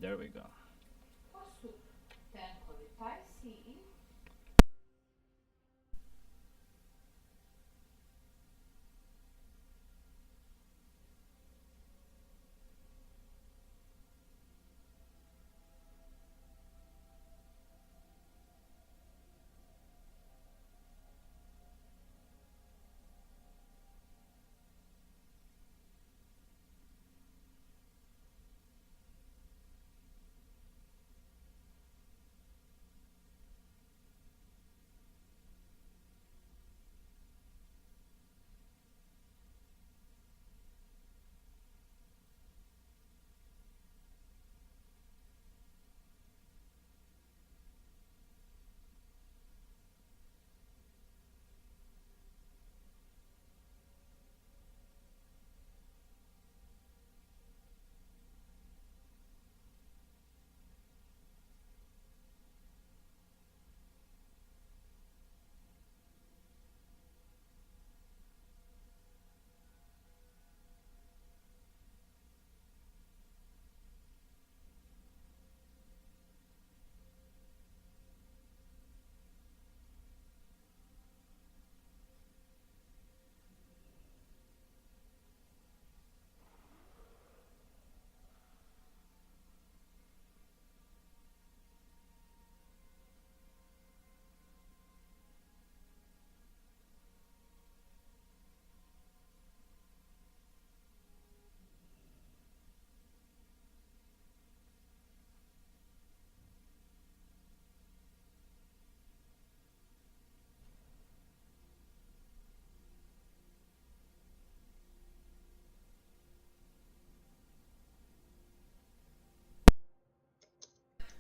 There we go.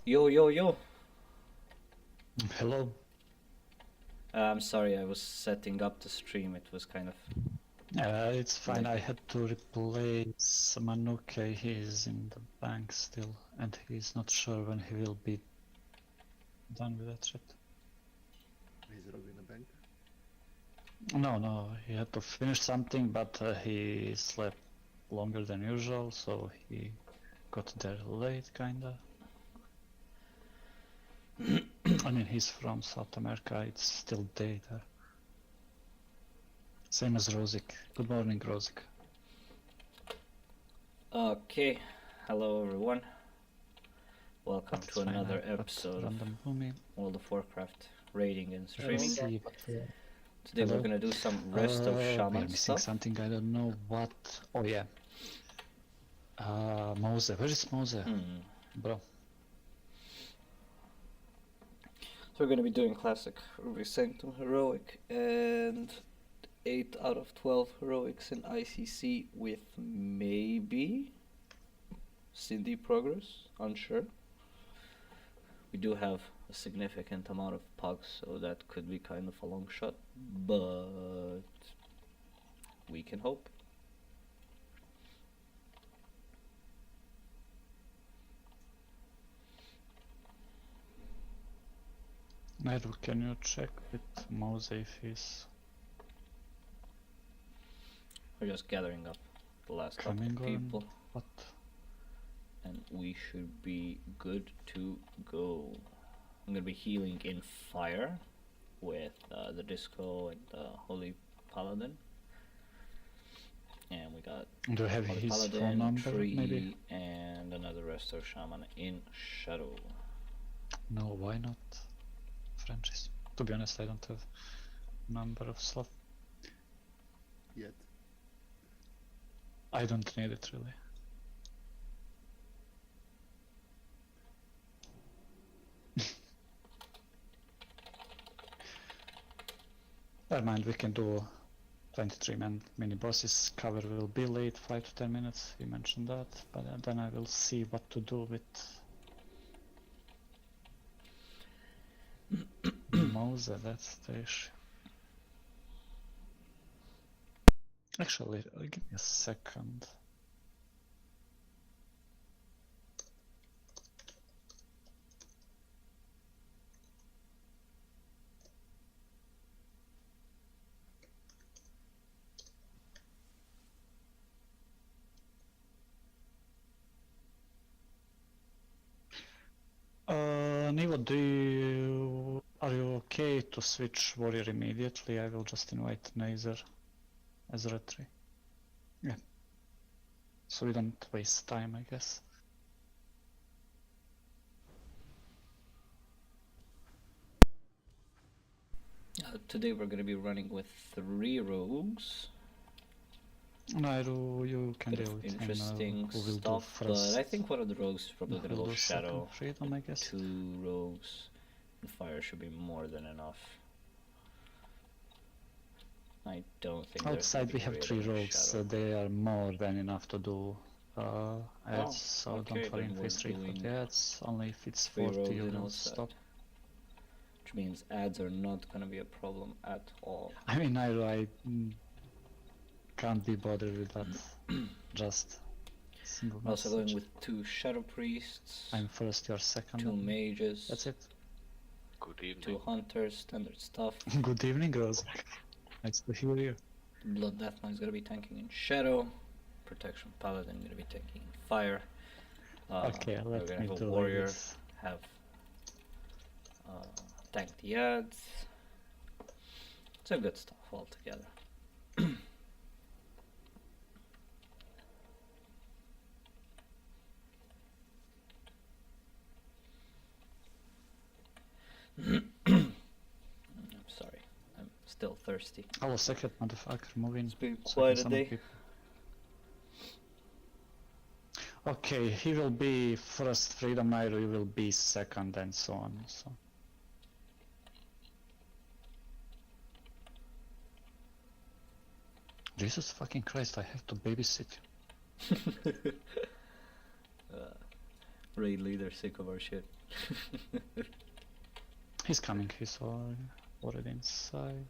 Yo, yo, yo. Hello. I'm sorry, I was setting up the stream. It was kind of... It's fine. I had to replace Manuke. He's in the bank still, and he's not sure when he will be done with that shit. He's robbing a bank? No, he had to finish something, but he slept longer than usual, so he got there late, kinda. I mean, he's from South America. It's still day there. Same as Rosic. Good morning, Rosic. Okay, hello everyone. Welcome That's to fine, another I got episode of random booming. World of Warcraft raiding and Let's streaming. see what we Today Hello? we're gonna do some Resto We are Shaman missing stuff. something, I don't know what. Oh yeah. Mose. Where is Mose? Bro. So we're gonna be doing classic Ruby Sanctum Heroic and 8 out of 12 heroics in ICC with maybe Sindy progress, unsure. We do have a significant amount of pugs, so that could be kind of a long shot, but we can hope. Nairu, can you check with Mose if he's We're just gathering up the last couple coming of or people, what? and we should be good to go. I'm gonna be healing in fire with the Disco and the Holy Paladin. And we got Do you have Holy his phone Paladin, number, Tree, maybe? and another Resto Shaman in Shadow. No, why not? Franchise. To be honest, I don't have number of slot. Yet. I don't need it really. Never mind, we can do 23 man mini bosses. Cover will be late, 5 to 10 minutes. He mentioned that, but then I will see what to do with Mose. That's the issue. Actually, give me a second. Nivo, are you okay to switch warrior immediately? I will just invite Nazer as retry. Yeah. So we don't waste time, I guess. Today we're gonna be running with 3 rogues. Nairo, you can Bit deal of with him. interesting Who will do stuff, but first? I think one of the rogues is probably Who gonna will go do second Shadow. freedom, I guess. 2 rogues and fire should be more than enough. I don't think Outside we have 3 rogues, so Shadow. they are more than enough to do ads, so okay, don't worry then in we're phase 3 for doing the ads. Only if it's 3 40 rogues you and will outside. stop. Which means ads are not gonna be a problem at all. I mean, I can't be bothered with that. Just single Also message. going with 2 Shadow Priests, I'm first, you're second. 2 Mages, That's it. Good evening. 2 Hunters, standard stuff. Good evening, Rose. Nice to hear you. Blood Death Knight is gonna be tanking in Shadow. Protection Paladin gonna be tanking in Fire. Okay, we're let gonna me have a do Warrior this. have tank the ads. It's a good stuff altogether. I'm sorry, I'm still thirsty. Hello, second motherfucker, moving. It's been so I quite can a summon day. people. Okay, he will be first Freedom Nairo, you will be second, and so on. So. Jesus fucking Christ, I have to babysit you. Raid leader sick of our shit. He's coming, he's already inside.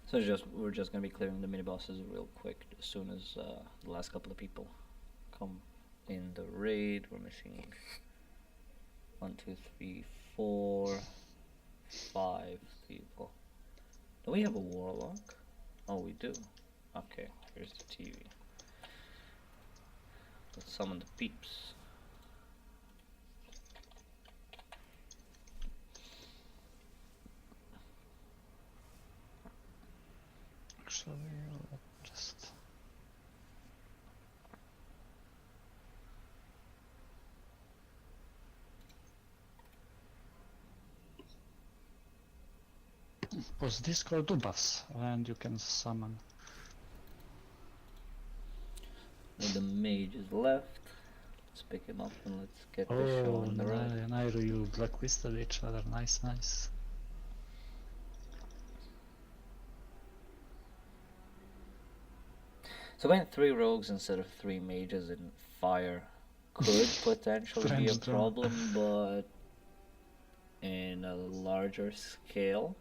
So we're just gonna be clearing the mini bosses real quick as soon as the last couple of people come in the raid. We're missing 1, 2, 3, 4, 5 people. Do we have a warlock? Oh, we do. Okay, here's the TV. Let's summon the peeps. Actually, let me just... Post Discord do buffs, and you can summon. With the mage is left. Let's pick him up and let's get the show Oh, on the road. Nairo, you blacklisted each other, nice, nice. So going 3 rogues instead of 3 mages in fire could potentially be a Friends don't. problem, but in a larger scale,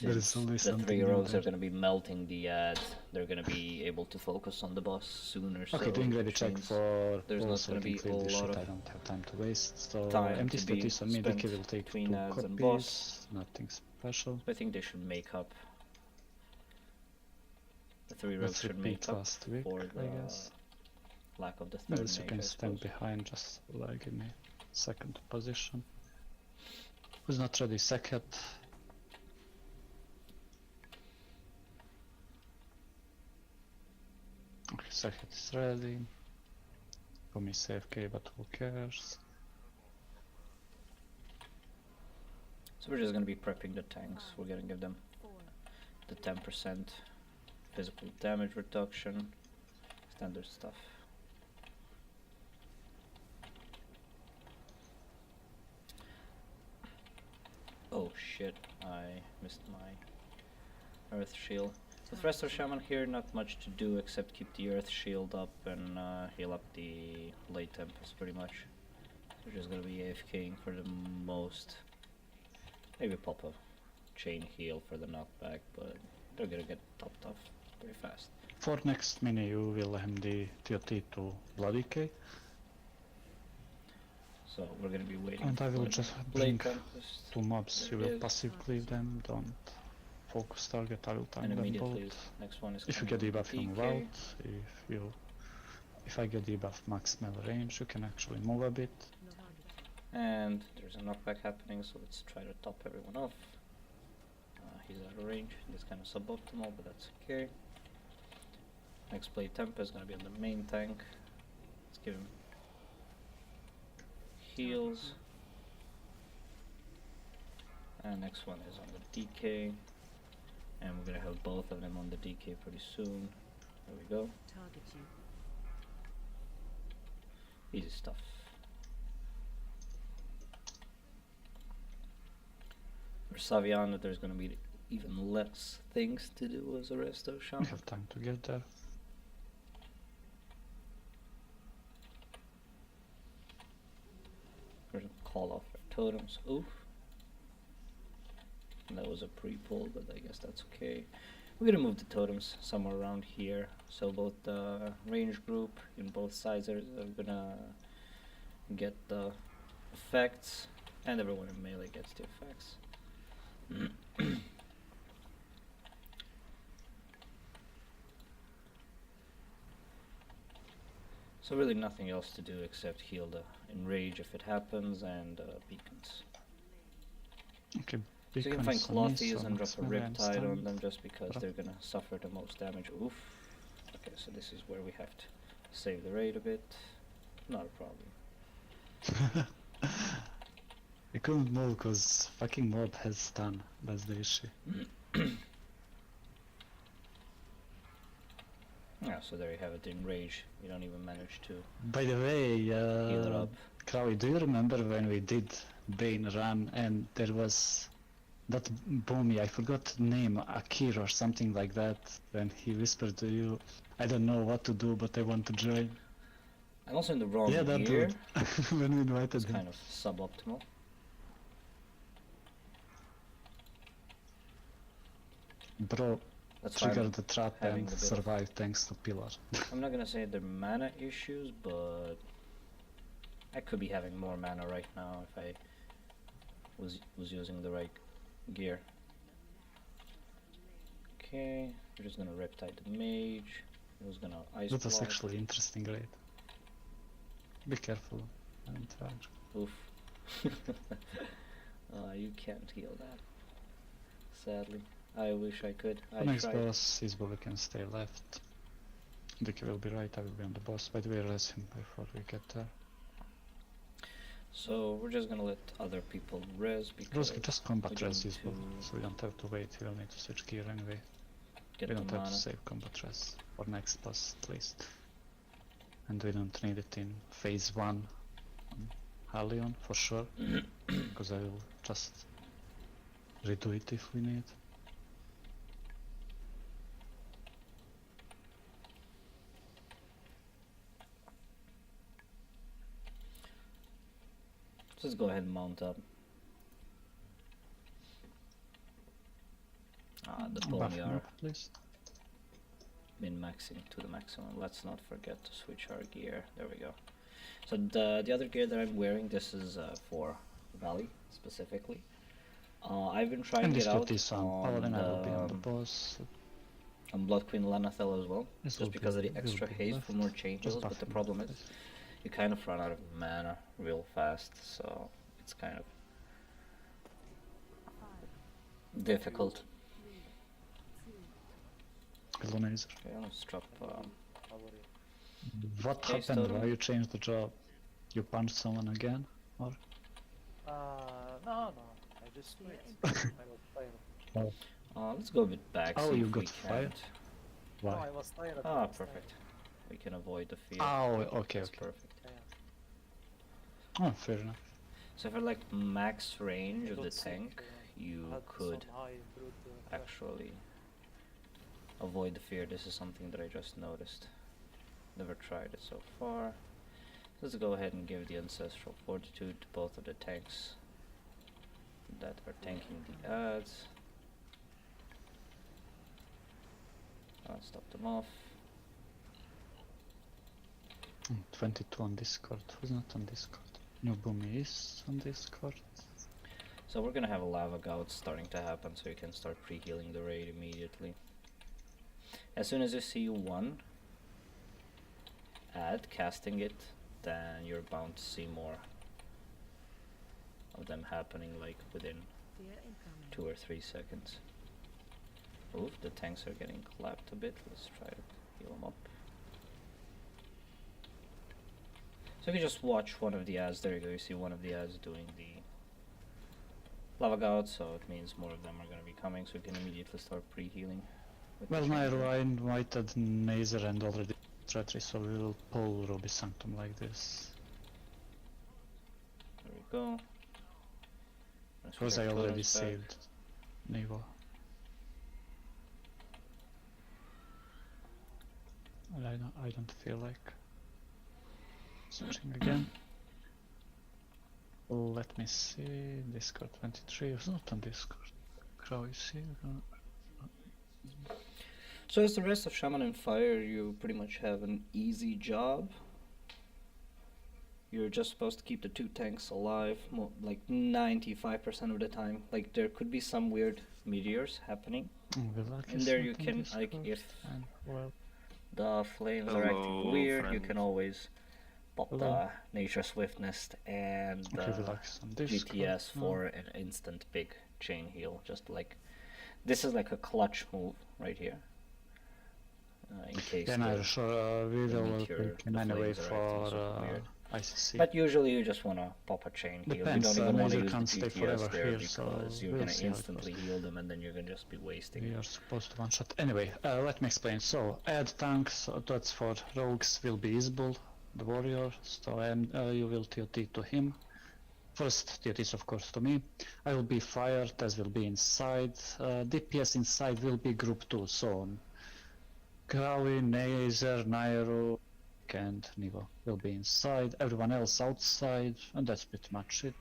There is since only the something 3 in rogues there. are going to be melting the ads, they're going to be able to focus on the boss sooner. Okay, so doing ready which check means for there's all, not so gonna I can be clear a this lot shit, of I don't have time to waste. So time empty to be status on me, spent Diki will take 2 between ads and copies, boss. nothing special. I think they should make up. The 3 rogues Let's should repeat make up last week, for I the guess. lack of the 3rd Maybe mage, you I can stand suppose. behind, just give me second position. Who's not ready? Second. Okay, second is ready. For me, AFK, but who cares? So we're just gonna be prepping the tanks. We're gonna give them the 10% physical damage reduction, standard stuff. Oh shit, I missed my earth shield. With Resto Shaman here, not much to do except keep the earth shield up and heal up the late tempest pretty much. We're just gonna be AFKing for the most. Maybe pop a chain heal for the knockback, but they're gonna get topped off pretty fast. For next mini, you will hand the TOT to Bloody K. So we're gonna be waiting. And I will for just the bring late tempest. 2 mobs, you There will is. passive cleave them, don't focus target, I will time And them immediately both. next one is If you coming get with debuff, you move DK. out. If you If I get debuff max melee range, you can actually move a bit. And there's a knockback happening, so let's try to top everyone off. He's out of range. It's kind of suboptimal, but that's okay. Next play tempo is going to be on the main tank. Let's give him heals. And next one is on the DK. And we're going to have both of them on the DK pretty soon. There we go. Target you. Easy stuff. For Saviana, there's going to be even less things to do as a Resto We Shaman. have time to get there. We're going to call off our totems. Oof. That was a pre-pull, but I guess that's okay. We're going to move the totems somewhere around here. So both the range group in both sides are going to get the effects, and everyone in melee gets the effects. So really nothing else to do except heal the enrage if it happens, and beacons. Okay, So you can find beacons on me, clothies so and drop max a melee and riptide on stunned. them just because But- they're gonna suffer the most damage. Oof. Okay, so this is where we have to save the raid a bit. Not a problem. We couldn't move because fucking mob has stun. That's the issue. Yeah, so there you have it, in rage. You don't even manage to By the way, heal it up. Crowley, do you remember when we did Bane run and there was that Boomy, I forgot the name, Akir or something like that, when he whispered to you, I don't know what to do, but I want to join. I'm also in the wrong Yeah, that gear. dude. When we invited It's him. kind of suboptimal. Bro, That's why triggered the trap having and a bit of- survived thanks to Pillar. I'm not gonna say they're mana issues, but I could be having more mana right now if I was using the right gear. Okay, we're just gonna Riptide the mage. He was gonna ice That was block. actually interesting raid. Be careful and charge. Oof. You can't heal that. Sadly, I wish I could. I Next tried. boss, his bullet can stay left. Dicky will be right, I will be on the boss. By the way, res him before we get there. So we're just gonna let other people res because Broski, just combat we res need his bullet, to so we don't have to wait, we'll need to switch gear anyway. get We the don't have mana. to save combat res, for next boss at least. And we don't need it in phase 1 on Halion, for sure. Because I will just redo it if we need. Let's go ahead and mount up. The Buff pony him are up, please. min-maxing to the maximum. Let's not forget to switch our gear. There we go. So the other gear that I'm wearing, this is for Valley specifically. I've been trying And this it out dude is on Paladin, I will be on the boss. on Blood Queen Lanathel as well, This will just because of the will extra be haste for more left. changes. Just But buff the him up, problem is, please. you kind of run out of mana real fast, so it's kind of difficult. Colonizer. Okay, let's drop. What Okay, happened? Stolen. Why you changed the job? You punched someone again? Or? No, I just quit. I was tired. Let's go a bit back. Oh, see you if got we fired? can't- No, Why? I was tired. I Ah, was tired. perfect. We can avoid the fear. Oh, okay, That's okay. perfect. Yeah. Oh, fair enough. So for like max range I of the don't think, tank, you I had could some high brute, flash. actually avoid the fear. This is something that I just noticed. Never tried it so far. Let's go ahead and give the ancestral fortitude to both of the tanks that are tanking the ads. Stop them off. 22 on Discord. Who's not on Discord? No Boomy is on Discord. So we're gonna have a lava gout starting to happen, so you can start pre-healing the raid immediately. As soon as you see one ad casting it, then you're bound to see more of them happening like within 2 or 3 seconds. Oof, the tanks are getting clapped a bit. Let's try to heal them up. So if you just watch one of the ads, there you go, you see one of the ads doing the lava gout, so it means more of them are going to be coming, so you can immediately start pre-healing. Well, Nairo, I invited Nazer and already Retri, so we will pull Ruby Sanctum like this. There we go. Because I already saved Nevo. And I don't feel like switching again. Let me see, Discord 23 is not on Discord. Crow is here. So as the rest of Shaman and Fire, you pretty much have an easy job. You're just supposed to keep the 2 tanks alive, like 95% of the time. Like there could be some weird meteors happening. And there you can, like, if the flames are acting weird, you can always pop the Nature Swiftness and GTS for an instant big chain heal. Just like, this is like a clutch move right here. In case we will take him anyway for ICC. But usually you just want to pop a chain heal. Depends, you don't even want to use can't the stay GTS forever there here, because so you're we'll going to see how it instantly goes. heal them and then you're going to just be wasting. We are supposed to one-shot. Anyway, let me explain. So, add tanks, so that's for rogues, will be Isbul, the warrior, so you will TOT to him. First TOTs of course to me. I will be fire, Tez will be inside. DPS inside will be group 2, so Krawi, Nazer, Nairo, and Nivo will be inside. Everyone else outside, and that's pretty much it.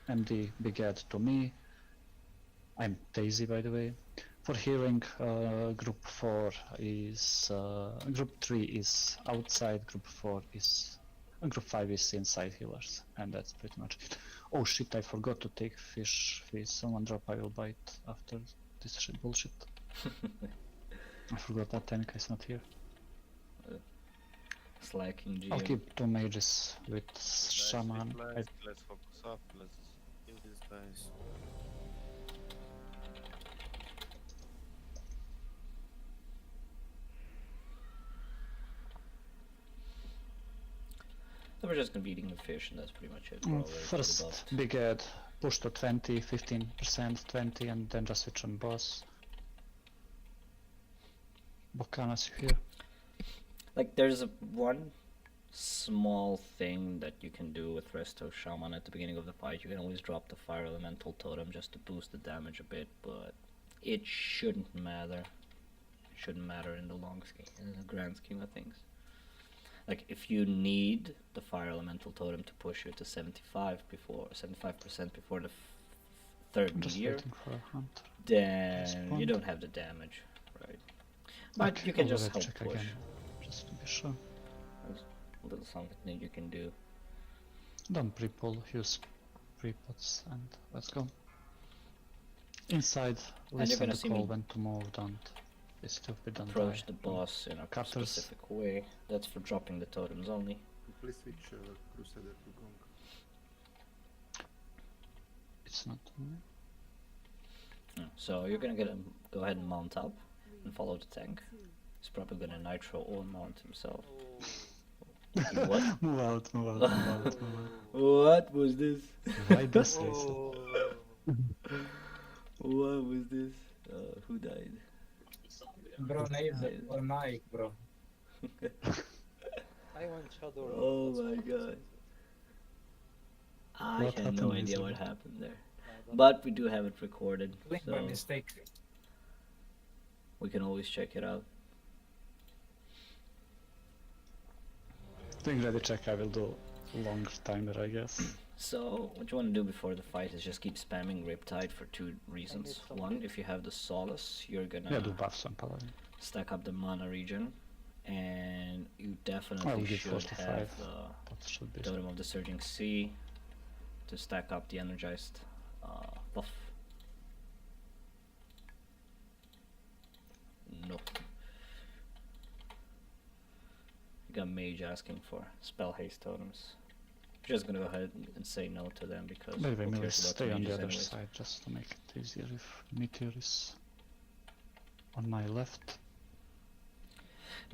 MD big add to me. I'm Daisy by the way. For healing, group 4 is group 3 is outside, group 4 is group 5 is inside healers, and that's pretty much it. Oh shit, I forgot to take fish. Please, someone drop, I will bite after this shit bullshit. I forgot that tank is not here. Slacking GM. I'll keep 2 mages with Shaman. Let's focus up, let's kill these guys. So we're just gonna be eating the fish and that's pretty much it. We're already First buffed. big add, push to 20, 15%, 20, and then just switch on boss. Bokanas you here. Like there's one small thing that you can do with Resto Shaman at the beginning of the fight. You can always drop the Fire Elemental Totem just to boost the damage a bit, but it shouldn't matter. It shouldn't matter in the in the grand scheme of things. Like if you need the Fire Elemental Totem to push you to 75% before the third meteor, then you don't have the damage, right? But Okay, you can I'll just help check push. again, just to be sure. There's a little something you can do. Don't pre-pull, use pre-pots and let's go. Inside, you're listen gonna to see call me when to move, don't be stupid, don't approach die. the boss in a Cutters. specific way. That's for dropping the totems only. Please switch Crusader to Gong. It's not me. So you're gonna go ahead and mount up and follow the tank. He's probably gonna nitro or mount himself. What? Move out, move out, move out, move out. What was this? Why this way? What was this? Who died? Bro, Nazer or Nike, bro. I want Shadow. Oh my god. I What have no happened, idea Nazer? what happened there. But we do have it recorded, Link by so mistake. we can always check it out. Doing ready check, I will do longer timer, I guess. So, what you want to do before the fight is just keep spamming Riptide for 2 reasons. One, if you have the Solace, you're Yeah, gonna do buffs on Paladin. stack up the mana regen, and you I will definitely give should 4 to have 5. the That should be Totem of the Surging Sea to stack up the energized buff. No. We got Mage asking for spell haste totems. Just gonna go ahead and say no to them because Maybe who we'll cares about stay on the mages other anyways. side just to make it easier if Meteor is on my left.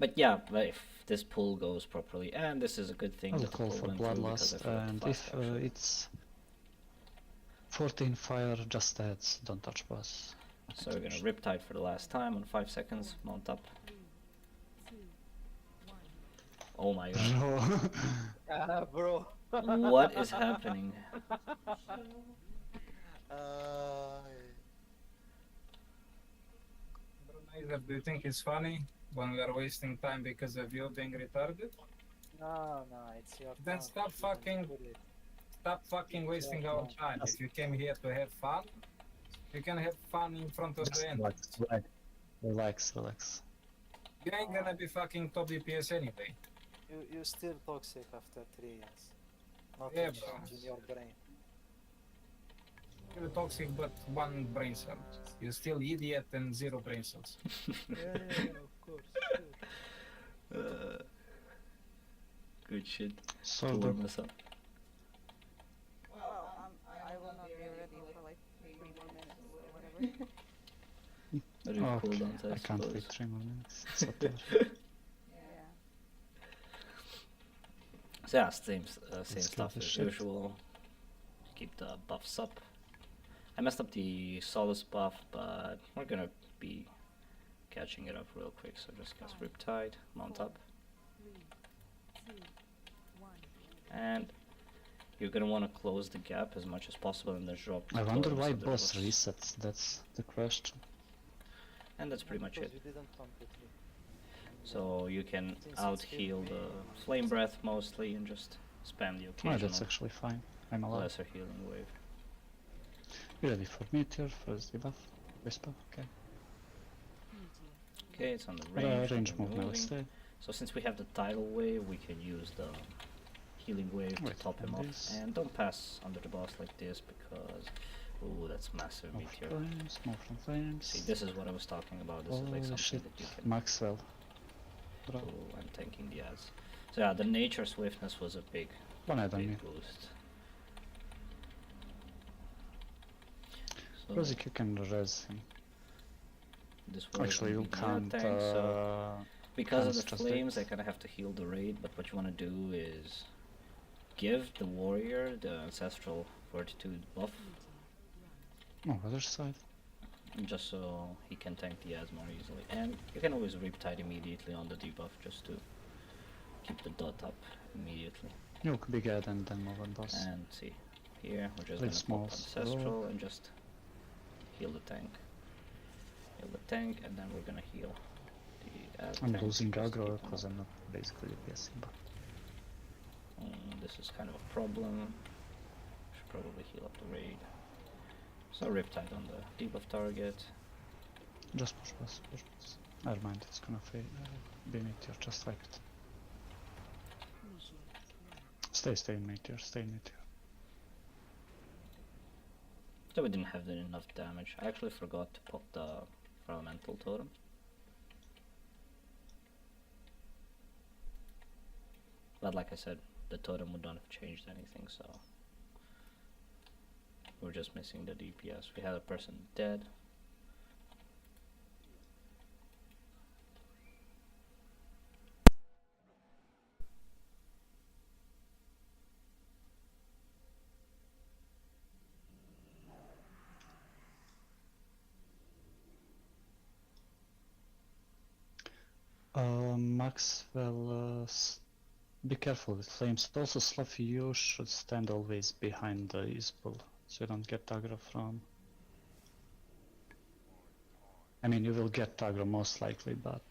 But yeah, but if this pull goes properly, and this is a good thing I'll that the call pull for went through because I Bloodlust, forgot and to fast if actually. it's 14 fire, just adds, don't touch boss. So we're gonna Riptide for the last time on 5 seconds, mount up. Oh my god. No. Bro. What is happening? Bro, Neiser, do you think it's funny when we are wasting time because of you being retarded? No, no, it's your Then turn. stop You can fucking- do it. Stop fucking wasting our time. If you came here to have fun, you can have fun in front of Just the end. relax. You ain't gonna be fucking top DPS anyway. You still toxic after 3 years. Yeah, Nothing bro. changed in your brain. You're toxic but 1 brain cell. You're still idiot and 0 brain cells. Yeah, of course. Good shit. So To the warm us up. Well, I will not be ready for like 3 more minutes or whatever. But we okay, cooldowns, I can't suppose. wait 3 more minutes. It's okay. Yeah. So yeah, same Let's stuff get this as shit. usual. Keep the buffs up. I messed up the Solace buff, but we're gonna be catching it up real quick. So just cast Riptide, mount up, and you're gonna want to close the gap as much as possible and then drop. I wonder totems why so that boss it was- resets, that's the question. And that's pretty much Because it. you didn't completely. So you can Since it's out heal hitting the me. Flame Breath mostly and just spam the Oh, occasional that's actually fine. I'm alive. lesser healing wave. You ready for Meteor, first debuff, Whisper, okay. Okay, it's on the range. Range we're movement, moving. let's stay. So since we have the tidal wave, we can use the healing wave to Wait, top him and off. this. And don't pass under the boss like this because, ooh, that's massive More meteor. flames, more from flames. See, this is what I was talking about. This is like Holy something shit, that you can. Maxwell. Bro, Ooh, I'm tanking the ads. So yeah, the nature swiftness was a big, one head on me. big boost. So Rosic, you can res him. this was Actually, you can't. tank, so because of can't the just flames, I it. kind of have to heal the raid. But what you want to do is give the warrior the ancestral fortitude buff, Oh, other side. just so he can tank the ads more easily. And you can always Riptide immediately on the debuff just to keep the dot up immediately. You big head and then move on boss. And see, here we're just Play gonna small pop ancestral and just heal the tank. Heal the tank, and then we're gonna heal the ad I'm tank losing just to aggro keep him because up. I'm not basically DPSing, but This is kind of a problem. Should probably heal up the raid. So Riptide on the debuff target. just push boss, Never mind, it's gonna be Meteor, just wipe it. Stay in Meteor, stay in Meteor. So we didn't have enough damage. I actually forgot to pop the Elemental Totem. But like I said, the totem would not have changed anything, so we're just missing the DPS. We had a person dead. Maxwell, be careful with flames. Also, Sluffy, you should stand always behind the Isbul, so you don't get aggro from. I mean, you will get aggro most likely, but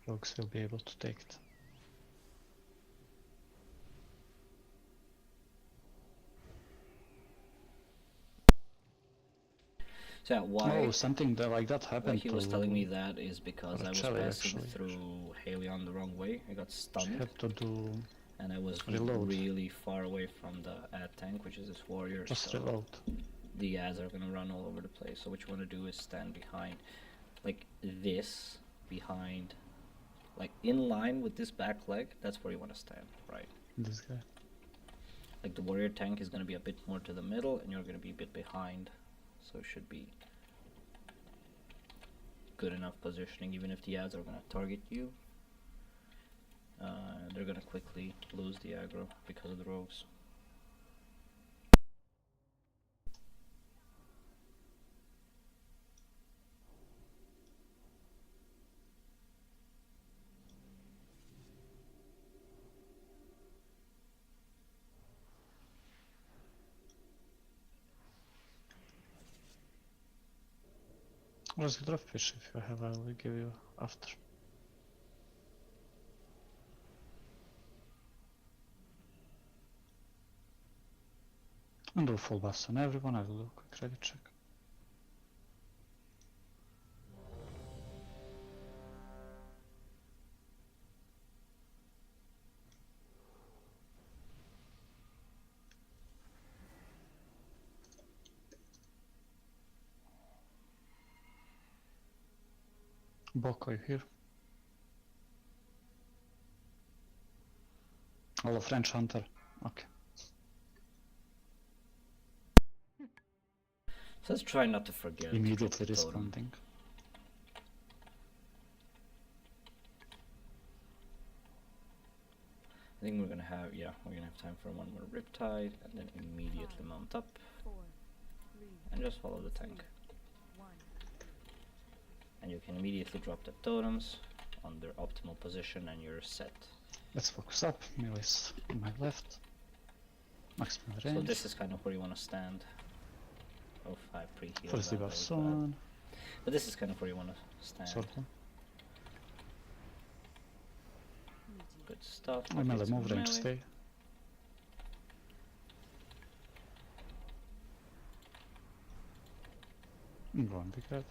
rogues will be able to take it. So yeah, why Oh, something like that why happened he to was telling me that is because I was Arcelli, passing actually. through Halion the wrong way. I got She stunned. had to do And I was reload. really far away from the ad tank, which is this warrior, just so reload. the ads are gonna run all over the place. So what you wanna do is stand behind, like this, behind like in line with this back leg, that's where you want to stand, right? This guy. Like the warrior tank is going to be a bit more to the middle and you're going to be a bit behind, so it should be good enough positioning. Even if the ads are going to target you, they're going to quickly lose the aggro because of the rogues. Just drop fish if you have, I will give you after. And do full buffs on everyone, I will do a quick ready check. Bok, are you here? Hello, French Hunter. Okay. So let's try not to forget to drop Immediately the totem. responding. I think we're gonna have, yeah, we're gonna have time for one more Riptide and then immediately mount up 4, 3, and just follow the tank. 1. And you can immediately drop the totems on their optimal position and you're set. Let's focus up. Melee's on my left. Maximum range. So this is kind of where you want to stand. Oh, 5 pre-heal. First that debuff was bad. soon. But this is kind of where you want to stand. Sort of. Good stuff. I melee It's move, range melee. stay. Go on, big red.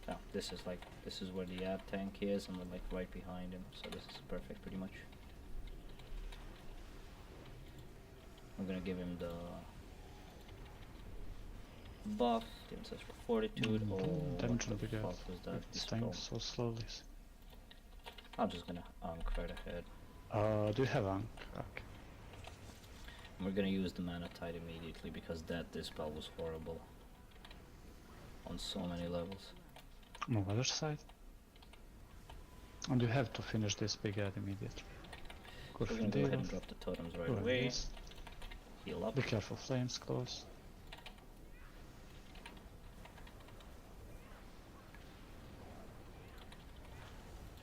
Yeah, this is where the ad tank is, and we're like right behind him, so this is perfect pretty much. I'm gonna give him the buff, the ancestral fortitude. Oh, what damage the will be good. fuck was that? It's Dispel. dying so slowly. I'm just gonna right ahead. Do you have Ankh? Okay. And we're gonna use the mana tide immediately because that dispel was horrible on so many levels. Move other side. And you have to finish this big ad immediately. Good We're for gonna go ahead and debuff. drop the totems right Go like away. this. Heal up. Be careful, flames close.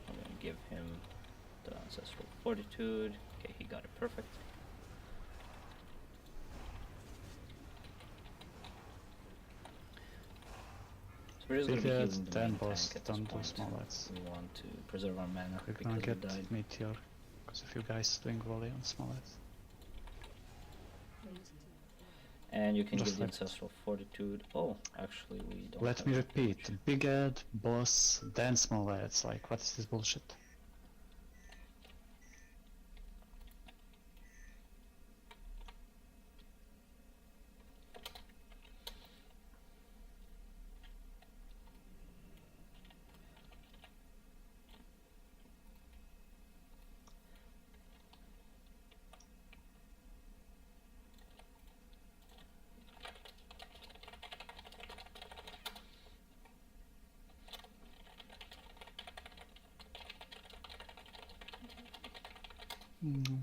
I'm gonna give him the ancestral fortitude. Okay, he got it perfect. So we're just gonna be Big ad, healing the then main boss, tank at this don't do point. small ads. We want to preserve our mana We're because gonna we get died. meteor. Because if you guys doing volley on small ads. And you can Just give the like- ancestral fortitude. Oh, actually we don't. Let have me that repeat, damage. big ad, boss, then small ads. Like, what is this bullshit?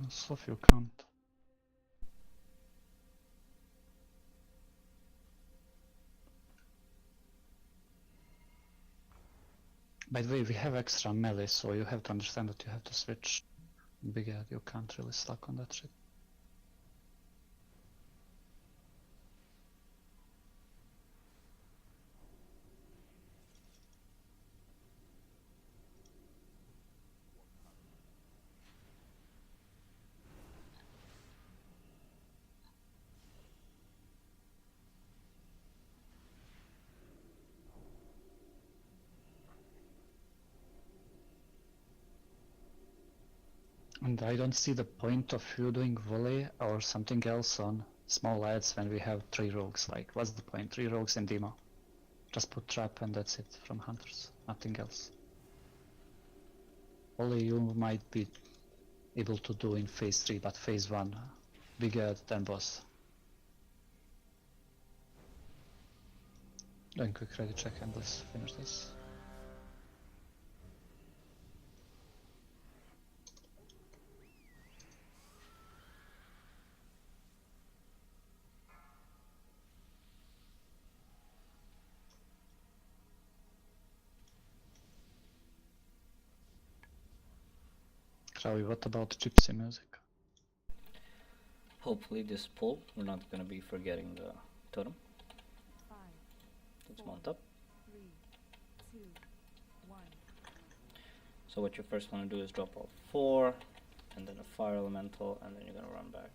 So you can't. By the way, we have extra melee, so you have to understand that you have to switch. Big ad, you can't really slack on that shit. And I don't see the point of you doing volley or something else on small ads when we have 3 rogues. Like, what's the point? 3 rogues in demo. Just put trap and that's it from hunters. Nothing else. Only you might be able to do in phase 3, but phase 1, bigger than boss. Then quick ready check and let's finish this. Krawi, what about gypsy music? Hopefully this pull, we're not gonna be forgetting the totem. 5, Let's 4, mount up. 3, 2, 1. So what you first want to do is drop all 4, and then a fire elemental, and then you're gonna run back.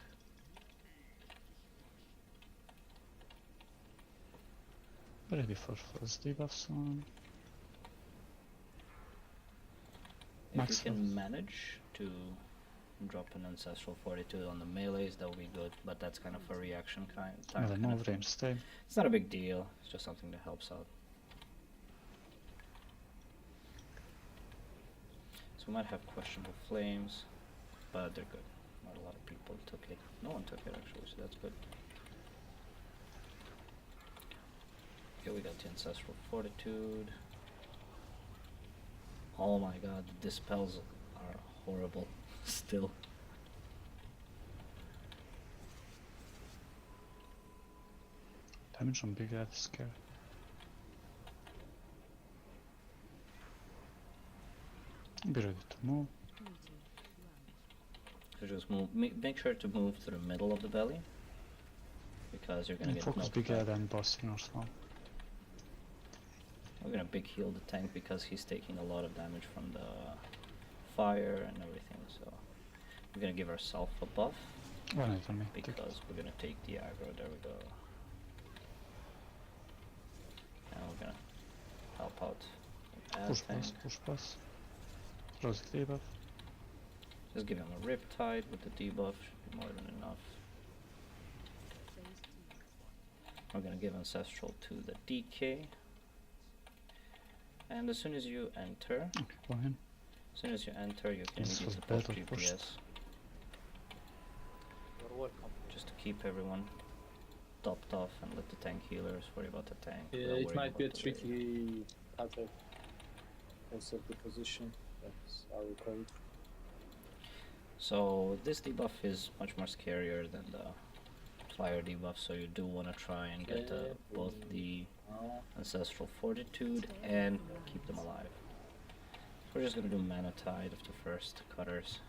Ready for first debuff soon. If Max you can health. manage to drop an ancestral fortitude on the melees, that would be good, but that's kind of a reaction time Well, kind no of thing. range stay. It's not a big deal, it's just something that helps out. So we might have questionable flames, but they're good. Not a lot of people took it. No one took it actually, so that's good. Okay, we got the ancestral fortitude. Oh my god, the dispels are horrible still. Damage on big head is scary. Be ready to move. So just move, make sure to move to the middle of the belly, because you're gonna And get focus knocked big back. head and boss in Arsenal. We're gonna big heal the tank because he's taking a lot of damage from the fire and everything, so we're gonna give ourselves a buff One hit on me. Take it. because we're gonna take the aggro. There we go. And we're gonna help out with Push tank. pass, push pass. Rosy debuff. Just give him a riptide with the debuff, should be more than enough. We're gonna give ancestral to the DK. And as soon as you enter, Okay, go in. you can This was immediately pop better pushed. GPS You're welcome. just to keep everyone topped off and let the tank healers worry about the tank. Yeah, without it worrying might be a about the raid. tricky attack. Also the position. That's how we call it. So this debuff is much more scarier than the fire debuff, so you do want to try and get Yeah, both the Oh, ancestral fortitude and keep them alive. We're just gonna do mana tide of the first cutters.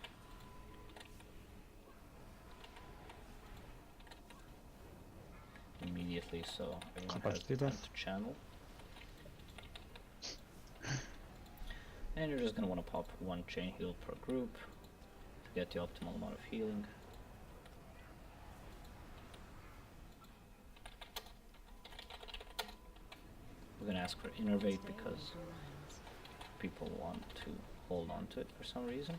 Immediately, so everyone Combat has the time debuff. to channel. And you're just gonna want to pop 1 chain heal per group to get the optimal amount of healing. We're gonna ask for innervate because people want to hold on to it for some reason.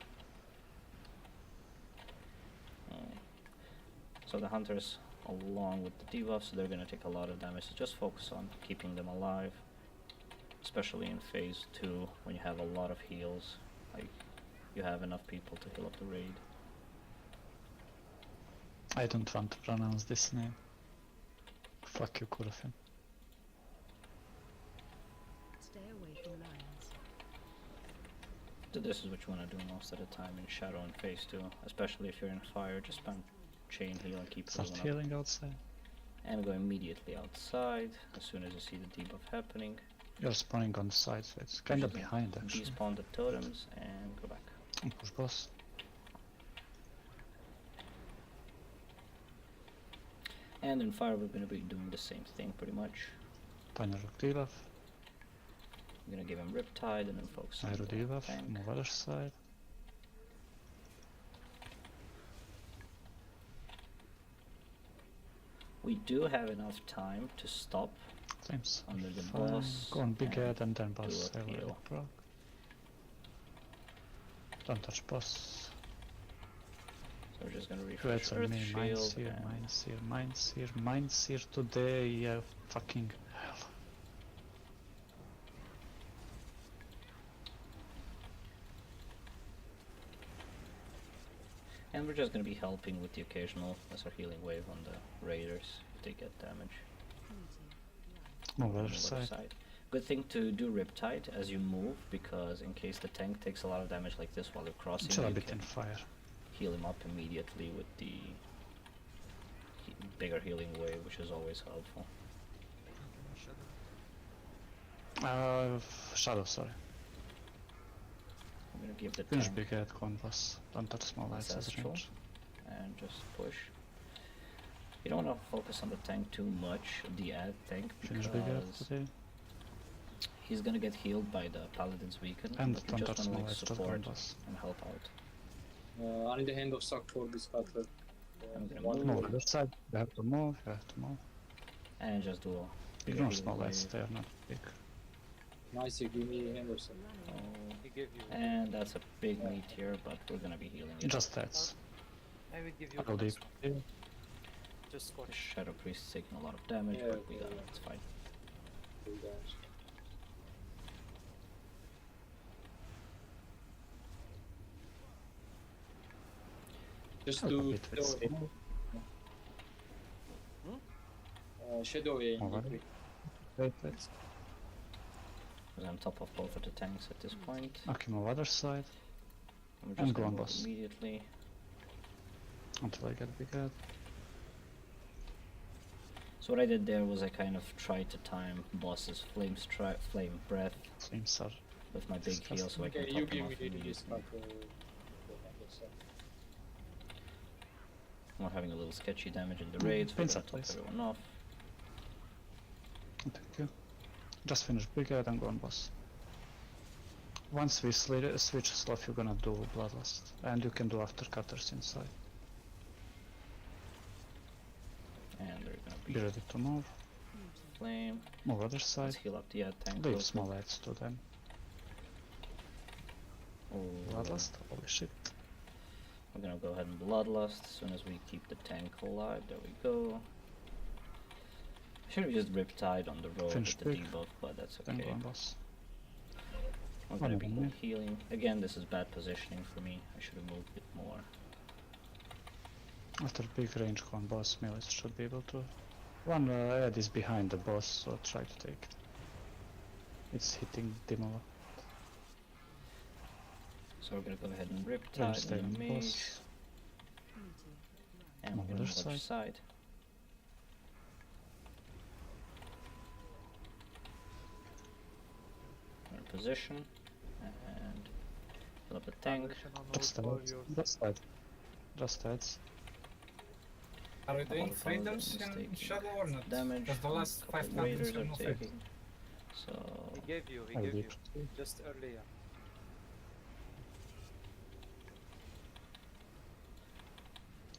So the hunters, along with the debuff, so they're gonna take a lot of damage. So just focus on keeping them alive, especially in phase 2 when you have a lot of heals. Like you have enough people to heal up the raid. I don't want to pronounce this name. Fuck you, Kurafin. Stay away from lines. So this is what you want to do most of the time in Shadow and phase 2, especially if you're in fire. Just spam chain heal and keep Start everyone up. healing outside. And go immediately outside as soon as you see the debuff happening. You're spawning on the side, so it's kinda Just behind actually. Despawn the totems and go back. And push boss. And in fire we're going to be doing the same thing pretty much. Pioneer debuff. I'm going to give him Riptide and then focus on Aero the debuff. tank. Move other side. We do have enough time to stop Flames. under the Fine. boss. Go on big and head and then do boss. a I already heal. proc. Don't touch boss. So we're just going to Who refresh heads on Earth me? Mines Shield here, and mines here, mines here, mines here today, yeah, fucking hell. And we're just gonna be helping with the occasional lesser healing wave on the raiders if they get damage. Move On other the side. Good thing to do Riptide as you move, because in case the tank takes a lot of damage like this while you're crossing, Chill a you bit can in fire. heal him up immediately with the bigger healing wave, which is always helpful. Shadow, sorry. I'm gonna give the Finish tank big head compass. Don't touch small lights as Ancestral. range. and just push. You don't want to focus on the tank too much, the ad tank, Finish big head because today. he's gonna get healed by the Paladin's Weaken, And but we don't just touch want to small like lights, just support compass. and help out. I need the hand of Suck for this cutler. I'm gonna One move. Move more. other side. You have to move, you have to move. And just do a bigger Ignore healing small lights, wave. they are not big. Nice, you give me hand of Suck. Oh, He gave you. and that's a big meteor, but we're gonna be healing it. Just heads. I will give you I'll the deep. next one. Just The scorch. Shadow Priest taking a lot of damage, Yeah, but we got yeah. it, it's fine. Three damage. Just Help a do bit with shadow, speed. shadow aim. Alright. quickly. Wait. We're on top of both of the tanks at this point. Okay, move other side And we're And just go gonna on move boss. immediately. until I get big head. So what I did there was I kind of tried to time boss's flame breath Flames are with my big heal, so I can Okay, you top him give off me this immediately. cutler. The hand of Suck. We're having a little sketchy damage in the raids, we're Pins gonna up, top please. everyone off. Thank you. Just finish big head and go on boss. Once we switch stuff, you're gonna do Bloodlust. And you can do after cutters inside. And they're gonna Be be ready to move. flame. Move other Let's side. heal up the ad tank. Leave real small quick. lights to them. Oh, Bloodlust? Holy shit. we're gonna go ahead and bloodlust as soon as we keep the tank alive. There we go. Should have just Riptide on the road Finish with the big, debuff, but that's Then go okay. on boss. We're One gonna be minute. healing. Again, this is bad positioning for me. I should have moved a bit more. After big range go on boss, melees should be able to. One ad is behind the boss, so try to take it. It's hitting Dimova. So we're gonna go ahead and Then Riptide stay and on the mage. boss. And we're On gonna other move other side. side. We're in position. And fill up the tank. Just heads. Just heads. Just heads. Are we doing Couple of freedoms paladins in taking Shadow or not? damage. Because the last Couple 5 of paladins raiders were are no taking. fighting. So He gave you. He I'll gave you. deep. Just earlier.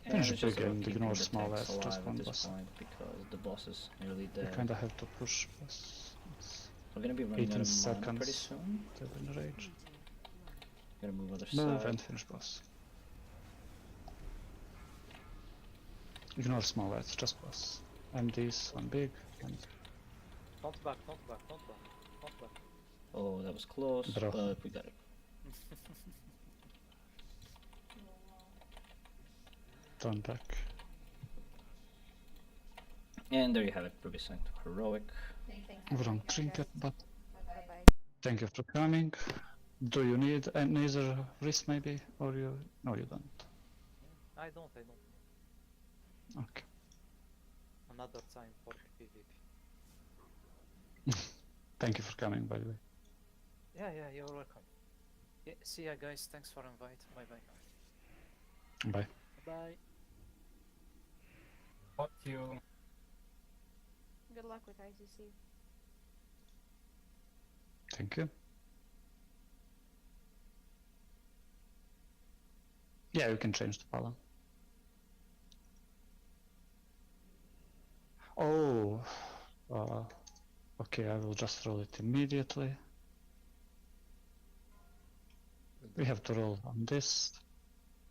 and Finish it's just big about and keeping ignore the small tanks lights, just alive one at this boss. point because the boss is nearly You dead. kinda have to push boss. It's We're gonna be running 18 out of mana pretty seconds. soon. still in rage. Gonna move other Move side. and finish boss. Ignore small lights, just boss. MDs, one big, and Don't back. Don't back. Don't back. Don't back. Oh, that was close, Bro. but we got it. turn back. And there you have it, Ruby Sanctum Heroic. Wrong trinket, but Bye-bye. thank you for coming. Do you need another wrist maybe? Or you... No, you don't. I don't. Okay. Another time for PvP. Thank you for coming, by the way. Yeah, you're welcome. Yeah, see ya guys, thanks for invite. Bye bye. Bye. Bye. What you... Good luck with ICC. Thank you. Yeah, you can change the color. Oh, okay, I will just roll it immediately. We have to roll on this,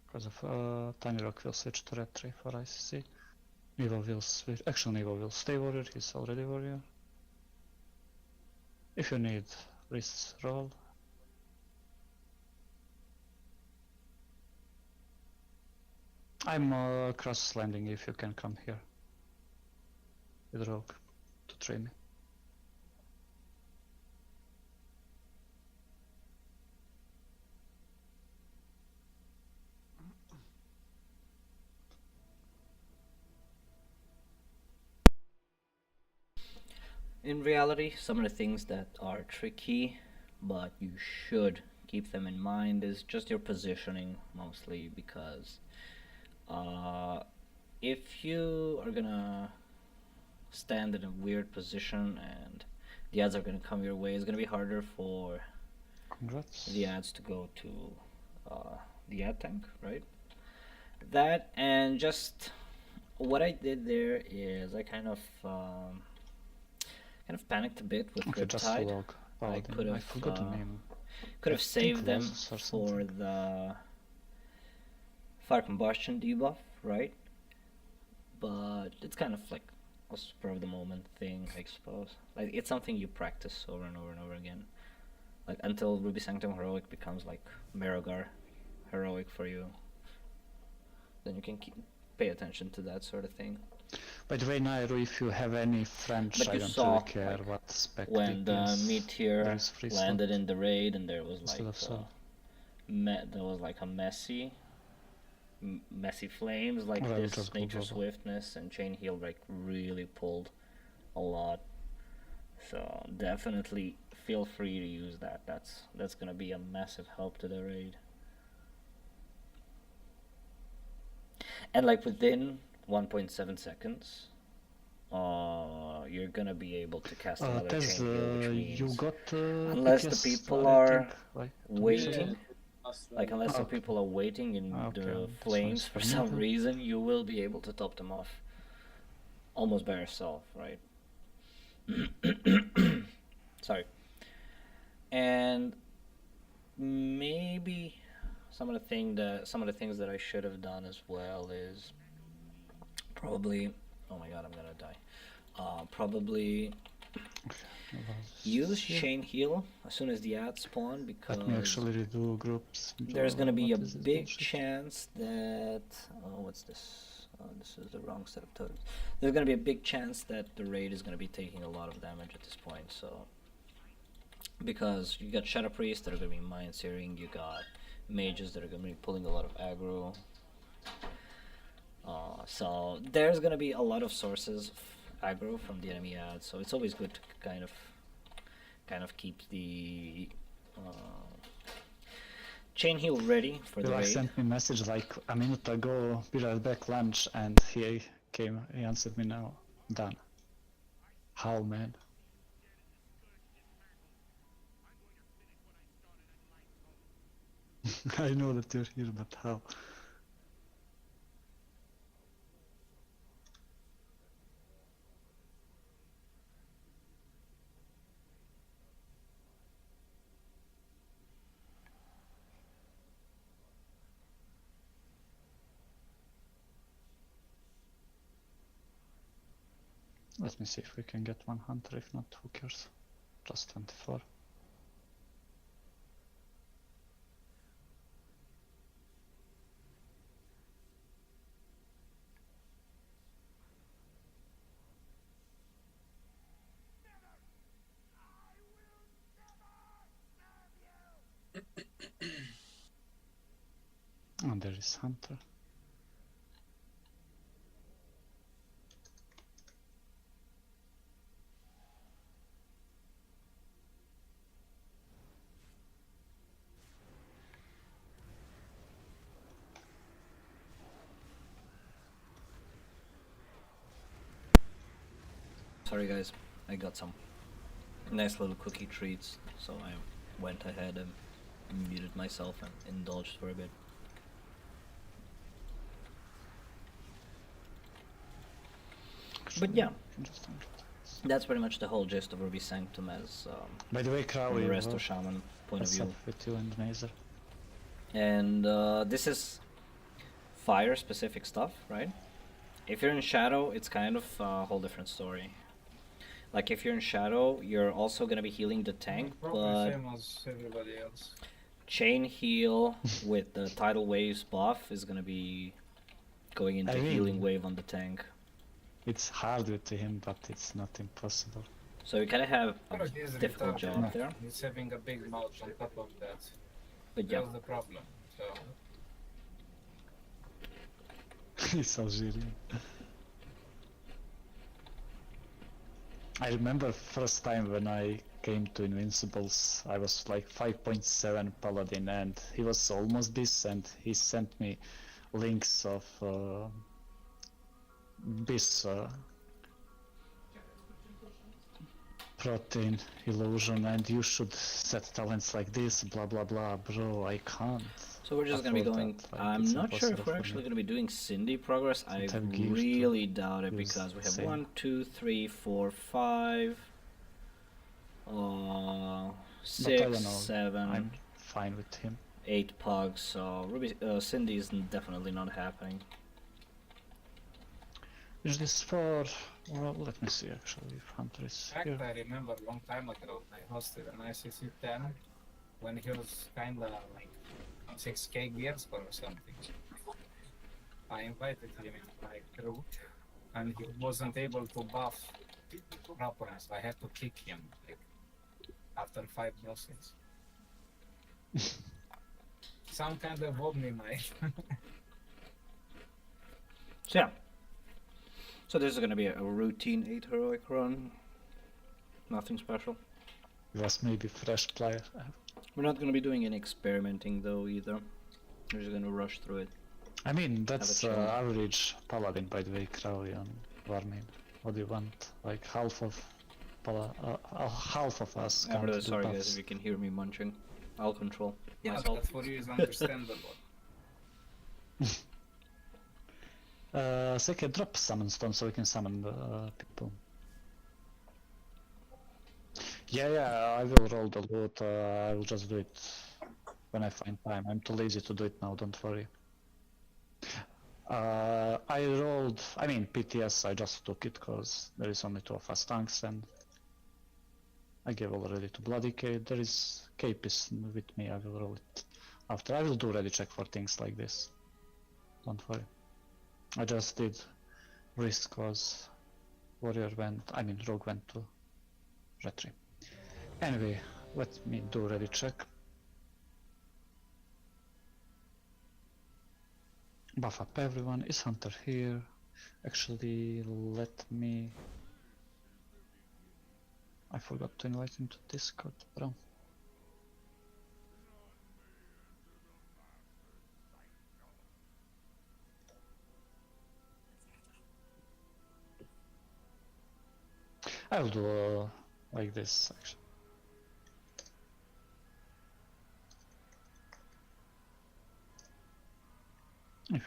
because of Tiny Rock will switch to Red 3 for ICC. Nevo will switch, actually Nevo will stay warrior, he's already warrior. If you need wrists, roll. I'm cross landing if you can come here. With Rogue to train me. In reality, some of the things that are tricky, but you should keep them in mind, is just your positioning mostly, because if you are gonna stand in a weird position and the ads are gonna come your way, it's gonna be harder for Congrats. the ads to go to the ad tank, right? That, and just what I did there is I kind of panicked a bit with Okay, just Riptide. log. I Paladin. could I have forgot the name. could I have think saved them Versus or for something. the fire combustion debuff, right? But it's kind of like a spur of the moment thing, I suppose. Like, it's something you practice over and over and over again, like until Ruby Sanctum Heroic becomes like Merogar Heroic for you. Then you can pay attention to that sort of thing. By the way, Nairo, if you have any French, But I you don't saw, really care like, what spec when the DPS. meteor there is free landed slot in the raid, and there was instead like of Sol. there was like a messy flames, like Or I would this just go nature Bobo. swiftness and chain heal like really pulled a lot. So definitely feel free to use that. That's gonna be a massive help to the raid. And like within 1.7 seconds, you're gonna be able to cast another Tez, chain heal, which means you got unless the PTS people rating, are like, waiting, Last like round. unless the Okay. people are waiting in Okay, the this one flames is for for some middle. reason, you will be able to top them off almost by yourself, right? Sorry. And maybe some of the things that I should have done as well is probably, oh my god, I'm gonna die. Probably use chain heal as soon as the ads spawn, because Let me actually redo groups. there's gonna be a What is this big bullshit? chance that what's this? This is the wrong set of totems. There's gonna be a big chance that the raid is gonna be taking a lot of damage at this point. So because you got Shadow Priests that are gonna be mind searing, you got mages that are gonna be pulling a lot of aggro. So there's gonna be a lot of sources of aggro from the enemy ads. So it's always good to kind of keep the chain heal ready for the Like raid. sent me a message like a minute ago, be right back lunch, and he answered me now, done. How, man? I know that you're here, but how? Let me see if we can get one hunter, if not, who cares? Plus 24. And there is hunter. Sorry guys, I got some nice little cookie treats, so I went ahead and muted myself and indulged for a bit. But yeah, Interesting. that's pretty much the whole gist of Ruby Sanctum as By the way, from Crowley, a Resto Shaman point of what's view. up with you and Mazer? And this is fire specific stuff, right? If you're in Shadow, it's kind of a whole different story. Like if you're in Shadow, you're also gonna be healing the tank, Probably but same as everybody else. chain heal with the tidal waves buff is gonna be going into I mean- healing wave on the tank. It's hard with him, but it's not impossible. So you kind of have Oh, a he's difficult retarded. job there. He's having a big mouth on top of that. But yeah, That's the problem. So He's Algerian. I remember first time when I came to Invincibles, I was like 5.7 Paladin and he was almost this, and he sent me links of this protein illusion, and you should set talents like this, blah blah blah. Bro, I can't. so we're just gonna be afford going. that, like, I'm it's not sure if impossible we're for actually me. gonna be doing Sindy progress. I have gear to really doubt it use because we have same. 1, 2, 3, 4, 5, But I 6, don't know. 7, I'm fine with him. 8 pugs. So Sindy is definitely not happening. Is this for? Well, let me see actually if Hunter is fact, here. I remember a long time ago I hosted an ICC10 when he was kinda like 6k gear score or something. I invited him in my crew and he wasn't able to buff properly, so I had to kick him like after 5 bosses. Some kind of Omni Knight. So yeah. So this is gonna be a routine 8 heroic run. Nothing special. He was maybe fresh player. We're not gonna be doing any experimenting though either. We're just gonna rush through it. I mean, that's chill. average Paladin, by the way, Crowley on Warmane. What do you want? Like half of half of us I'm can't really do sorry guys buffs. if you can hear me munching. I'll control Yeah, myself. that for you is understandable. Seke, drop summon stone so we can summon the people. Yeah, I will roll the loot. I will just do it when I find time. I'm too lazy to do it now, don't worry. I rolled, I mean PTS, I just took it because there is only 2 of us tanks, and I gave already to Bloody Cape. There is Cape is with me, I will roll it after. I will do ready check for things like this. Don't worry. I just did risk cause Warrior went, I mean Rogue went to Retry. Anyway, let me do ready check. Buff up everyone. Is Hunter here? Actually, let me... I forgot to invite him to Discord, bro. I'll do like this, actually.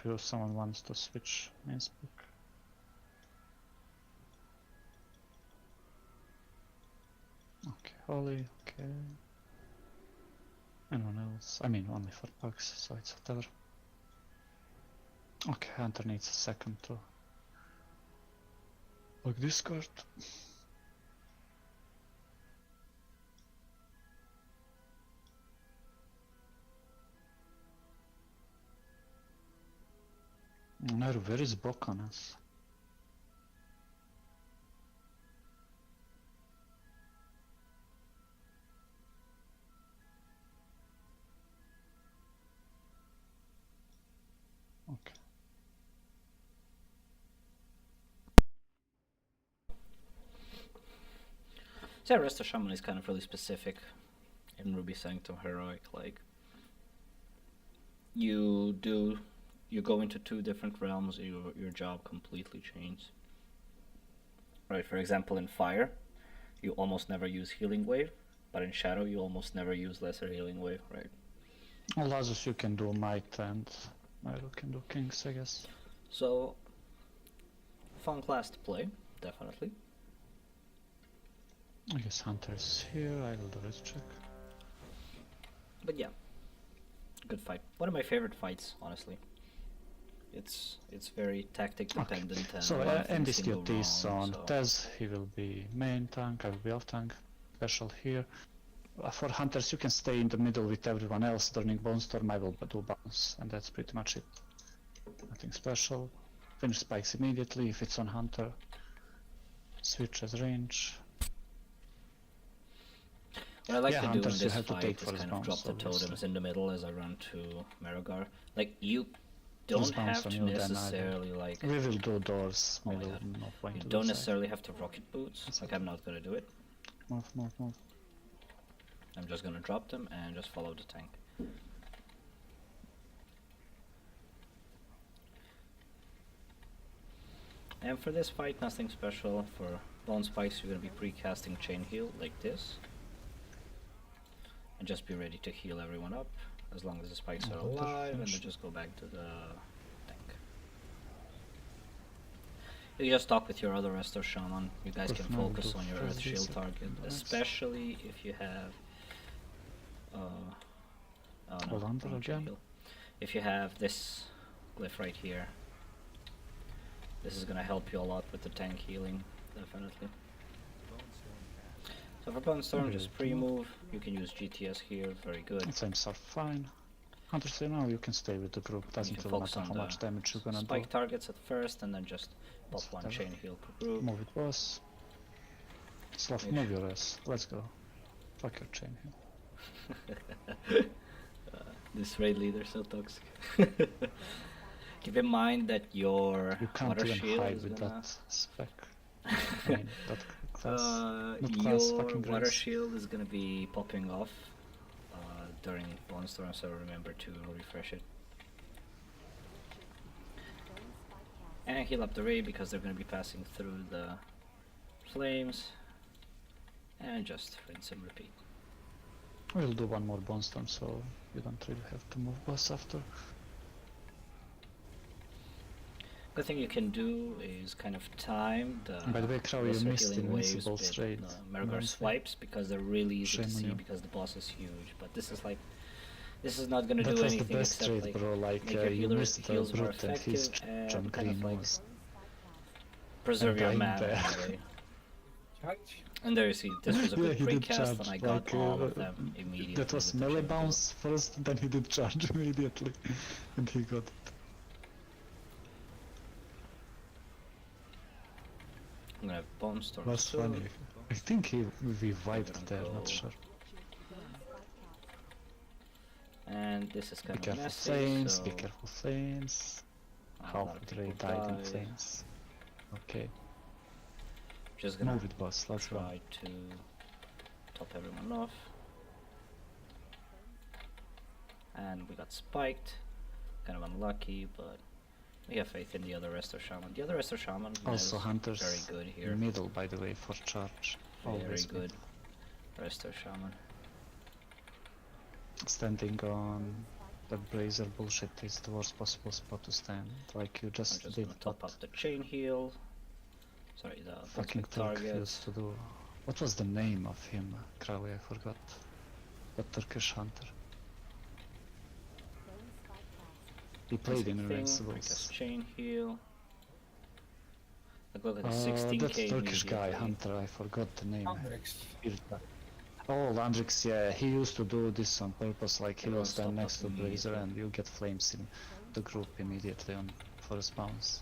If someone wants to switch Minspec. Okay, Holly, okay. Anyone else? I mean, only for bugs, so it's whatever. Okay, Hunter needs a second to log Discord. No, where is Bokanas? Okay. So yeah, Resto Shaman is kind of really specific in Ruby Sanctum Heroic. Like, you go into 2 different realms, your job completely changes. Right, for example, in Fire, you almost never use Healing Wave, but in Shadow, you almost never use Lesser Healing Wave, right? Well, Lazarus, you can do Might, and Myro can do Kings, I guess. So, fun class to play, definitely. I guess Hunter is here, I will do this check. But yeah, good fight. One of my favorite fights, honestly. It's very tactic dependent. And So, a lot of things can go MDSQT is wrong, on so- Tez, he will be main tank, I will be off tank. Special here. For Hunters, you can stay in the middle with everyone else during Bone Storm, I will do bounce, and that's pretty much it. Nothing special. Finish spikes immediately if it's on hunter. Switch as range. What I like Yeah, to do hunters in you this have to fight take is first kind of drop bounce, the obviously. totems in the middle as I run to Marigar. Like, you First don't bounce have on to you, then I will. necessarily, like, We will do doors, Oh my middle, God. no point you to don't the side. necessarily have to rocket boots. That's Like, okay. I'm not gonna do it. Move, move, move. I'm just gonna drop them and just follow the tank. And for this fight, nothing special. For bone spikes, you're gonna be pre-casting chain heal like this. And just be ready to heal everyone up as long as the spikes are Oh, they're alive, and then finished. just go back to the tank. You just talk with your other Resto Shaman. You guys can If not, focus do on your first Earth Shield reset target, and the next. especially if you have. Oh no, Hold on wrong chain again. heal. If you have this glyph right here, this is gonna help you a lot with the tank healing, definitely. So for Bone Storm, just pre-move. You can use GTS here, very good. Things are fine. Hunters say now you can stay with the group. You Doesn't can really focus matter on how the much damage you're gonna spike do. targets at first, and then just pop It's one whatever. chain heal per group. Move it, boss. Slav, Make move sure- your ass. Let's go. Fuck your chain here. This raid leader so toxic. Keep in mind that your You can't water even shield hide is with gonna. that spec. I mean, that class. Not class, Your fucking water grace. shield is gonna be popping off during Bone Storm, so remember to refresh it. And heal up the raid because they're gonna be passing through the flames. And just rinse and repeat. We'll do one more bone storm, so you don't really have to move boss after. Good thing you can do is kind of time the By the way, Crow, you lesser missed healing waves invincible with straight. Marigar Wednesday. swipes because they're really easy Shame to on see you. because the boss is huge. But this is like, this is not gonna That do was the anything best except trade, like bro. Like, make your you missed the heals more brute and his effective on and kind green of like nose. preserve your dying mana there. in a way. Charge. And there you see, this was a Yeah, good he did precast, and charge, I got like, all of them immediately. That was with the melee chain heal. bounce first, then he did charge immediately, and he got it. I'm gonna have Bone Storm Was soon. funny. I think we wiped gonna there, go- not sure. And this is Be kind of careful messy, flames, so be careful flames. a Half lot of of the raid people died in died. flames. Okay, Just gonna move it, boss, let's go. try to top everyone off. And we got spiked. Kind of unlucky, but we have faith in the other Resto Shaman. The other Resto Shaman Also is hunters very good here. middle, by the way, for charge. Very Always good Resto Shaman. Standing on the brazier bullshit is the worst possible spot to stand. Like you I'm just just did gonna top what up the chain heal. Sorry, the fucking ultimate Turk target. used to do. What was the name of him, Krawi? I forgot. The Turkish hunter. He played in Same thing, Invincibles. precast chain heal. Look at the That 16k Turkish guy, immediately. hunter, I forgot the name. Hendrix. Oh, Landrix, yeah, he used to do this on purpose, like he will Everyone stand stop next to up Brazier immediately. and you get flames in the group immediately on first bounce.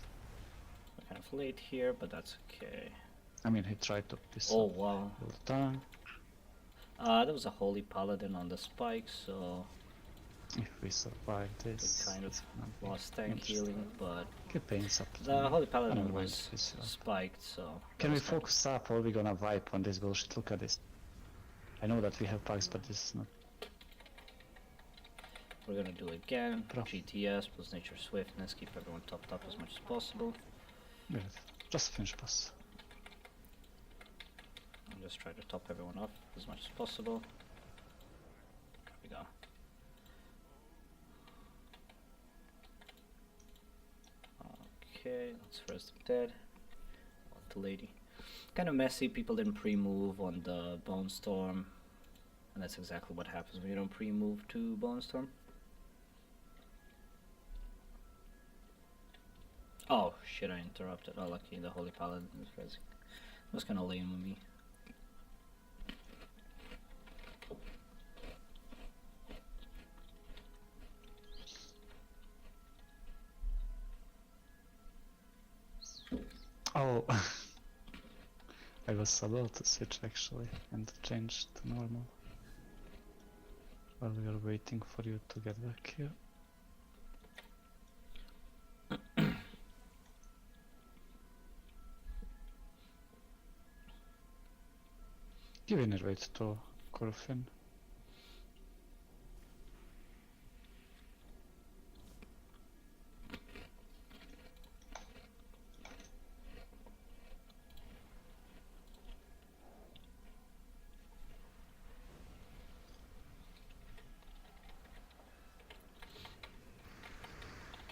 We're kind of late here, but that's okay. I mean, he tried to piss Oh off wow. all the time. There was a Holy Paladin on the spike, so If we survive this, kind of it's gonna be lost tank interesting. healing, but Get pains up. the Holy I Paladin don't mind was this, spiked, so... Can that we was kind of- focus up or are we gonna wipe on this bullshit? Look at this. I know that we have bugs, but this is not. We're gonna do it again. Bro. GTS plus Nature Swiftness, keep everyone topped up as much as possible. Good. Just finish boss. And just try to top everyone up as much as possible. There we go. Okay, let's first dead. Want the lady. Kind of messy, people didn't pre-move on the Bone Storm. And that's exactly what happens when you don't pre-move to Bone Storm. Oh shit, I interrupted. Oh lucky, the Holy Paladin is rezzing. It was kinda lame of me. Oh, I was about to switch actually and change to normal. While we are waiting for you to get back here. Give inner weight to Corfin.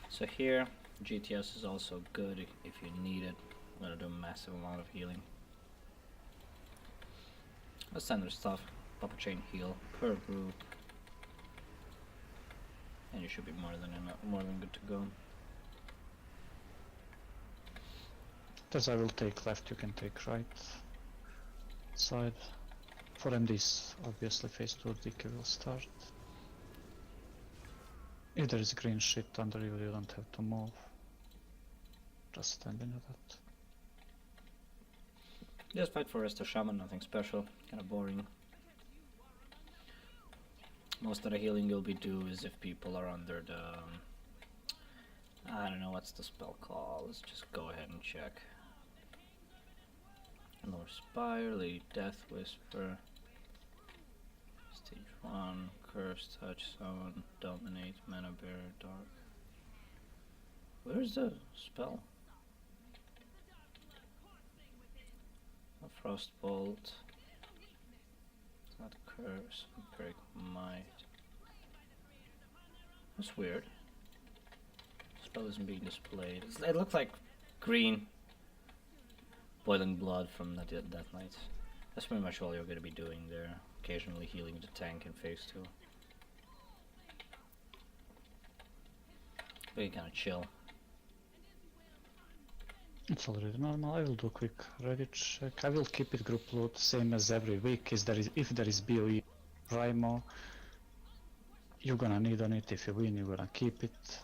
So here, GTS is also good if you need it. I'm gonna do a massive amount of healing. The standard stuff, Papa Chain heal per group, and you should be more than good to go. As I will take left, you can take right side. For MDs, obviously phase 2 DK will start. If there is green shit under you, you don't have to move. Just stand in that. Just fight for Resto Shaman, nothing special, kinda boring. Most of the healing you'll be do is if people are under the... I don't know what's the spell called, let's just go ahead and check. Lord Spire, Lady Death Whisper, Stage 1, Curse, Touch, Summon, Dominate, Mana Bearer, Dark. Where's the spell? A Frostbolt. It's not Curse, Empiric Might. That's weird. Spell isn't being displayed. It looks like green. Boiling blood from that night. That's pretty much all you're going to be doing there. Occasionally healing the tank in phase 2. But you kind of chill. It's already normal. I will do a quick ready check. I will keep it group loot same as every week. If there is BOE Primo, you're gonna need on it. If you win, you're gonna keep it.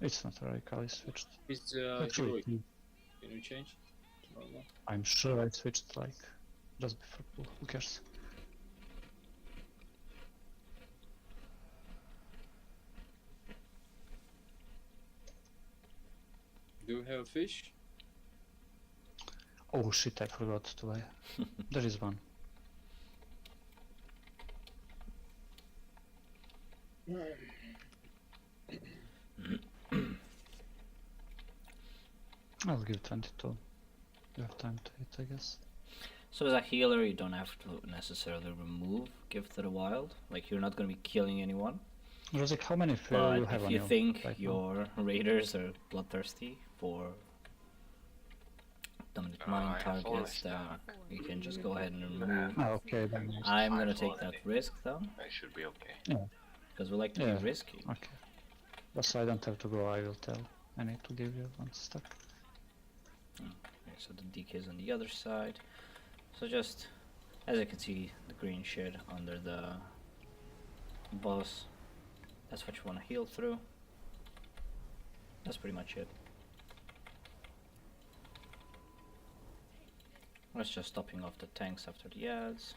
It's not radically switched. It's Actually, heroic. Can you change? Normal. I'm sure I switched like just before pool. Who cares? Do you have a fish? Oh shit! I forgot to buy. There is one. I'll give 22. You have time to hit, I guess. So as a healer, you don't have to necessarily remove Gift of the Wild. Like, you're not going to be killing anyone. Rosic, how many fail you But have if on you you think right now? your raiders are bloodthirsty for dominant mind targets, then you can just go ahead and remove. Ah, okay, then. I'm gonna take that risk though, I should be okay. Yeah. because we like to Yeah. be risky. Okay. But so I don't have to go, I will tell. I need to give you one stack. Okay, so the DK is on the other side. So just, as you can see, the green shit under the boss. That's what you want to heal through. That's pretty much it. That's just stopping off the tanks after the ads.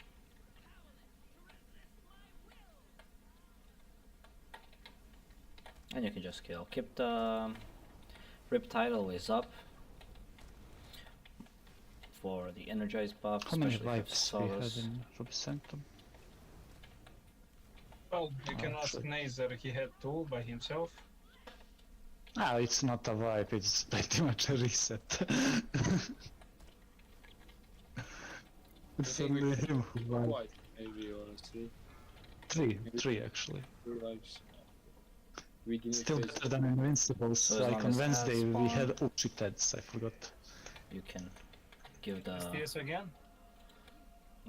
And you can just kill. Keep the Riptide always up for the energized buff. How many especially if lives we had Solace. in Ruby Sanctum? Well, you can Oh, ask shit. Nazer, he had 2 by himself. Ah, it's not a wipe, it's pretty much a reset. It's think we only can him who wiped. White, maybe, or 3. Three actually. 2 lives. We didn't Still face better than Invincibles. So as Like long on as Wednesday we spawn- had Uchiteds, I forgot. You can give the STS again?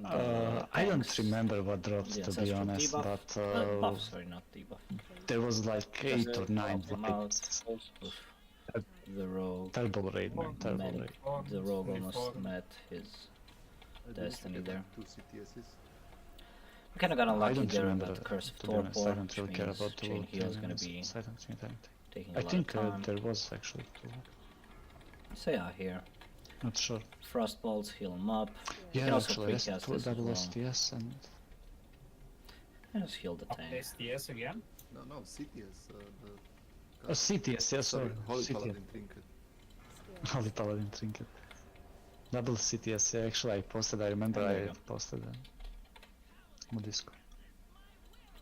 I don't tanks remember what dropped the to be ancestral honest, debuff. but Buff, sorry, not debuff. there was like 8 or 9 them out. lights. Oof. The rogue Terrible raid, man, terrible Medic. raid. The rogue almost Reform. met his I Destiny didn't there. forget 2 CTSs. We kinda got I unlucky don't there remember about the Curse of to be honest, I Torpor, don't which really care means about the chain loot heal is in gonna this, be so I don't need anything. taking a I lot think of time. there was actually 2. So yeah, here Not sure. Frost bolts, heal him up. Yeah, can also actually, precast this as double well. STS and And just heal the Up tank. STS again? No, no, CTS. CTS, yeah, sorry. Holy CTS. Paladin Trinket. Holy Paladin Trinket. Double CTS, yeah, actually I posted, I remember Oh, there you I go. posted on Discord.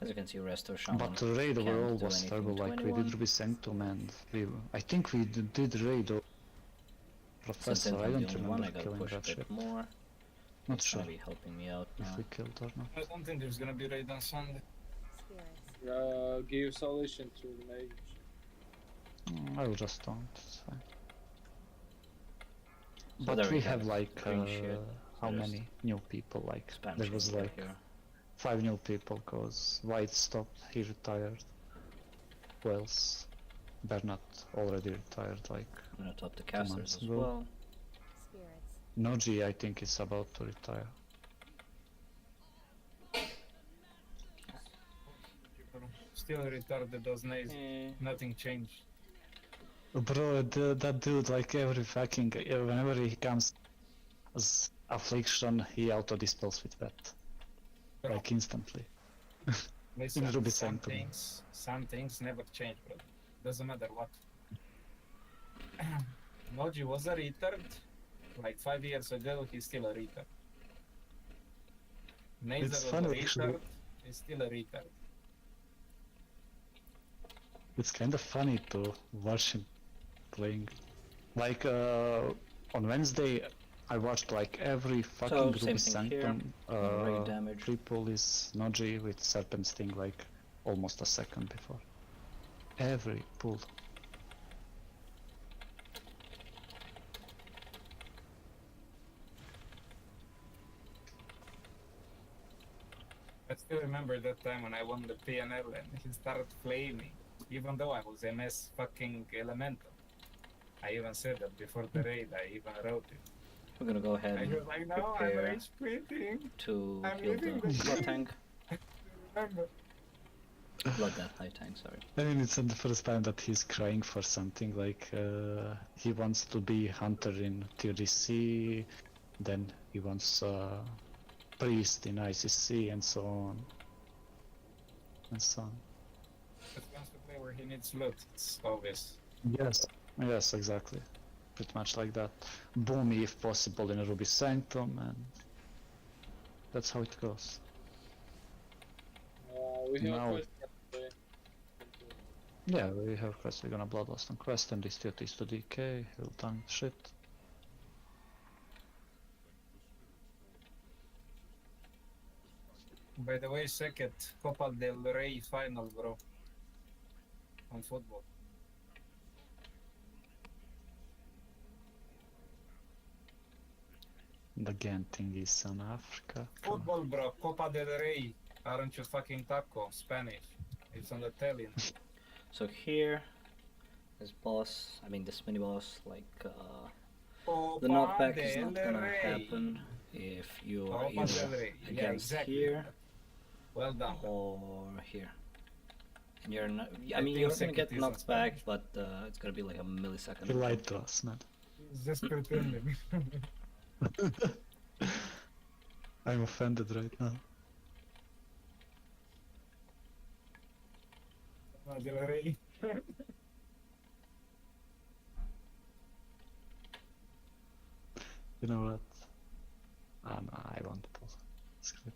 As you can see, Resto Shaman But the raid can't overall do was anything terrible, to like we anyone. did Ruby Sanctum and I think we did raid Since Professor, I'm I the don't only one, remember I gotta killing push a that bit shit. more. Not He's sure gonna be helping me out now. if we killed or not. I don't think there's gonna be raid on Sunday. Spirits. Give solution to the mage. I will just don't, it's fine. So But there we we have have like, green shit. how Just many new people, like, Spam there was chain like here. 5 new people, cause White stopped, he retired. Who else? Bernard already retired, like, I'm gonna top the months casters as ago. well. Spirits. Noji I think is about to retire. Still retarded those nays. Nothing changed. Bro, that dude, like every fucking, whenever he comes as affliction, he auto dispels with that. Bro, Like instantly. listen, Ruby some Sanctum. things never change, bro. Doesn't matter what. Noji was a retard. Like 5 years ago, he's still a retard. Nazer It's was funny, a actually. retard. He's still a retard. It's kind of funny to watch him playing. Like, on Wednesday, I watched like every fucking So, Ruby same thing here. Sanctum Raid damage. triple is Noji with Serpent Sting like almost a second before. Every pull. I still remember that time when I won the PNL and he started playing me, even though I was MS fucking Elemental. I even said that before the raid, I even wrote it. We're gonna go ahead I was and like, no, I'm prepare rage quitting. to I'm heal leaving the the blood game. tank. Remember? Blood that high tank, sorry. I mean, it's not the first time that he's crying for something, like, he wants to be hunter in TDC, then he wants priest in ICC, and so on. And so on. But wants to play where he needs loot, it's obvious. Yes, exactly. Pretty much like that. Boomy if possible in a Ruby Sanctum, and that's how it goes. We have Now- quest today. Yeah, we have quest, we're gonna Bloodlust on quest, and this is to DK, he'll tank shit. By the way, second Copa del Rey final, bro. On football. The Ganting is on Africa. Come on. Football, bro. Copa del Rey. Aren't you fucking taco? Spanish. It's on the telly. So here, this boss, I mean this mini boss, like the knockback is not gonna happen if you are Copa del either Rey. Yeah, against exactly. here Well done. or here. And you're not, I I mean think you're gonna second get is knocked on back, Spanish. but it's gonna be like a millisecond. He lied to us, man. Just pretending. I'm offended right now. Copa del Rey. You know what? No, I won't pull. Screw it.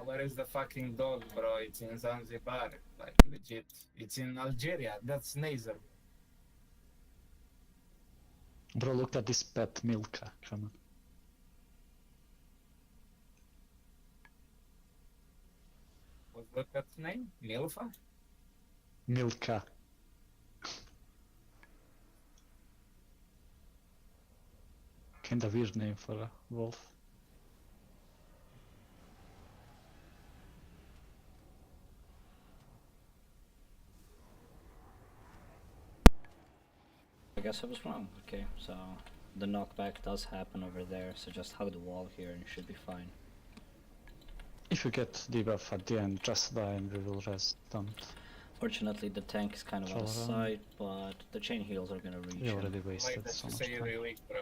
Where is the fucking dog, bro? It's in Zanzibar. Like, legit. It's in Algeria. That's Nazer. Bro, look at this pet Milka, come on. What's the pet's name? Milfa? Milka. Kinda weird name for a wolf. I guess I was wrong. Okay, so the knockback does happen over there, so just hug the wall here and you should be fine. If you get debuff at the end, just die and we will rest. Don't Unfortunately, the tank is kind of out of Troll around. sight, but the chain heals are gonna reach We him. already Like wasted that so you much say time. really, bro.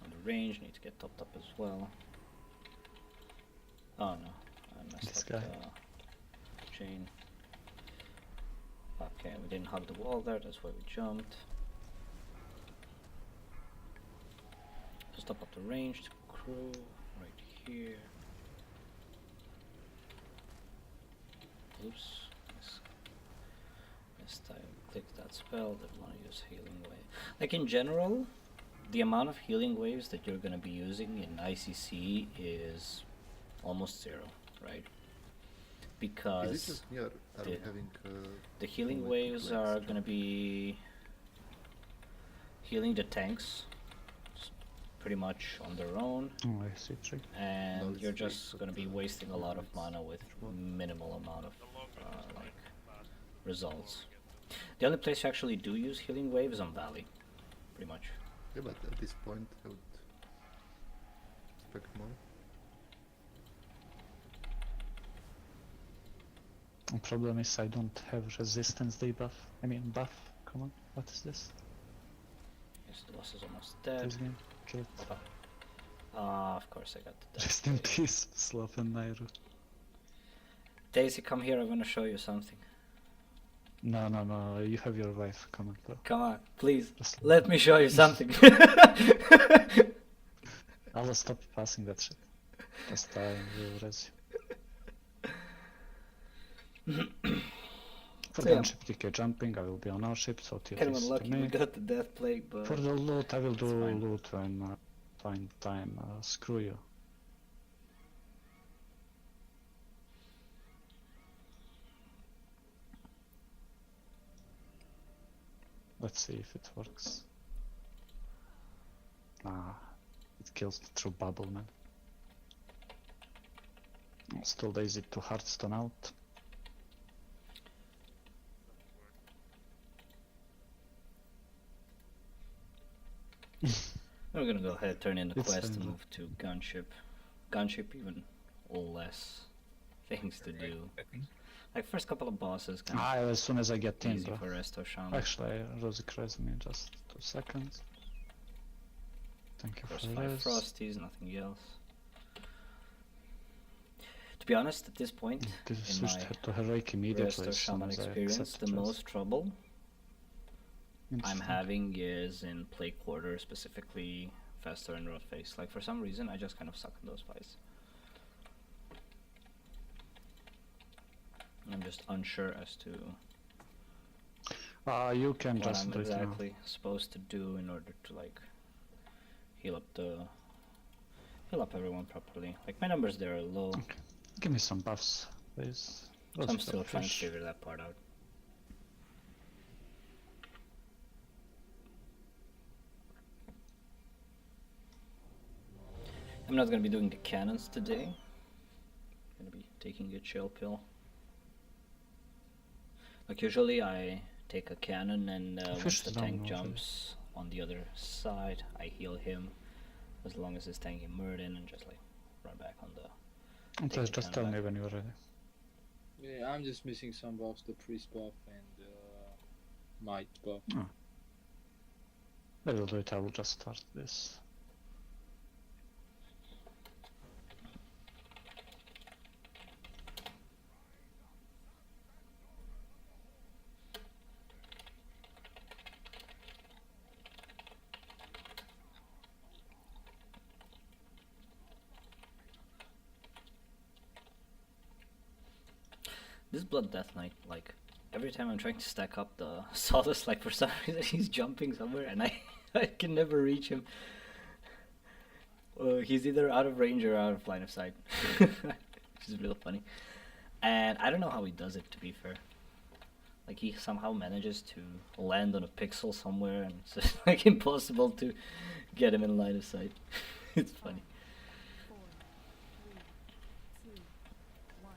On the range, need to get topped up as well. Oh no, I messed This up guy. the chain. Okay, we didn't hug the wall there, that's why we jumped. Just top up the ranged crew right here. Oops, missed I clicked that spell, didn't want to use healing wave. Like in general, the amount of healing waves that you're gonna be using in ICC is almost zero, right? Because Is it just me or are we the- having the healing like waves legs are jump? gonna be healing the tanks pretty much on their own, Oh, I see 3. and it's you're three, just but, gonna be wasting a lot of it's mana with minimal amount of like The results. The only place you actually do use healing wave is on Valley, pretty much. Yeah, but at this point I would expect more. The problem is I don't have resistance debuff. I mean buff. Come on, what is this? Yes, the boss is almost dead. This game? Kill it. Of course I got the death Rest in plate. peace, Slav and Nairu. Daisy, come here, I'm gonna show you something. No, no, no, you have your wife. Come on, bro. Come on, please, Just let me show you something. I will stop passing that shit. Just die and we'll res you. For So, yeah. gunship TK jumping, I will be on our ship, so Kind of TFs to unlucky we me. got the death plate, but For the loot, I will it's do fine. loot when find time. Screw you. Let's see if it works. Ah, it kills through bubble, man. Still Daisy to Hearthstone out. we're gonna go ahead, turn in the It's quest, and fine, move to gunship. Gunship even less things to do. I think. Like first couple of bosses, kind Ah, as soon as I get of in, easy bro. for Resto Shaman. Actually, Rosie crazy me just 2 seconds. Thank you First for 5 this. Frosties, nothing else. To be honest, at this point, This in switched my to heroic immediately Resto as soon Shaman as I experience, accepted the this. most trouble I'm Interesting. having is in play quarter, specifically faster and rough face. Like for some reason, I just kind of suck in those fights. I'm just unsure as to You can what just I'm do it now. exactly supposed to do in order to like heal up everyone properly. Like my numbers there are low, Give me some buffs, please. so I'm Rosie still trying to fish. figure that part out. I'm not gonna be doing the cannons today. I'm gonna be taking a chill pill. Like usually I take a cannon and once Fish the is down tank already. jumps on the other side, I heal him as long as he's tanking Murden and just like run back on the... And take the just cannon tell me back. when you're ready. Yeah, I'm just missing some buffs, the priest buff and might buff. I will do it, I will just start this. This Blood Death Knight, like, every time I'm trying to stack up the Solace, like for some reason he's jumping somewhere and I can never reach him. He's either out of range or out of line of sight, which is real funny. And I don't know how he does it, to be fair. Like he somehow manages to land on a pixel somewhere and it's just like impossible to get him in line of sight. It's funny. 4, 3, 2, 1.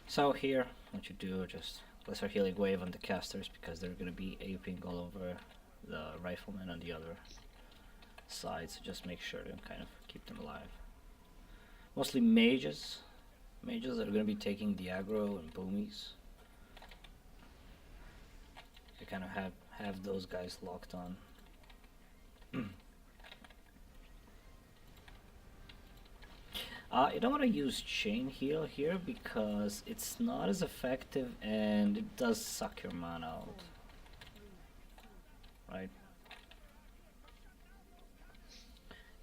So here, what you do, just lesser healing wave on the casters because they're gonna be aping all over the riflemen on the other side, so just make sure to kind of keep them alive. Mostly mages Mages are gonna be taking the aggro and boomies. They kind of have those guys locked on. You don't want to use chain heal here because it's not as effective and it does suck your mana out. Right?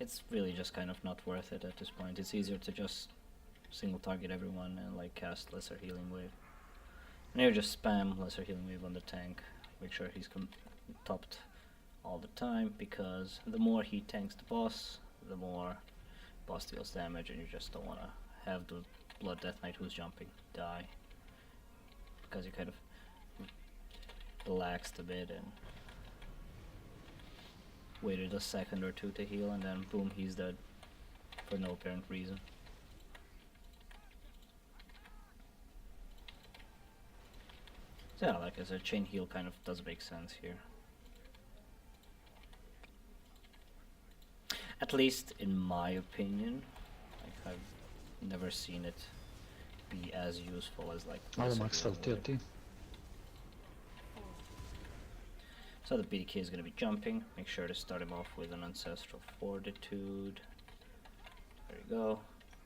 It's really just kind of not worth it at this point. It's easier to just single target everyone and like cast Lesser Healing Wave. And here just spam Lesser Healing Wave on the tank. Make sure he's topped all the time, because the more he tanks the boss, the more boss deals damage, and you just don't want to have the Blood Death Knight who's jumping die, because you kind of relaxed a bit and waited a second or two to heal, and then boom, he's dead for no apparent reason. So yeah, like I said, chain heal kind of does make sense here. At least in my opinion. Like, I've never seen it be as useful as like Alle Lesser max Healing Wave. TOT. So the BDK is going to be jumping. Make sure to start him off with an Ancestral Fortitude. There you go.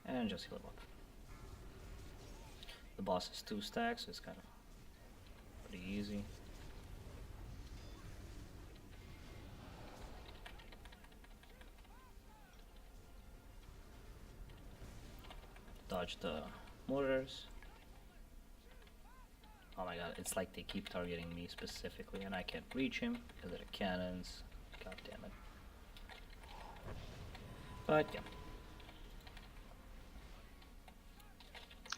And just heal him up. The boss is 2 stacks, so it's kind of pretty easy. Dodge the mortars. Oh my god, it's like they keep targeting me specifically and I can't reach him because of the cannons. God damn it. But yeah.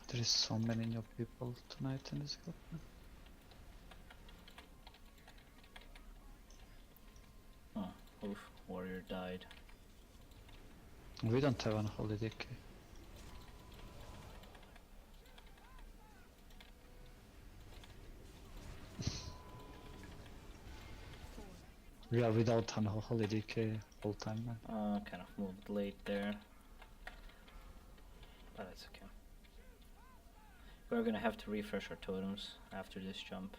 There is so many new people tonight in this group. Oh, oof, warrior died. We don't have unholy decay. We are without unholy decay all time now. Kind of moved late there. But it's okay. We're gonna have to refresh our totems after this jump.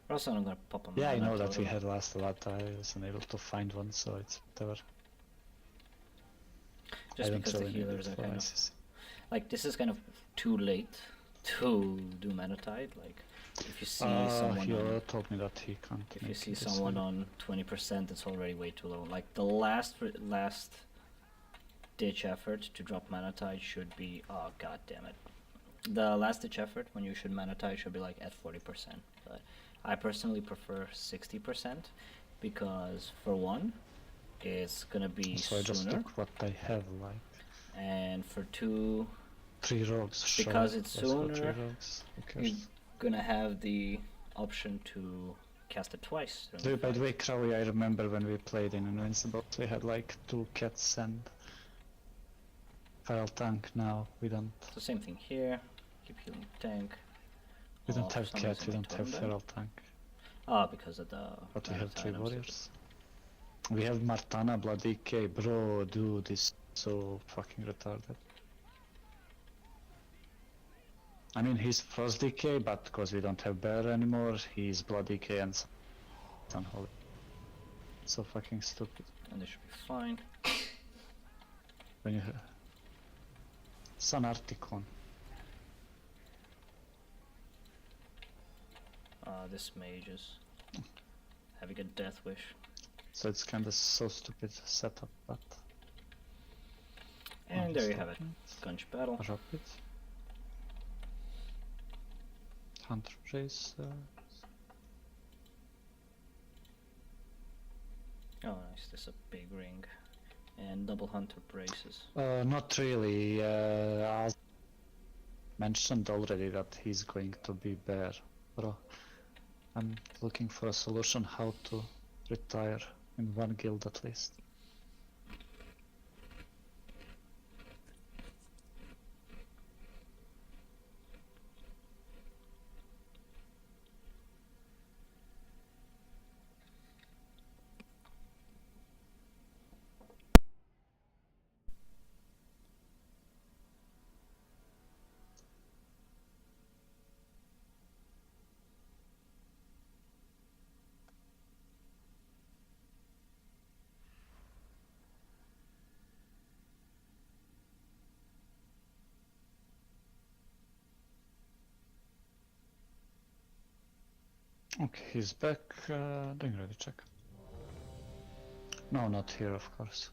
Also, I'm gonna pop on. Yeah, I mana know that we totem. had last a lot. I wasn't able to find one, so it's whatever. Just I don't because the really need healers it are for kind of ICC. like, this is kind of too late to do Mana Tide. Like, if you see someone he on, told me that he can't. if you make see it this someone way. on 20%, it's already way too low. Like, the last ditch effort to drop Mana Tide should be, oh god damn it. The last ditch effort when you should Mana Tide should be like at 40%. But I personally prefer 60% because, for one, it's gonna be So I just sooner, took what I have, like and for two, 3 rogues. because sure, it's let's go 3 sooner, rogues. Who you're cares? gonna have the option to cast it twice. during By the fight. way, Crowley, I remember when we played in Invincible, we had like 2 cats and Feral Tank. Now we don't. So same thing here. Keep healing tank. We Oh, don't for have some cat. reason We my don't have totem died. Feral Tank. Ah, because of the. But we mana have 3 items. warriors. We have Martana, Blood Decay, bro. Dude, this is so fucking retarded. I mean, he's Frost Decay, but because we don't have Bear anymore, he's Blood Decay and Unholy. So fucking stupid. And this should be fine. When you Sun Articon. This mage is having a death wish. So it's kinda so stupid setup, but... And there you have it. Gunch battle. Rapid. Hunter Race. Oh nice, this is a big ring. And double hunter braces. Not really. As mentioned already that he's going to be bear, bro. I'm looking for a solution how to retire in one guild at least. Okay, he's back. Doing ready check. No, not here, of course.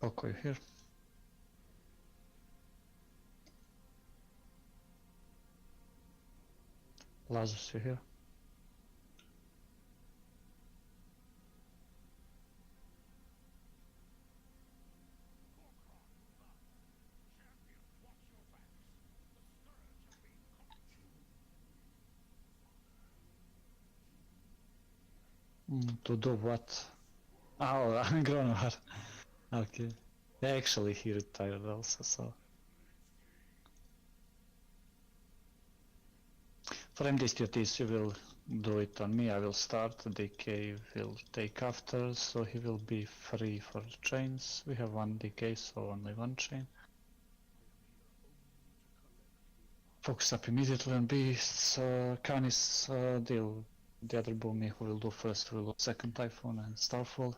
Poco, you here? Lazarus, you here? To do what? Oh, Gronwar. Okay. Yeah, actually he retired also, so. For MD's duties you will do it on me, I will start, DK will take after, so he will be free for chains. We have one DK, so only one chain. Focus up immediately on beasts, Canis deal the other boomy who will do first, will do second Typhoon and Starfall.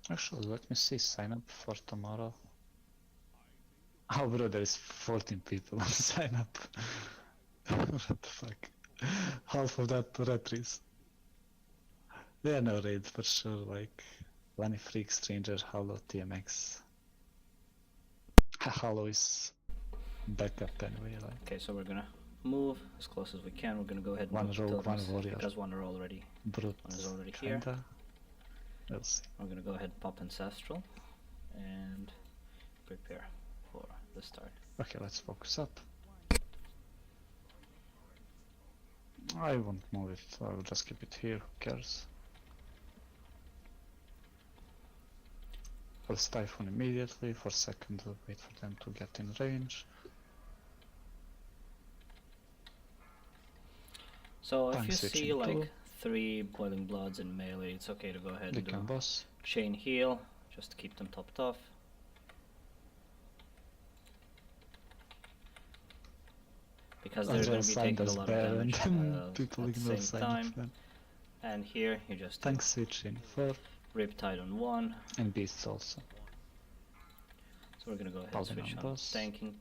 Actually, let me see, sign up for tomorrow. Oh bro, there is 14 people on sign up. What the fuck? Half of that retries. Yeah, no raid for sure, like Lenny Freak, Stranger, Hollow, TMX. Hollow is backup anyway, like. Okay, so we're gonna move as close as we can. We're gonna go ahead and One move the rogue, one totems, warrior. because one are already Brute, one is already here. kinda. We'll see. We're gonna go ahead and pop Ancestral and prepare for the start. Okay, let's focus up. I won't move it, I will just keep it here, who cares? First Typhoon immediately, for second wait for them to get in range. So if Tank you see switching like too. 3 Boiling Bloods in melee, it's okay to go ahead They and can do boss. chain heal, just to keep them topped off. Because they're going to be taking a lot of damage people at the ignore same time. then. And here you just do Tank switching 4 Riptide on 1. and beasts also. So we're going to go ahead and Paladin switch on on boss. tanking.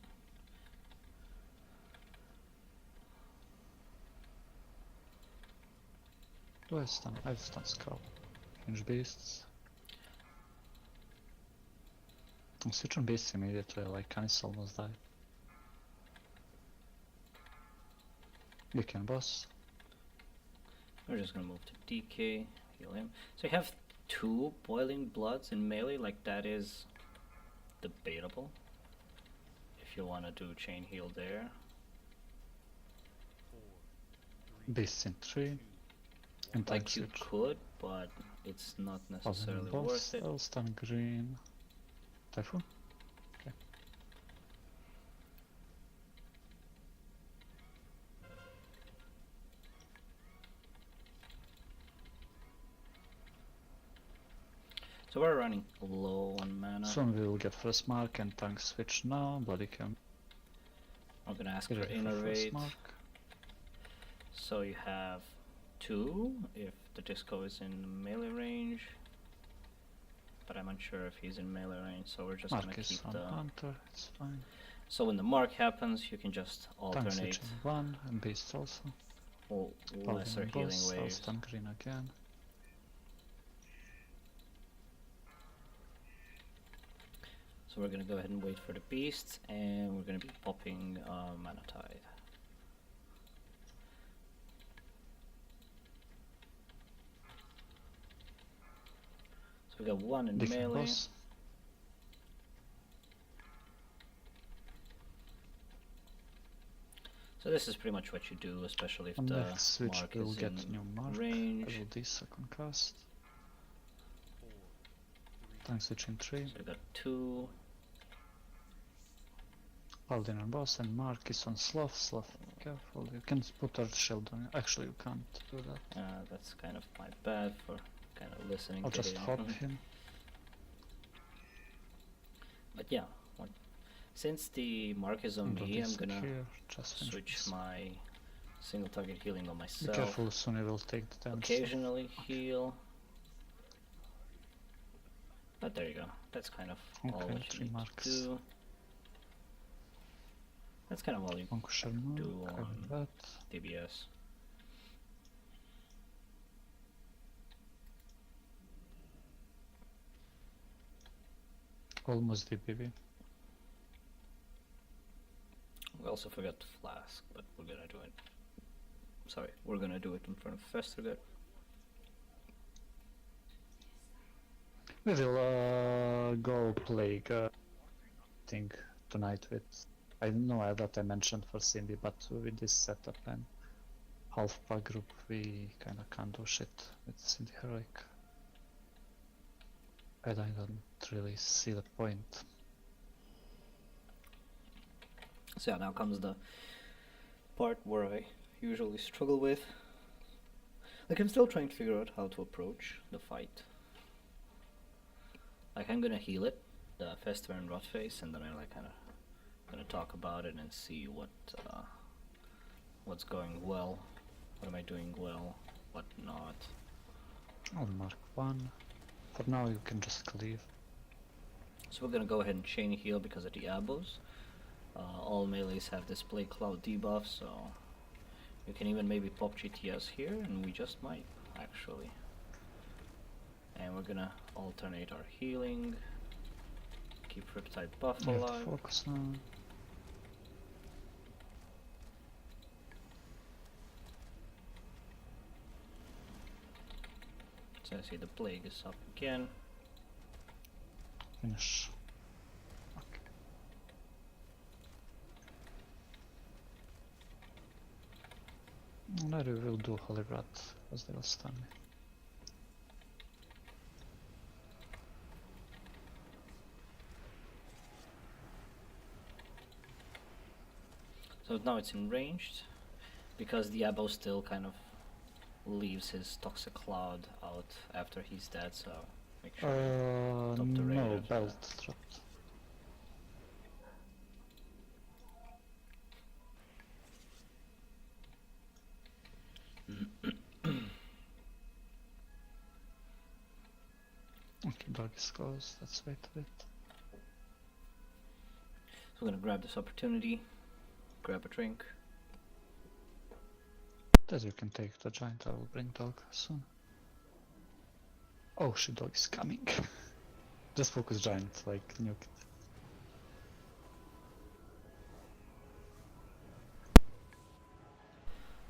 Do I stun? I have stun skull. Hinge beasts. I'll switch on beasts immediately, like Canis almost died. You can boss. We're just going to move to DK, heal him. So you have 2 Boiling Bloods in melee, like that is debatable. If you want to do chain heal there. Beasts in 3. And tank Like you switch. could, but it's not necessarily Paladin boss, worth it. I'll stun green. Typhoon? Okay. So we're running low on mana. Soon we will get first mark and tank switch now, bloody camp. I'm gonna ask Get for ready for first innervate. mark. So you have 2 if the disco is in melee range. But I'm unsure if he's in melee range, so we're just Mark gonna is keep on the... hunter, it's fine. So when the mark happens, you can just Tank alternate switching 1 and beasts also. lesser Paladin healing boss, I'll waves. stun green again. So we're gonna go ahead and wait for the beasts, and we're gonna be popping Mana Tide. So we got 1 in They can melee. boss. So this is pretty much what you do, especially if On the next switch mark we'll is get in new mark. I range. will do second cast. Tank switching 3. So we got 2. Paladin on boss and mark is on sloth. Sloth, careful. You can put Earth Shield on it. Actually, you can't do that. That's kind of my bad for kind of listening I'll to just him. hop in. But yeah, since the mark is on me, I'm gonna here, just finish switch this. my single target healing on Be myself. careful, soon you will take the damage. Occasionally heal. But there you go. That's kind of all Okay, what you 3 need marks. to do. That's kind of all you Vanquisher do mark, I on will that. DBS. Almost DBB. We also forgot flask, but we're gonna do it. Sorry, we're gonna do it in front of Festergut. We will go Plague thing tonight with, I don't know that I mentioned for Sindy, but with this setup and half pack group we kinda can't do shit with Sindy Heroic. And I don't really see the point. So yeah, now comes the part where I usually struggle with. Like, I'm still trying to figure out how to approach the fight. Like, I'm gonna heal it, the Fester and Rotface, and then I like kinda gonna talk about it and see what's going well, what am I doing well, what not. I'll mark 1. For now you can just cleave. So we're gonna go ahead and chain heal because of the abos. All melees have this Plague Cloud debuff, so you can even maybe pop GTS here, and we just might, actually. And we're gonna alternate our healing, keep Riptide buff You have to alive. focus now. So I see the plague is up again. Finish. Okay. Now we will do Holy Wrath, because they will stun me. So now it's in ranged, because the Abo still kind of leaves his Toxic Cloud out after he's dead, so make sure you top the No, range after belt that. dropped. Okay, dog is closed, let's wait a bit. So we're gonna grab this opportunity, grab a drink. As you can take the giant, I will bring dog soon. Oh shit, dog is coming. Just focus giant, like nuke it.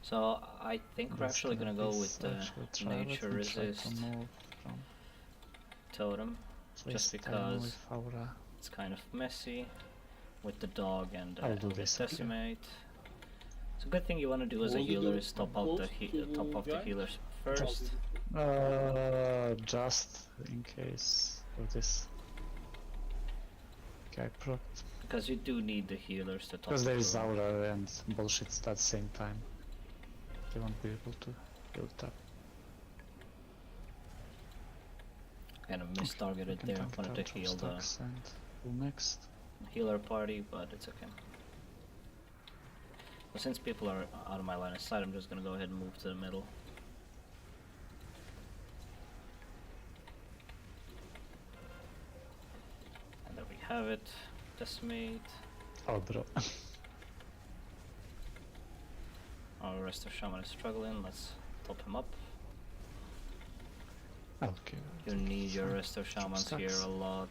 So I think we're That's actually gonna go be with the actually try, let nature me try to resist move from totem, just waste time because with Aura. it's kind of messy with the dog and I'll do with this again. decimate. It's a good thing you want to do as a Will you healer do is top out the both top off the giants? healers first. Just in case of this. Okay, proc. Because you do need the healers to top Because there it is through. Aura and bullshits at the same time. They won't be able to build up. Kind of mistargeted there. Wanted to heal the And who next? healer party, but it's okay. But since people are out of my line of sight, I'm just gonna go ahead and move to the middle. And there we have it. Decimate. Oh, bro. Our Resto Shaman is struggling. Let's top him up. Okay. You need your Resto Shamans here stacks. a lot.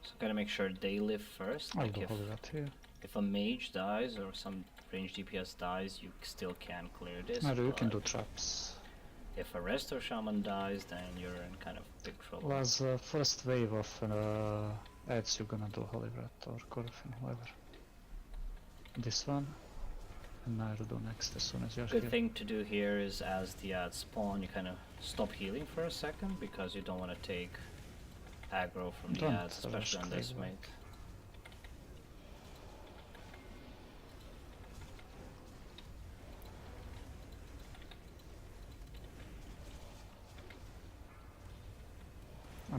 So gotta make sure they live first. I'll Like do Holy Wrath here. if a mage dies or some range DPS dies, you still can clear this. No, you can but do traps. if a Resto Shaman dies, then you're in kind of big trouble. Was first wave of ads you're gonna do Holy Wrath or Corfin, whoever. This one. And I'll do next as soon as you're Good here. thing to do here is as the ads spawn, you kind of stop healing for a second because you don't want to take aggro from the Don't ads, especially on rush this cleave, mate.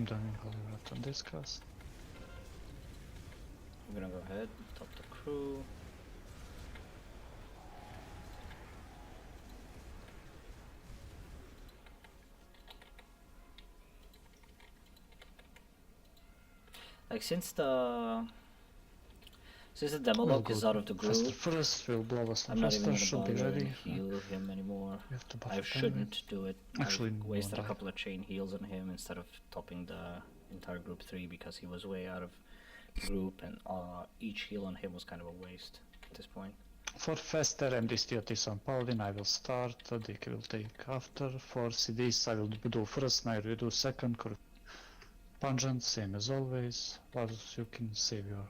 I'm doing holy rot on this class. I'm gonna go ahead, top the crew. Like since the demo We'll log go is out of the faster group, first, we'll blow us I'm not even faster, gonna she'll be bother and ready. heal him anymore. We have to buff I it shouldn't anyways. do it. Actually, I no, wasted a die. couple of chain heals on him instead of topping the entire group 3 because he was way out of group, and each heal on him was kind of a waste at this point. For faster MD on Paladin, I will start, Dick will take after. For CDs, I will do first, Nair you do second, Pungent, same as always, whilst you can save your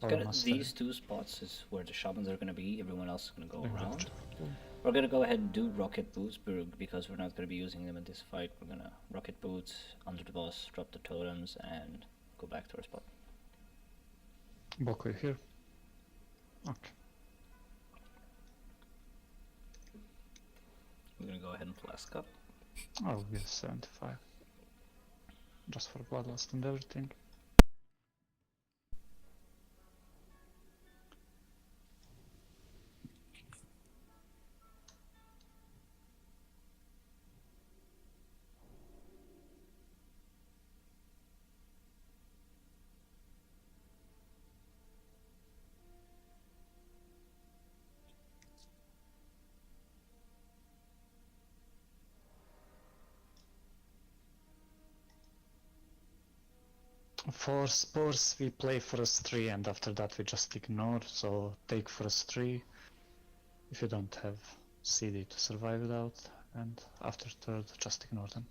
power master. These two spots is where the shamans are gonna be, everyone else is gonna go Yeah, around. that's- We're gonna go ahead and do rocket boots because we're not gonna be using them in this fight. We're gonna rocket boots under the boss, drop the totems, and go back to our spot. Boko here. Okay. We're gonna go ahead and flask up. I'll be 75. Just for bloodlust and everything. For spores we play first 3 and after that we just ignore, so take first 3 if you don't have CD to survive without, and after third just ignore them.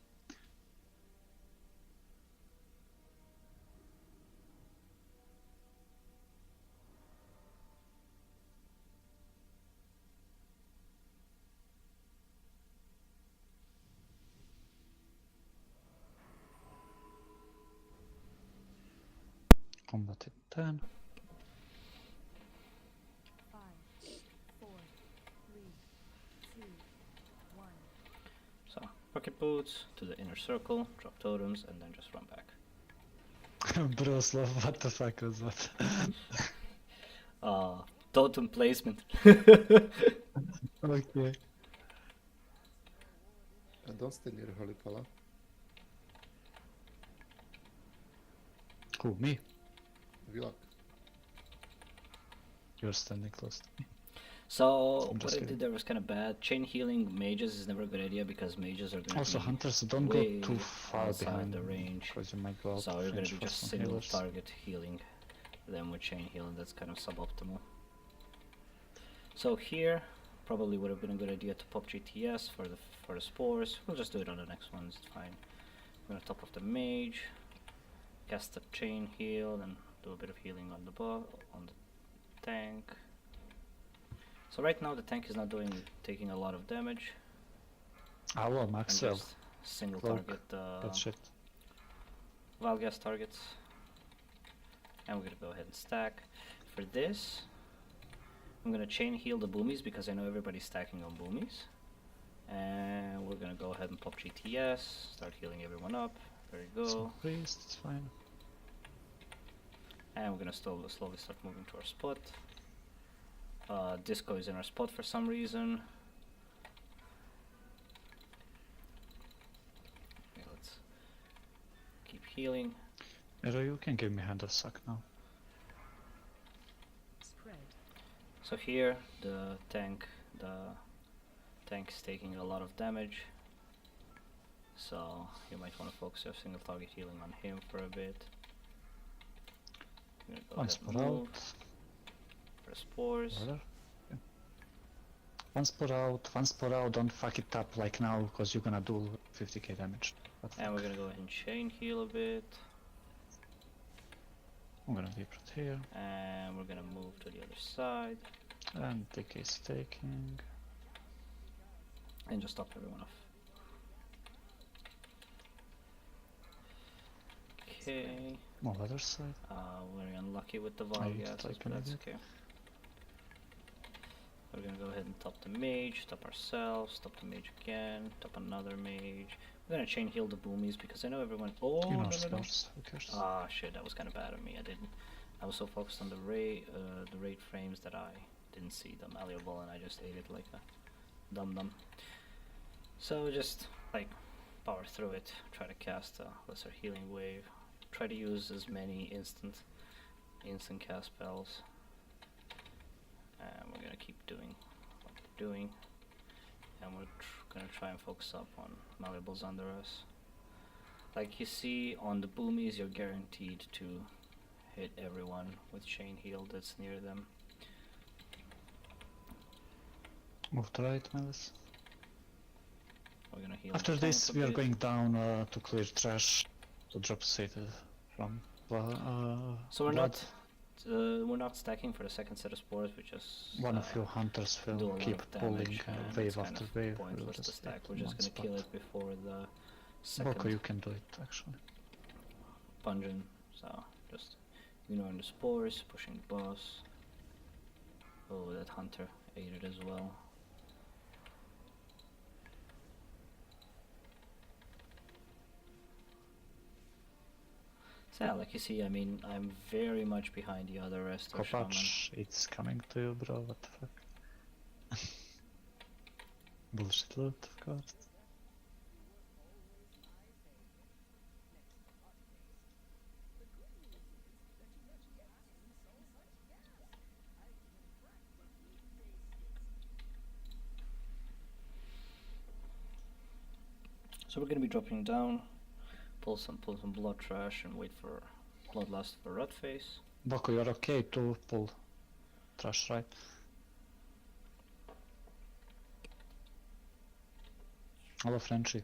Combat in 10. 5, 4, 3, 2, 1. So, rocket boots to the inner circle, drop totems, and then just run back. Broslav, what the fuck was that? Totem placement. Okay. Don't stay near Holy Pala. Who, me? Vilak. You're standing close to me. So, I'm what just I kidding. did there was kind of bad. Chain healing mages is never a good idea because mages are going to Also, be hunters, don't go way too far outside behind the range. because you might go out So of you're going range to be for just some single healers. target healing them with chain healing. That's kind of suboptimal. So here, probably would have been a good idea to pop GTS for the spores. We'll just do it on the next one. It's fine. I'm gonna top off the mage, cast the chain heal, and do a bit of healing on the tank. So right now the tank is not taking a lot of damage. I will And Maxwell. just single Cloak. target That shit. Valgas targets. And we're gonna go ahead and stack. For this, I'm gonna chain heal the boomies because I know everybody's stacking on boomies. And we're gonna go ahead and pop GTS, start healing everyone up. There you go. Some priest, it's fine. And we're gonna slowly start moving to our spot. Disco is in our spot for some reason. Okay, let's keep healing. Ero, you can give me hand of suck now. Spread. So here the tank is taking a lot of damage. So you might want to focus your single target healing on him for a bit. I'm gonna go One ahead spore and move out. for spores. Order. Yeah. One spore out, don't fuck it up like now, because you're gonna do 50k damage. But And we're gonna go ahead and chain heal a bit. I'm gonna deep root here. And we're gonna move to the other side. And DK is taking. And just top everyone off. Okay. On the other side. Very unlucky with the I need to Valgas, take but that's an okay. We're gonna go ahead and top the mage, top ourselves, top the mage again, top another mage. I'm gonna chain heal the boomies because I know everyone. Oh You know no no no! stars, who cares? Ah shit, that was kind of bad of me. I was so focused on the raid frames that I didn't see the malleable, and I just ate it like a dum dum. So just like power through it. Try to cast a lesser healing wave. Try to use as many instant cast spells. And we're gonna keep doing what we're doing, and we're gonna try and focus up on malleables under us. Like you see on the boomies, you're guaranteed to hit everyone with chain heal that's near them. Move to right, Melis. We're gonna heal. After the this, tank a we are bit. going down to clear trash to drop Satan from So we're blood. not stacking for the second set of spores. We just One of your hunters do a will lot keep of pulling damage, and wave it's kind after of wave. pointless We'll to just stack. hit We're just one gonna spot. kill it before the second Boko, you can do it actually. pungeon. So just ignoring the spores, pushing the boss. Oh, that hunter ate it as well. So yeah, like you see, I mean, I'm very much behind the other Resto Shaman. Kopacz, it's coming to you, bro. What the fuck? Bullshit loot, of course. So we're gonna be dropping down, pull some blood trash, and wait for bloodlust for rat face. Boko, you're okay to pull trash, right? Hello, Frenchie.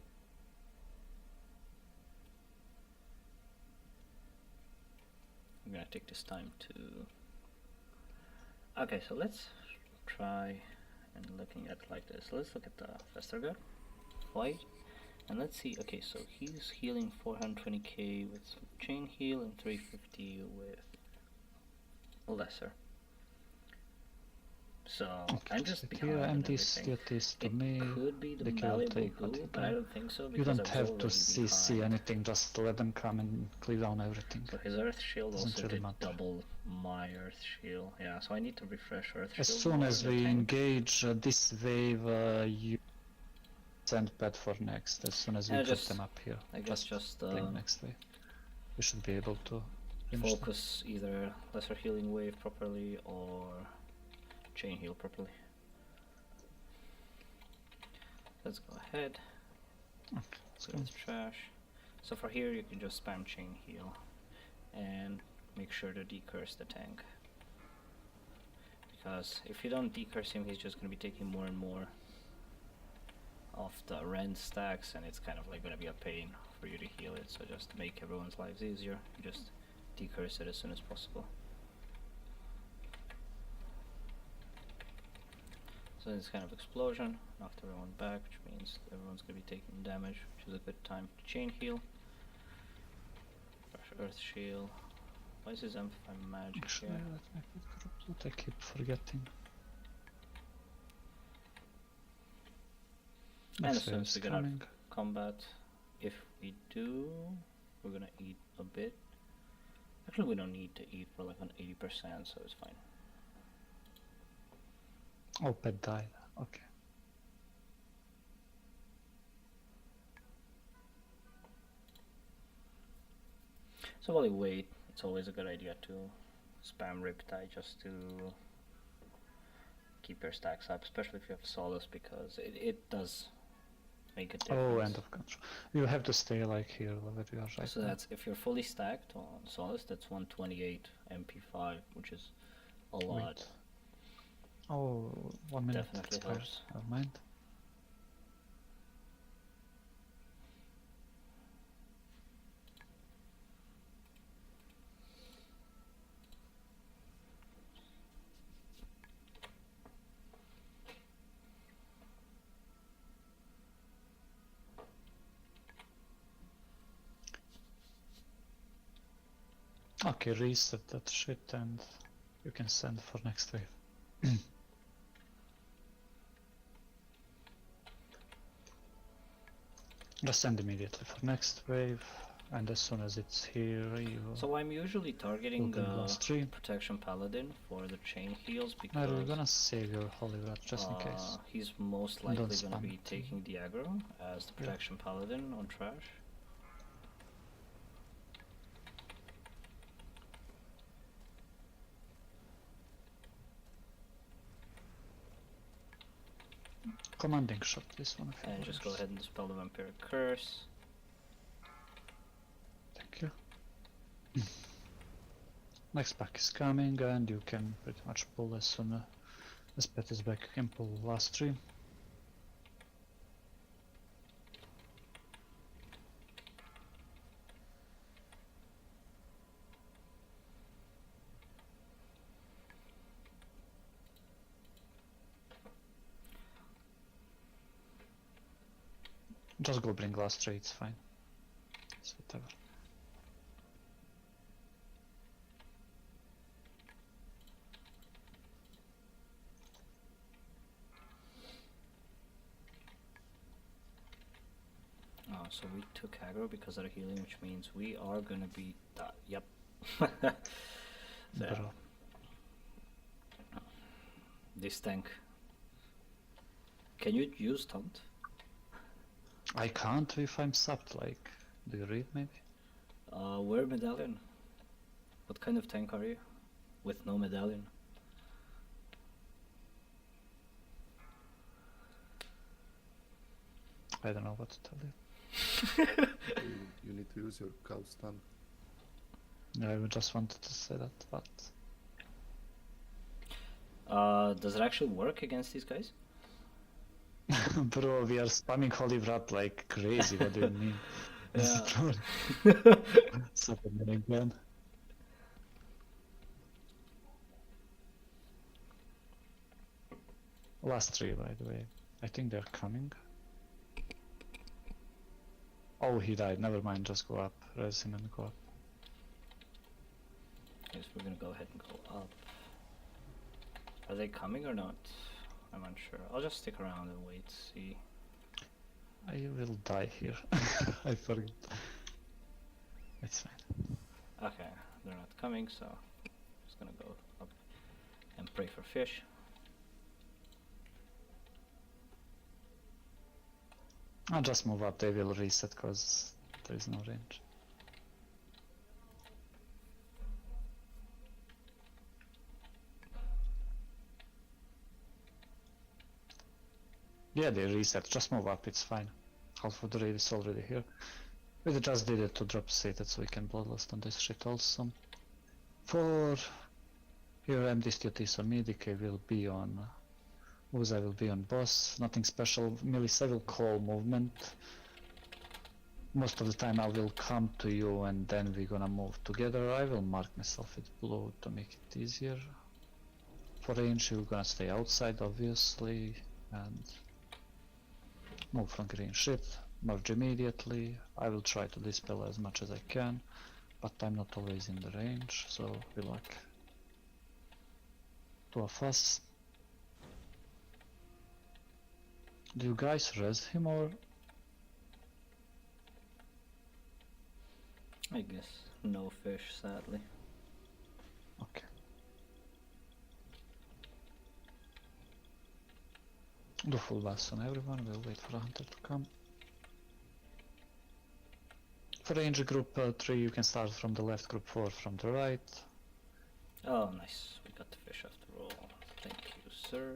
I'm gonna take this time to. Okay, so let's try and looking at like this. Let's look at the Vestergaard fight, and let's see. Okay, so he's healing 420k with some chain heal and 350 with lesser. So I'm just behind Here, on and this everything. is to It me. could be the They can malleable take what goo, you but I can. don't think so You because don't I was have to already CC behind. anything, just let them come and clear down everything. So his Earth Shield Doesn't also really did matter. double my Earth Shield. Yeah, so I need to refresh Earth As Shield. soon more as in the we tank. engage this wave, you send pet for next. As soon as we Yeah, put just- them up here, I guess just bring next wave. We should be able to finish them. focus either lesser healing wave properly or chain heal properly. Let's go ahead. Okay, Let's go to trash. So for here you can just spam chain heal and make sure to decurse the tank. Because if you don't decurse him, he's just going to be taking more and more of the rend stacks, and it's kind of like going to be a pain for you to heal it. So just to make everyone's lives easier, just decurse it as soon as possible. So this kind of explosion knocked everyone back, which means everyone's going to be taking damage, which is a good time to chain heal. Fresh Earth Shield. Why is his Amplify magic Actually, here? let me put group loot, I keep forgetting. And Next as soon wave as is we get out of coming. combat, if we do, we're gonna eat a bit. Actually, we don't need to eat, we're like on 80%, so it's fine. Oh, pet died. Okay. So while you wait, it's always a good idea to spam Riptide just to keep your stacks up, especially if you have Solace, because it does make a difference. Oh, end of control. You have to stay like here where you are right So now. that's, if you're fully stacked on Solace, that's 128 MP5, which is a lot. Wait. Oh, 1 minute Definitely expired. helps. Never mind. Okay, reset that shit and you can send for next wave. Just send immediately for next wave, and as soon as it's here, you So I'm usually targeting open last 3. Protection Paladin for the chain heals Are you because gonna save your Holy Wrath just in case? he's most Don't likely gonna spam be it. taking the aggro as the Yeah. Protection Paladin on trash. Commanding shot this one. If you And just go want. ahead and dispel the Vampiric Curse. Thank you. Next pack is coming, and you can pretty much pull as soon as Pet is back. You can pull last 3. Just go bring last 3, it's fine. It's whatever. Oh, so we took aggro because of the healing, which means we are gonna be. Yep. So, Bro. this tank. Can you use taunt? I can't if I'm subbed, like, do you read maybe? Where medallion? What kind of tank are you? With no medallion? I don't know what to tell you. You need to use your cow stun. I just wanted to say that, but Does it actually work against these guys? bro, we are spamming Holy Wrath like crazy. What do you mean? Yeah. It's happening again. Last 3, by the way. I think they're coming. Oh, he died. Never mind. Just go up. Res him and go up. Guess we're gonna go ahead and go up. Are they coming or not? I'm unsure. I'll just stick around and wait, see. I will die here. I forgot. It's fine. Okay, they're not coming, so just gonna go up and pray for fish. I'll just move up. They will reset because there is no range. Yeah, they reset. Just move up. It's fine. Half of the raid is already here. We just did it to drop sated so we can bloodlust on this shit also. For here, MD on me, DK will be on Uza will be on boss, nothing special. Melissa will call movement. Most of the time I will come to you and then we're gonna move together. I will mark myself with blue to make it easier. For range you're gonna stay outside obviously and move from green shit. Merge immediately. I will try to dispel as much as I can, but I'm not always in the range, so we like two of us. Do you guys res him or? I guess no fish, sadly. Okay. Do full blast on everyone, we'll wait for a hunter to come. For range group 3 you can start from the left, group 4 from the right. Oh, nice. We got the fish after all. Thank you, sir.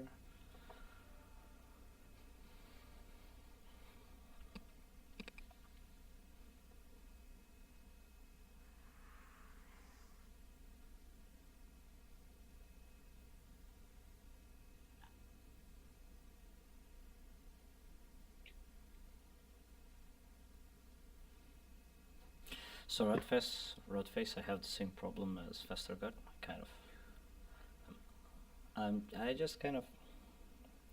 So Rodface, I have the same problem as Festergut, kind of. I just kind of,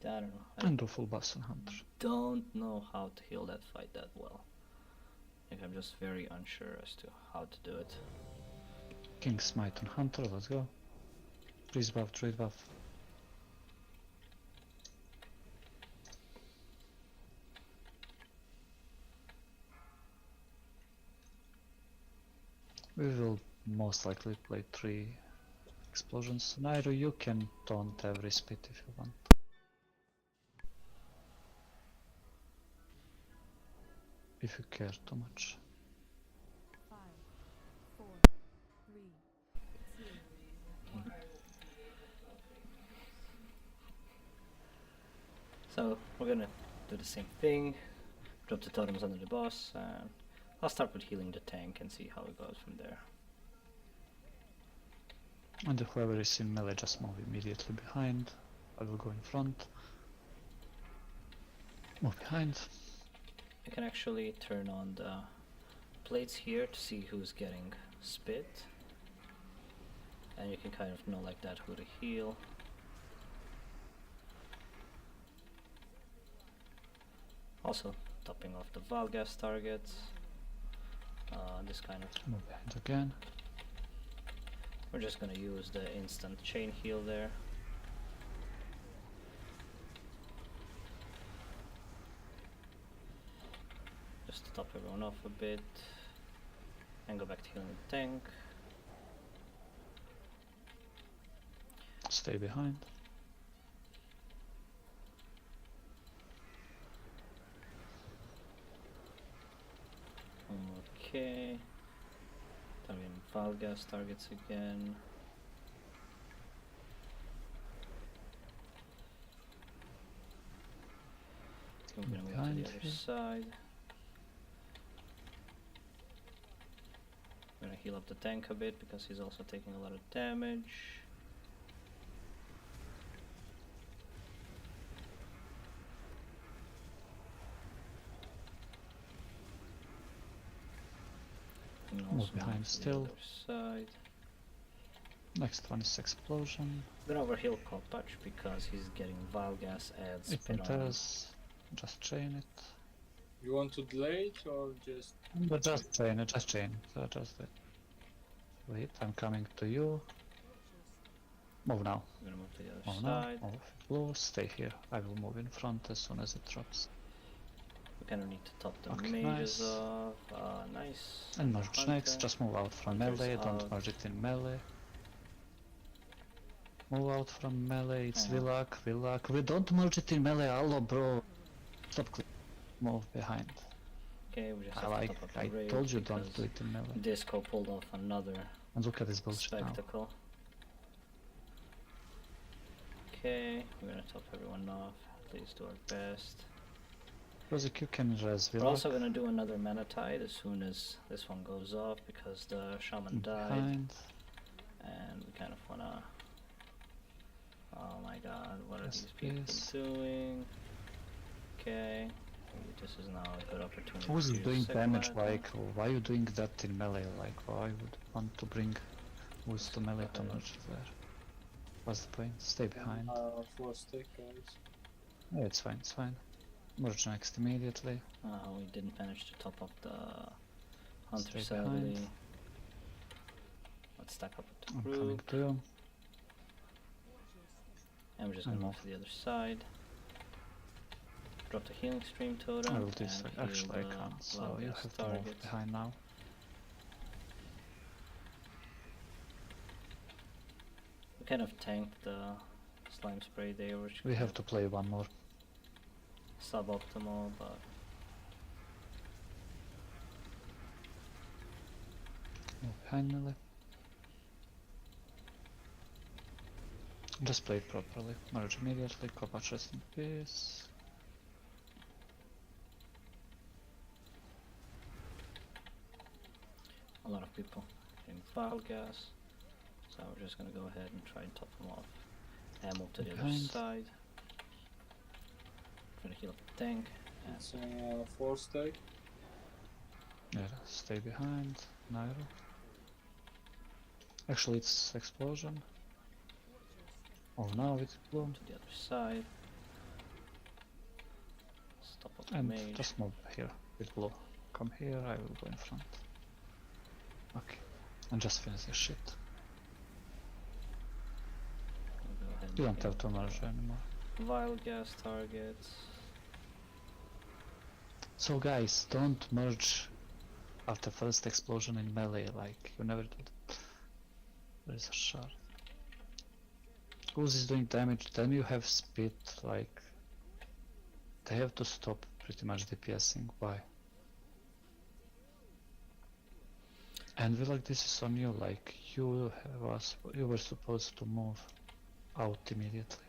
I don't know. I And do full blast on hunter. don't know how to heal that fight that well. Like, I'm just very unsure as to how to do it. King smite on hunter, let's go. Priest buff, trade buff. We will most likely play 3 explosions. Nairo, you can taunt every spit if you want. If you care too much. 5, 4, 3, 2, 1. So we're gonna do the same thing, drop the totems under the boss, and I'll start with healing the tank and see how it goes from there. And whoever is in melee just move immediately behind. I will go in front. Move behind. You can actually turn on the plates here to see who's getting spit, and you can kind of know like that who to heal. Also topping off the Valgas targets, this kind of, Move behind again. we're just gonna use the instant chain heal there. Just to top everyone off a bit and go back to healing the tank. Stay behind. Okay. Targeting Valgas targets again. I'm gonna move to Behind the other here. side. I'm gonna heal up the tank a bit because he's also taking a lot of damage. And Move also behind move to the still. other side. Next one is explosion. I'm gonna overheal Kopach because he's getting Valgas and It spit on him. enters. Just chain it. You want to delay it or just? But just chain it, just chain it. Just it. Wait, I'm coming to you. Move now. I'm gonna move to the other Move now. side. Move. Blue, stay here. I will move in front as soon as it drops. We kind of need to top the Okay, mages nice. off. Nice. And the merge next. hunter. Just move out from Hunter's melee. Don't out. merge it in melee. Move out from melee. It's Yeah. Vilak. We don't merge it in melee. Hello, bro. Stop. Move behind. Okay, we just I have like. to top up the I raid told you don't because do it in melee. Disco pulled off another And look at this bullshit now. spectacle. Okay, we're gonna top everyone off. Please do our best. Rosic, you can res We're Vilak. also gonna do another mana tide as soon as this one goes off because the shaman died, Behind. and we kind of wanna. Oh my god, what are Yes, these people please. doing? Okay, maybe this is now a good opportunity. Who's to use doing second damage? mana. Like, why are you doing that in melee? Like, why would want to bring who's to melee to merge there? What's the point? Stay behind. 4 stick, guys. Yeah, it's fine, it's fine. Merge next immediately. We didn't manage to top up the hunter Stay behind. sadly. Let's stack up with I'm the coming group, to you. and we're just gonna I'm move off. to the other side. Drop the healing stream totem. I will do this. and heal Actually, I the can't. So you Valgas have to move targets. behind now. We kind of tanked the slime spray there, which We have to play one more. suboptimal, but Move behind melee. Just play it properly. Merge immediately. Kopach rest in peace. a lot of people getting Valgas. So we're just gonna go ahead and try and top them off. And move to the other Behind. side. Try to heal up the tank. And It's 4 stick. Yeah, stay behind. Nairo. Actually, it's explosion. Oh, now it's blown. to the other side. Stop up the And mage. just move here with blue. Come here, I will go in front. Okay. And just finish this shit. We'll go ahead You and don't have to heal merge anymore. Vile gas targets. So guys, don't merge after first explosion in melee, like you never do that. There is a shard. Who's is doing damage, then you have speed, like they have to stop pretty much DPSing. Why? And like this is on you, like you were supposed to move out immediately.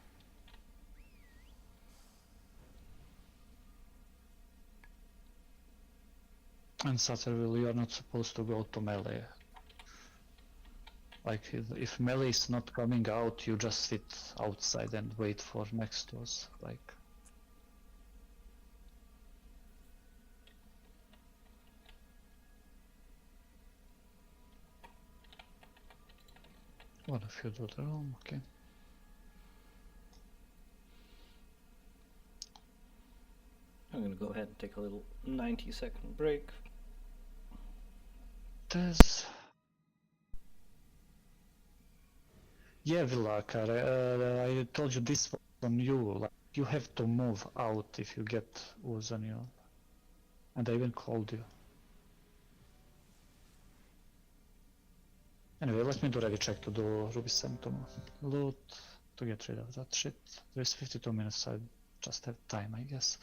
And Satterville, you are not supposed to go to melee. Like if melee is not coming out, you just sit outside and wait for next to us. Like what if you do the room? Okay. I'm gonna go ahead and take a little 90-second break. There's... Yeah, Villakar, I told you this was on you. Like, you have to move out if you get ooze on you. And I even called you. Anyway, let me do ready check to do Ruby Sanctum loot to get rid of that shit. There's 52 minutes, so I just have time, I guess.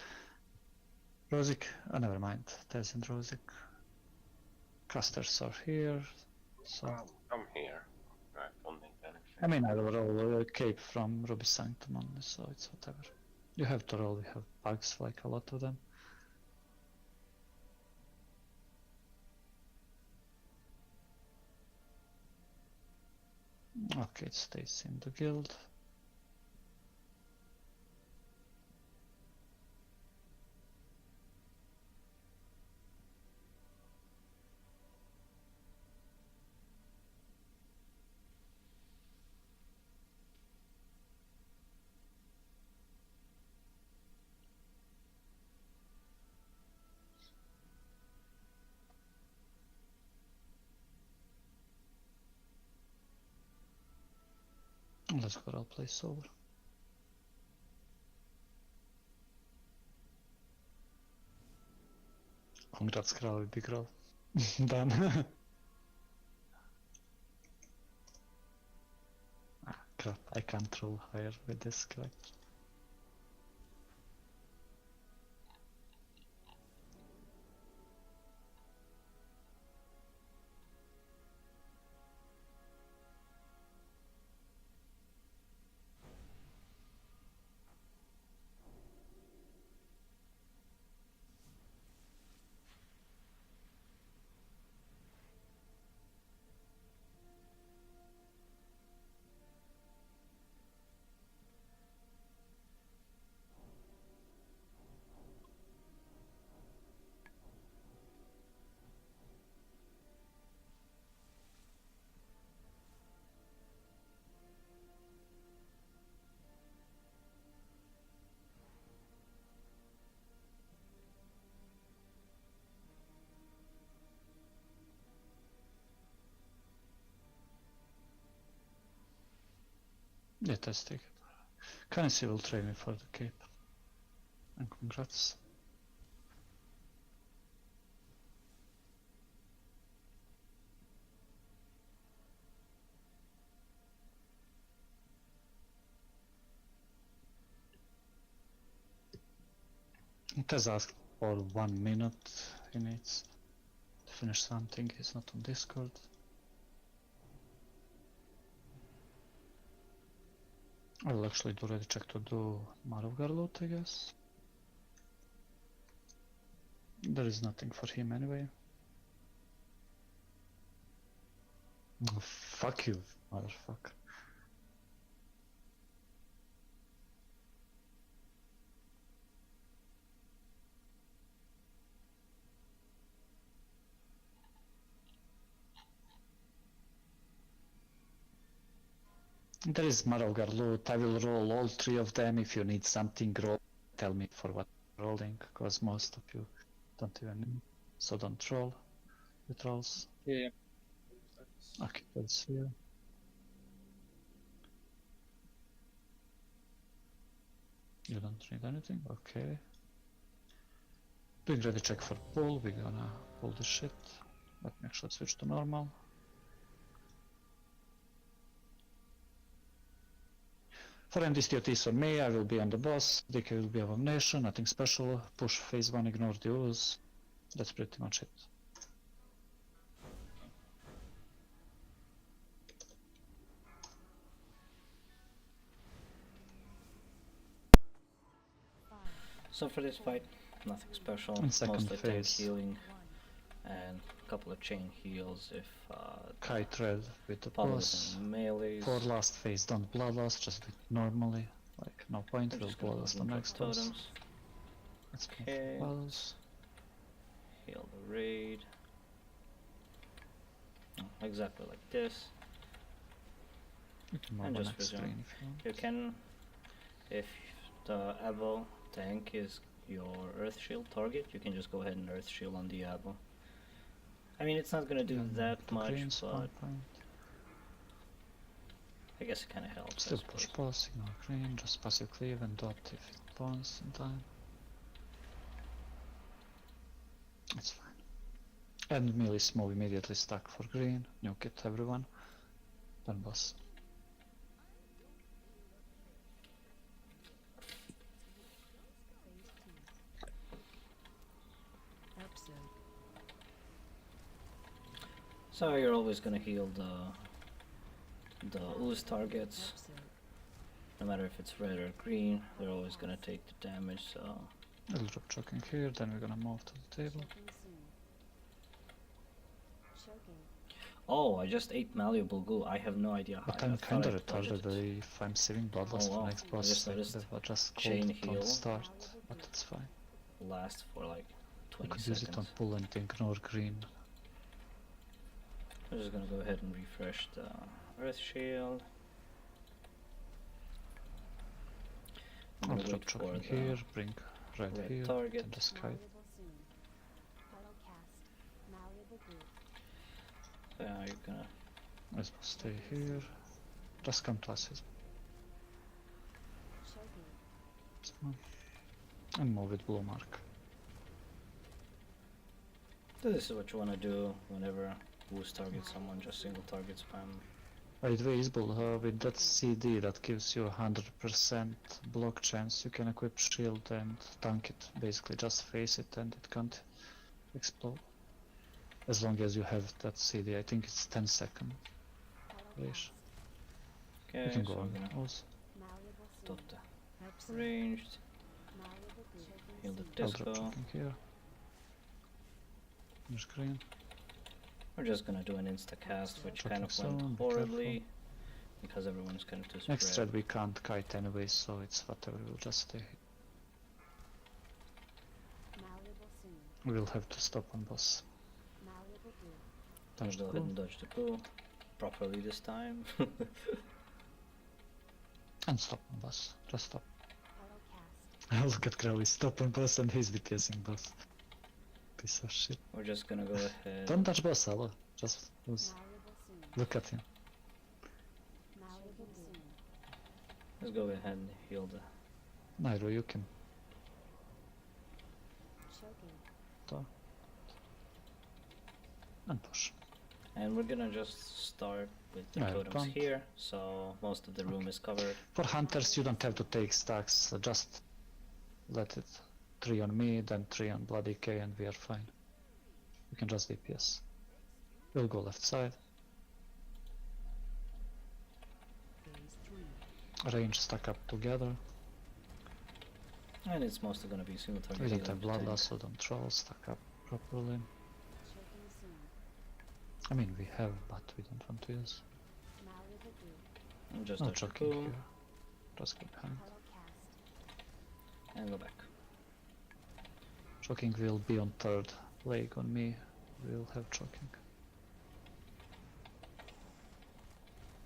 Rosic, oh, never mind. There's in Rosic. Casters are here, so... I'm here. I don't need anything. I mean, I will roll a cape from Ruby Sanctum on this, so it's whatever. You have to roll, we have bugs, like a lot of them. Okay, it stays in the guild. Let's go role play over. Congrats, Kravi, big roll. Done. Ah, crap, I can't roll higher with this character. Yeah, let's take it. Currency will trade me for the cape. And congrats. It has asked for 1 minute. He needs to finish something. He's not on Discord. I will actually do ready check to do Marovgar loot, I guess. There is nothing for him anyway. Oh, fuck you, motherfucker. There is Marovgar loot. I will roll all 3 of them. If you need something, roll. Tell me for what you're rolling, because most of you don't even need. So don't roll with rolls. Yeah. Okay, that's here. You don't need anything? Okay. Doing ready check for pull. We're gonna pull the shit. Let me actually switch to normal. For NDSTOTs on me, I will be on the boss, DK will be Abomination, nothing special, push phase 1, ignore the ooze. That's pretty much it. So for this fight, nothing special, In second mostly tank phase. healing and a couple of chain heals if Kite red with the Pablo boss. is in melees. For last phase, don't bloodlust, just do it normally. Like, no point, I'm we'll just gonna go bloodlust ahead the and next drop boss. totems. Let's move Okay. boss. Heal the raid. Exactly like this. You can move And on just next resume. screen if you want. You can, if the Avo tank is your Earth Shield target, you can just go ahead and Earth Shield on the Avo. I mean, it's not gonna do Then that the much, green but spawn point. I guess it kinda helps, I Still push suppose. boss, ignore green, just passive cleave and dot if it spawns in time. It's fine. And melee small immediately stack for green, nuke it everyone. Then boss. So you're always gonna heal the ooze targets. No matter if it's red or green, they're always gonna take the damage, so I'll drop choking here, then we're gonna move to the table. oh, I just ate malleable goo. I have no idea how. But I I'm thought kinda I dodged retarded it. if I'm saving bloodlust Oh, for wow. next I boss. just I could noticed have just chain called it on heal. the start, but it's fine. Last for like You 20 could use it on seconds. pull and ignore green. I'm just gonna go ahead and refresh the Earth Shield. I'm I'll gonna drop wait for choking the here, bring red red here, target. then just kite. Yeah, you're gonna. Let's stay here. Just come to us. And move with blue mark. This is what you wanna do whenever boost targets someone, just single target spam. By the way, Isbul, with that CD that gives you 100% block chance, you can equip shield and tank it. Basically, just face it and it can't explode. As long as you have that CD, I think it's 10 seconds. Ish. Okay, You can so go we're on. gonna Also, stop the ranged. Heal the I'll drop disco. choking here. Finish green. We're just gonna do an insta cast, which Choking kind of stone, went be horribly because everyone's kind of too spread. Next thread we can't kite anyway, so it's whatever, we'll just stay here. We'll have to stop on boss. I'll Dodge the go ahead goo. and dodge the goo properly this time. And stop on boss. Just stop. Look at Crowley, stop on boss and he's DPSing boss. Piece of shit. We're just gonna go ahead. Don't touch boss, hello. Just look at him. Let's go ahead and heal the. Nairo, you can. And push. And we're gonna just start with the Yeah, totems pump. here, so most of the room is covered. For hunters, you don't have to take stacks, so just let it 3 on me, then 3 on Bloody K, and we are fine. We can just DPS. We'll go left side. Range stack up together. And it's mostly gonna be single target. We don't heal have of the tank. bloodlust, so don't troll, stack up properly. I mean, we have, but we don't want to use. And just No dodge the choking goo here. Just go behind. and go back. Choking will be on third leg on me. We'll have choking.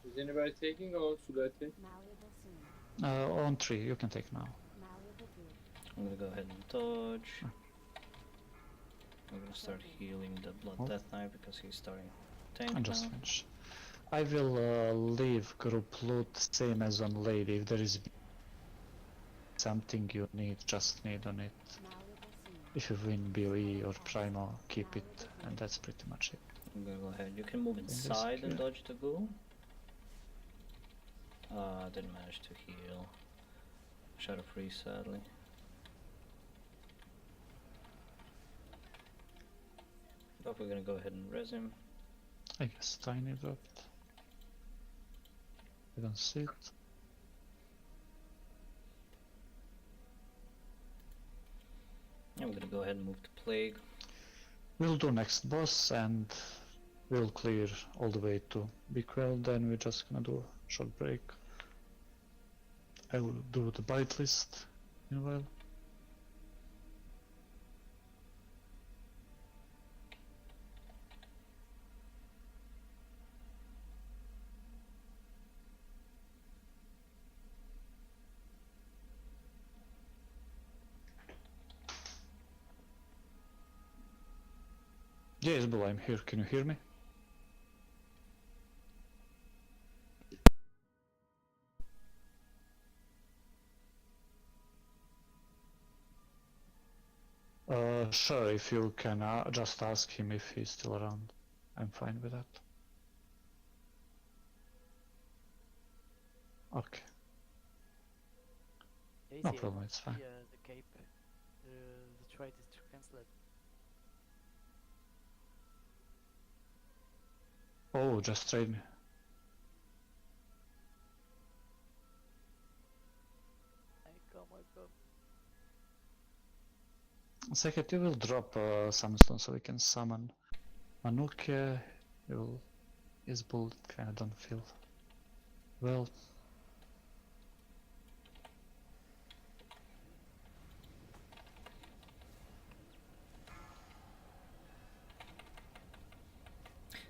Is anybody taking or should I take? On 3, you can take now. I'm gonna go ahead and dodge. I'm gonna start healing the Blood Oh. Death Knight because he's starting tank And just now. finish. I will leave group loot same as on lady. If there is something you need, just need on it. If you win BOE or Primal, keep it, and that's pretty much it. I'm gonna go ahead. You can move this inside and gear. dodge the ghoul. Didn't manage to heal. Shadow Free, sadly. But we're gonna go ahead and res him. I guess Tiny dropped. I don't see it. And we're gonna go ahead and move to Plague. We'll do next boss and we'll clear all the way to Bequel, then we're just gonna do a short break. I will do the bite list in a while. Yes, Bull, I'm here. Can you hear me? Sure, if you can just ask him if he's still around. I'm fine with that. Okay, no problem, it's fine. The cape. The trade is to cancel it. Oh, just trade me. I come. Second, you will drop Sunstone so we can summon Manukia. His bull kinda don't feel well.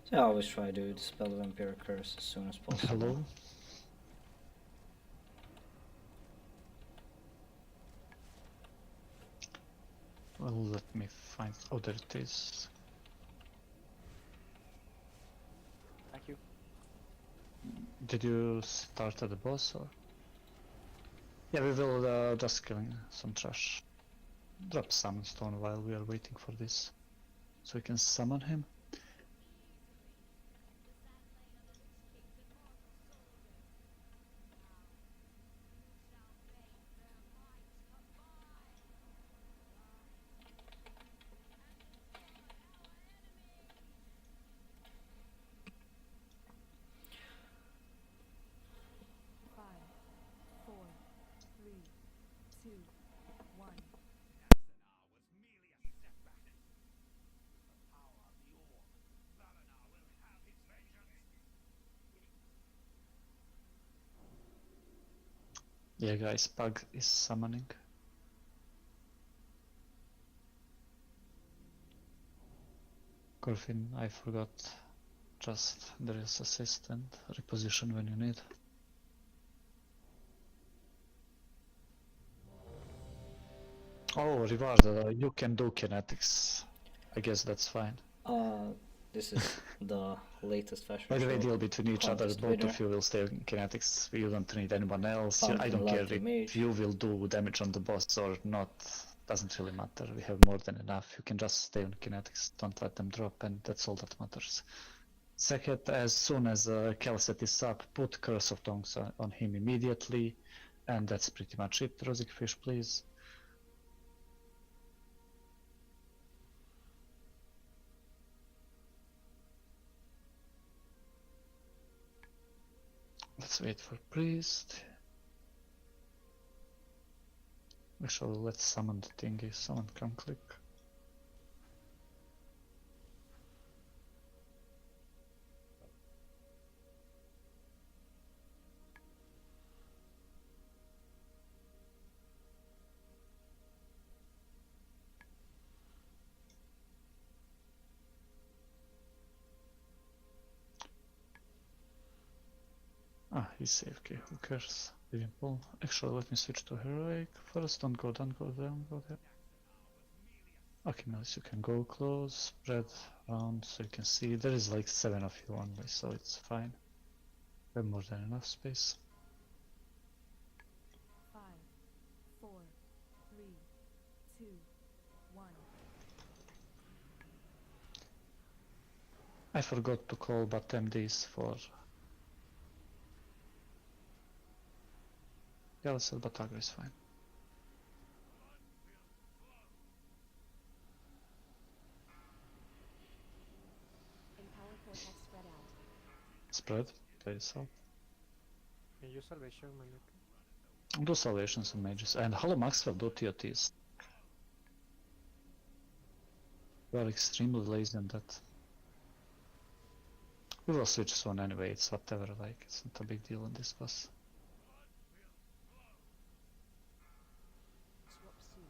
So I always try to dispel the Vampire Curse as soon as possible. Hello? Well, let me find. Oh, there it is. Thank you. Did you start at the boss or? Yeah, we will just killing some trash. Drop summon stone while we are waiting for this, so we can summon him. Yeah, guys, Pug is summoning. Corfin, I forgot. Just there is assistant. Reposition when you need. Oh, reward. You can do kinetics. I guess that's fine. This is the latest fashion By the way, show deal between each other. contest Both winner. of you will stay in kinetics. You don't need anyone else. Found I in don't care Lucky if Mage. you will do damage on the boss or not. Doesn't really matter. We have more than enough. You can just stay on kinetics. Don't let them drop, and that's all that matters. Second, as soon as Kelset is up, put Curse of Tongues on him immediately, and that's pretty much it. Rosic Fish, please. Let's wait for Priest. Actually, let's summon the thingy. Summon Crown Click. Ah, he's safe, okay, who cares? Didn't pull. Actually, let me switch to Heroic first, don't go down, go there. Okay, Melis, you can go close, spread around so you can see. There is like 7 of you only, so it's fine. We have more than enough space. 5, 4, 3, 2, 1. I forgot to call, but MDs for Galacet, but Agro is fine. Empowered vortex spread out. Spread, play this out. Can you salvation, man? Do salvations and mages. And Hello Maxwell, do TOTs. We are extremely lazy on that. We will switch soon anyway, it's whatever, like, it's not a big deal on this boss. Swap soon.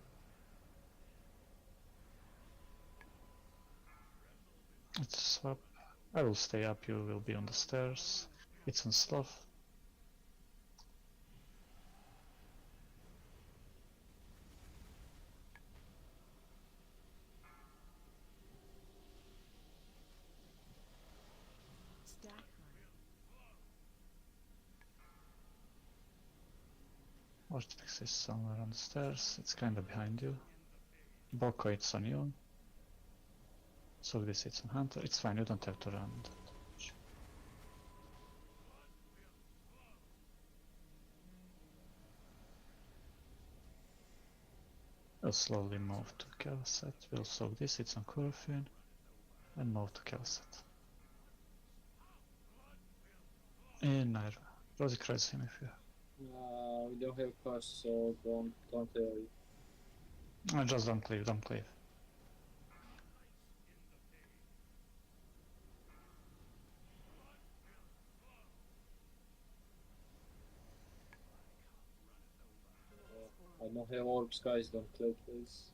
Let's swap. I will stay up, you will be on the stairs. It's on sloth. Stack high. Vortex is somewhere on the stairs, it's kinda behind you. Boko, it's on you. So this it's on Hunter, it's fine, you don't have to run. We'll slowly move to Galacet, we'll soak this, it's on Corofin, and move to Galacet. In Naira. Rosie cries him if you... We don't have cast, so don't tell you. Just don't cleave, don't cleave. I don't have orbs, guys, don't kill, please.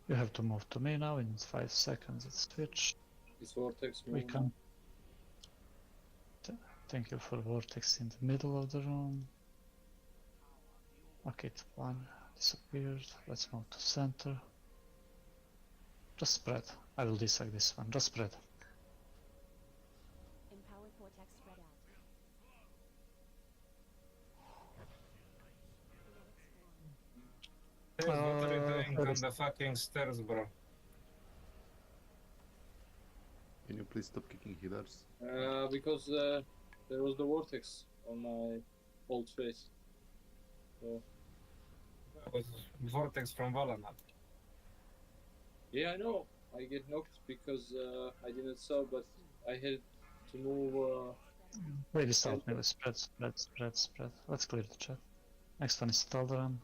You have to move to me now, in 5 seconds it's switch. This vortex We move. can... Thank you for vortex in the middle of the room. Okay, it's one disappeared. Let's move to center. Just spread. I will disagree this one. Just spread. Empowered vortex spread out. Hey, what are you doing where on is- the fucking stairs, bro? Can you please stop kicking healers? Because there was the vortex on my old face. So, That was Vortex from Valorant. yeah, I know. I get knocked because I didn't saw, but I had to move. Wait this out, maybe spread, spread, spread, spread. Let's clear the chat. Next one is Taldaran.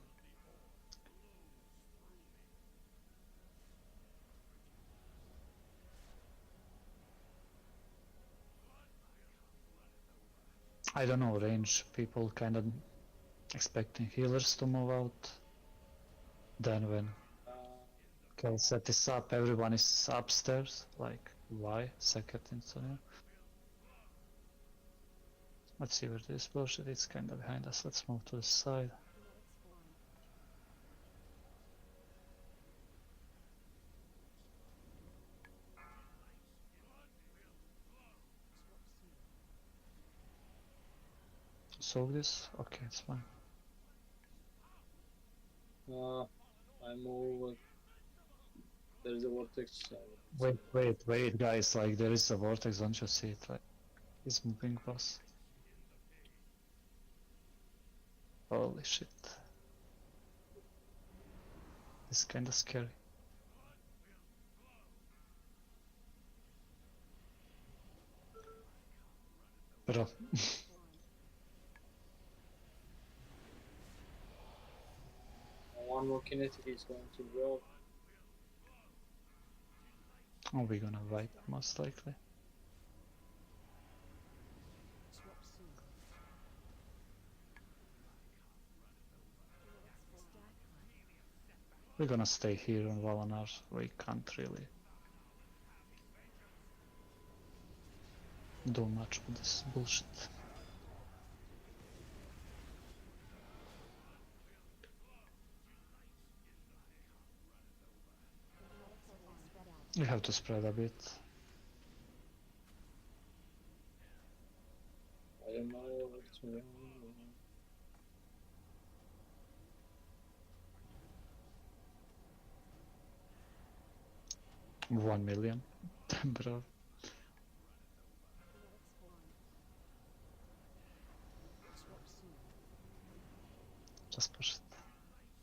I don't know, range people kind of expecting healers to move out. Then when Galacet is up, everyone is upstairs. Like, why? Second interior. Let's see where this bullshit is kind of behind us. Let's move to the side. Solve this? Okay, it's fine. I move. There's a vortex. Wait, guys, like, there is a vortex, don't you see it? Like, he's moving boss. Holy shit. It's kinda scary. Bro. One more kinetic is going to drop. Are we gonna wipe most likely? Swap soon. Stack high. We're gonna stay here on Valanar. We can't really do much with this bullshit. Vortex spread out. We have to spread a bit. I don't know what's wrong. 1 million, bro. Just push it.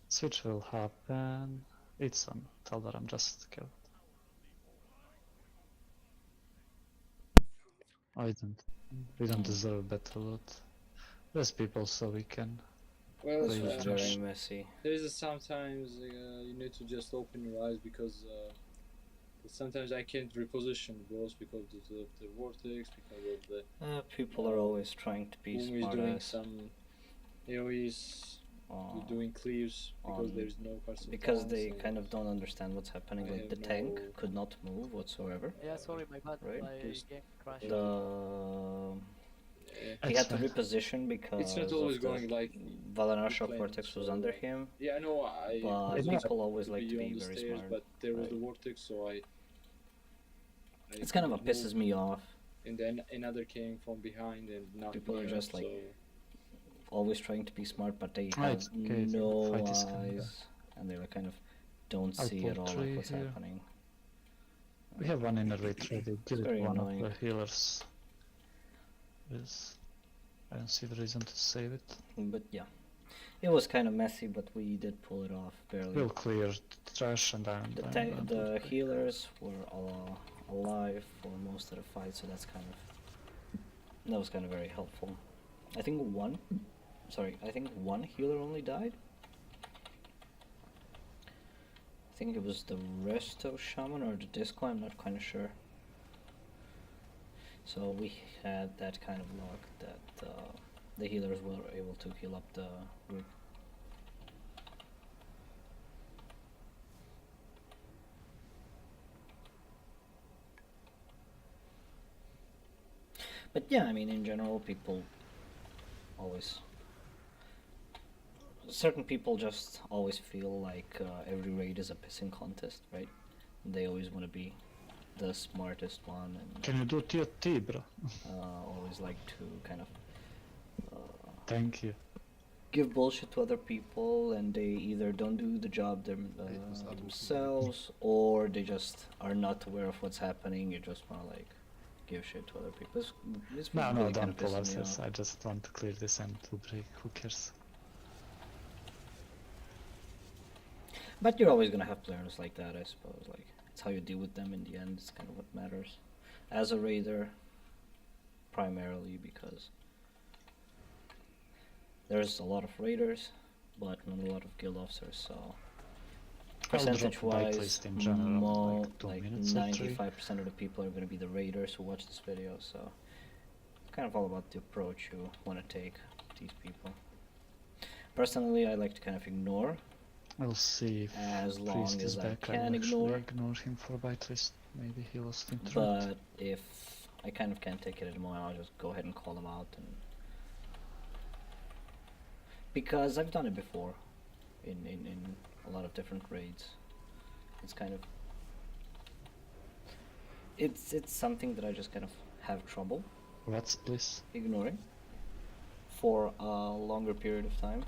Switch will happen. It's on. Tell that I'm just scared. We don't deserve better loot. There's people so we can. Well, This was very trash. messy. there is sometimes you need to just open your eyes because sometimes I can't reposition boss because of the vortex, because of the People are always trying to be boom is smart doing ass. some AoEs, doing clears because there is no parts of because tanks they and kind of don't understand what's happening. I Like have the tank no- could not move whatsoever. Yeah, sorry, my bad. Right, My just game crashed. The he It's had to fine. reposition because it's not always of the going like Valenar you shock claim, vortex was so, under him. Yeah, I know. I But was people always to like to be be on the very stairs, smart. but there was right? the vortex, so I It's kind of what moved, pisses me off. and then another came from behind and knocked People me are up, just, like, so Always trying to be smart, but they Ah, have it's okay, the no fight is coming. eyes, and they like kind of don't I'll see pull at all like three what's here. happening. We have one in the raid ready. Give it very one annoying. of the healers. Yes. I don't see the reason to save it. But yeah, it was kind of messy, but we did pull it off barely. We'll clear the trash and I'm The, gonna put the back. healers were alive for most of the fight, so that was kind of very helpful. I think one healer only died. I think it was the Resto Shaman or the Disco, I'm not kind of sure. So we had that kind of luck that the healers were able to heal up the group. But yeah, I mean, in general, people certain people just always feel like every raid is a pissing contest, right? They always want to be the smartest one, and Can you do TOT, bro? always like to kind of Thank you. give bullshit to other people, and they either don't do the job themselves, or they just are not aware of what's happening. You just want to like give shit to other people. It's No, really kind don't of pull pisses me us. off. I just want to clear this and to break. Who cares? But you're always gonna have players like that, I suppose. Like, it's how you deal with them in the end. It's kind of what matters. As a raider, primarily because there's a lot of raiders, but not a lot of guild officers. So, percentage-wise, list in general, like 2 like minutes or 95% of the people are gonna be the raiders who watch this video. So, it's kind of all about the approach you want to take with these people. Personally, I like to kind of ignore. We'll see if As long Priest is as I back. I can will actually ignore. him for bite list. Maybe he lost internet. But if I kind of can't take it anymore, I'll just go ahead and call them out. And because I've done it before in a lot of different raids. It's kind of it's something that I just kind of have trouble What's this? ignoring for a longer period of time.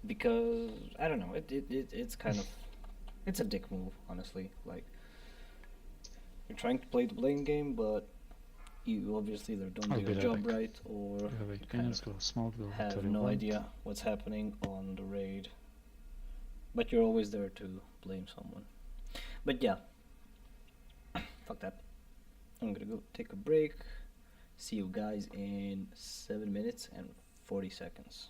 Because I don't know, it's kind of it's a dick move, honestly. Like, you're trying to play the blame game, but you obviously either don't I'll do be your right job back. right, or Yeah, you kind let's of go. Smoke go. have no idea what's happening on the raid. But you're always there to blame someone. But yeah, fuck that. I'm gonna go take a break. See you guys in 7 minutes and 40 seconds.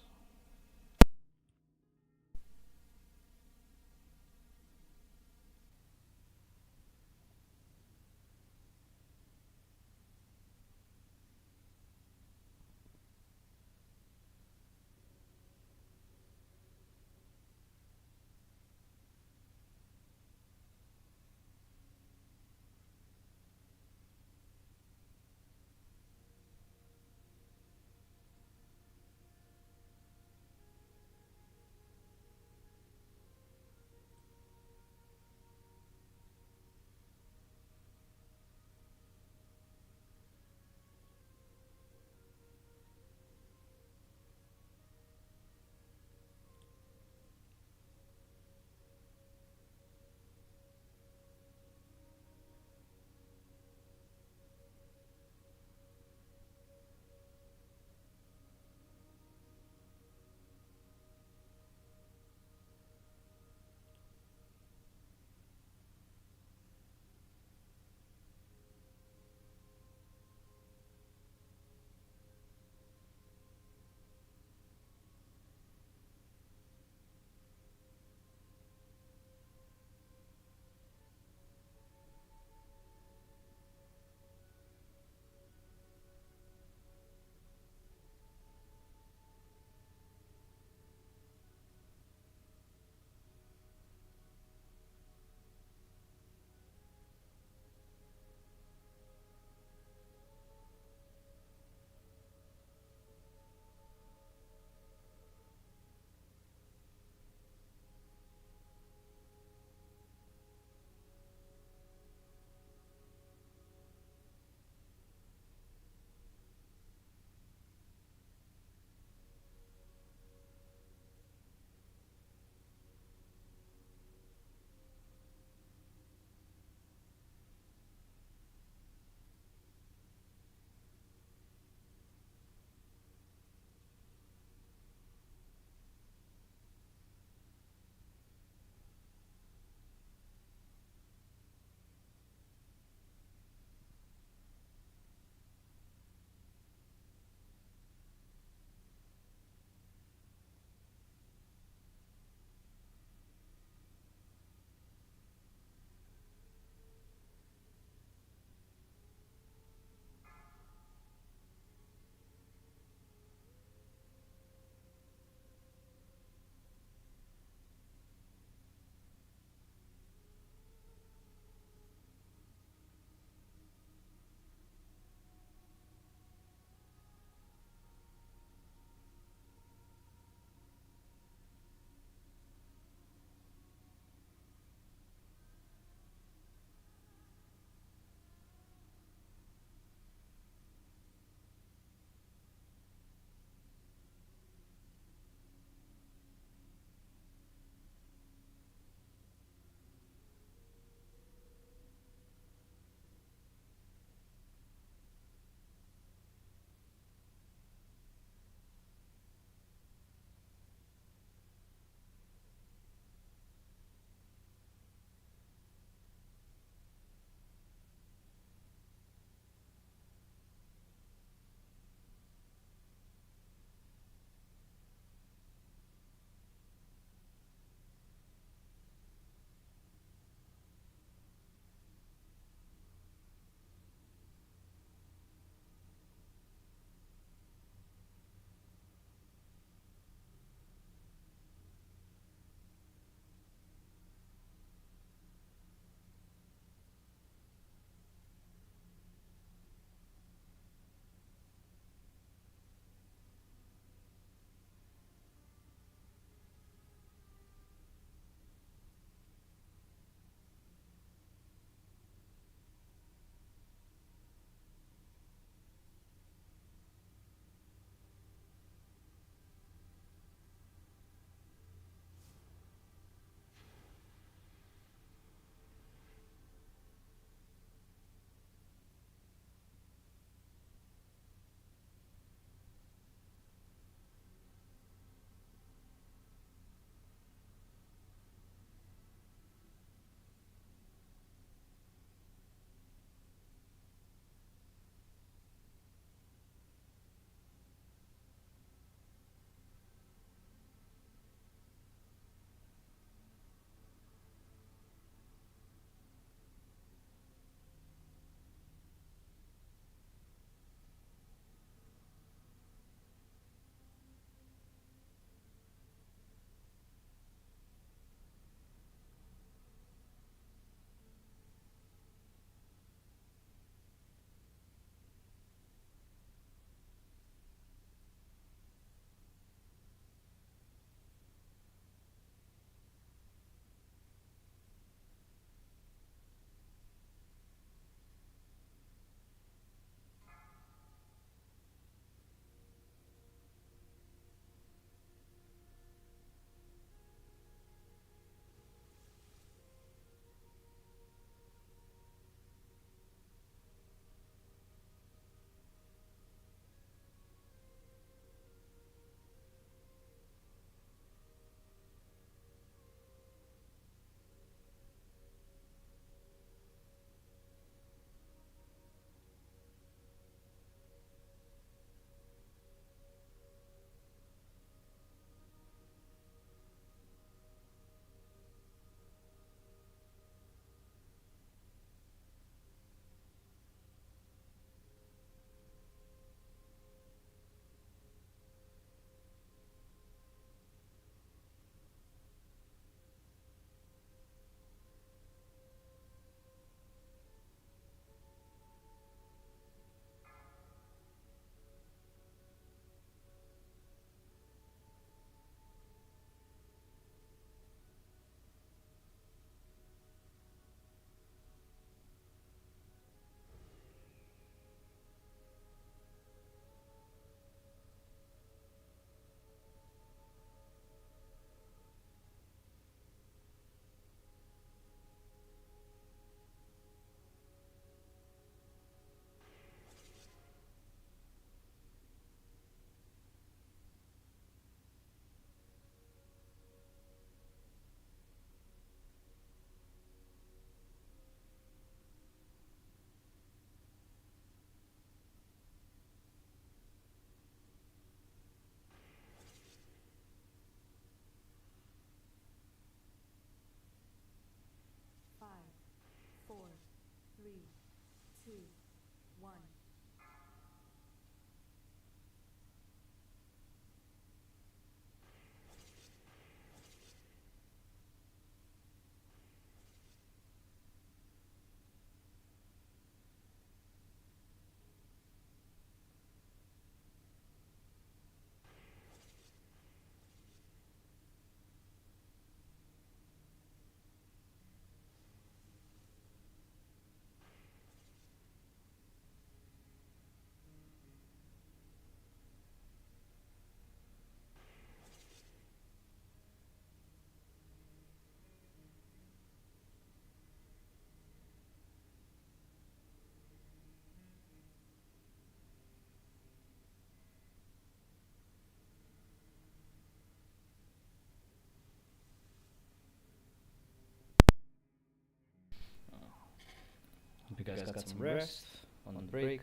Hope you guys got some rest on the break.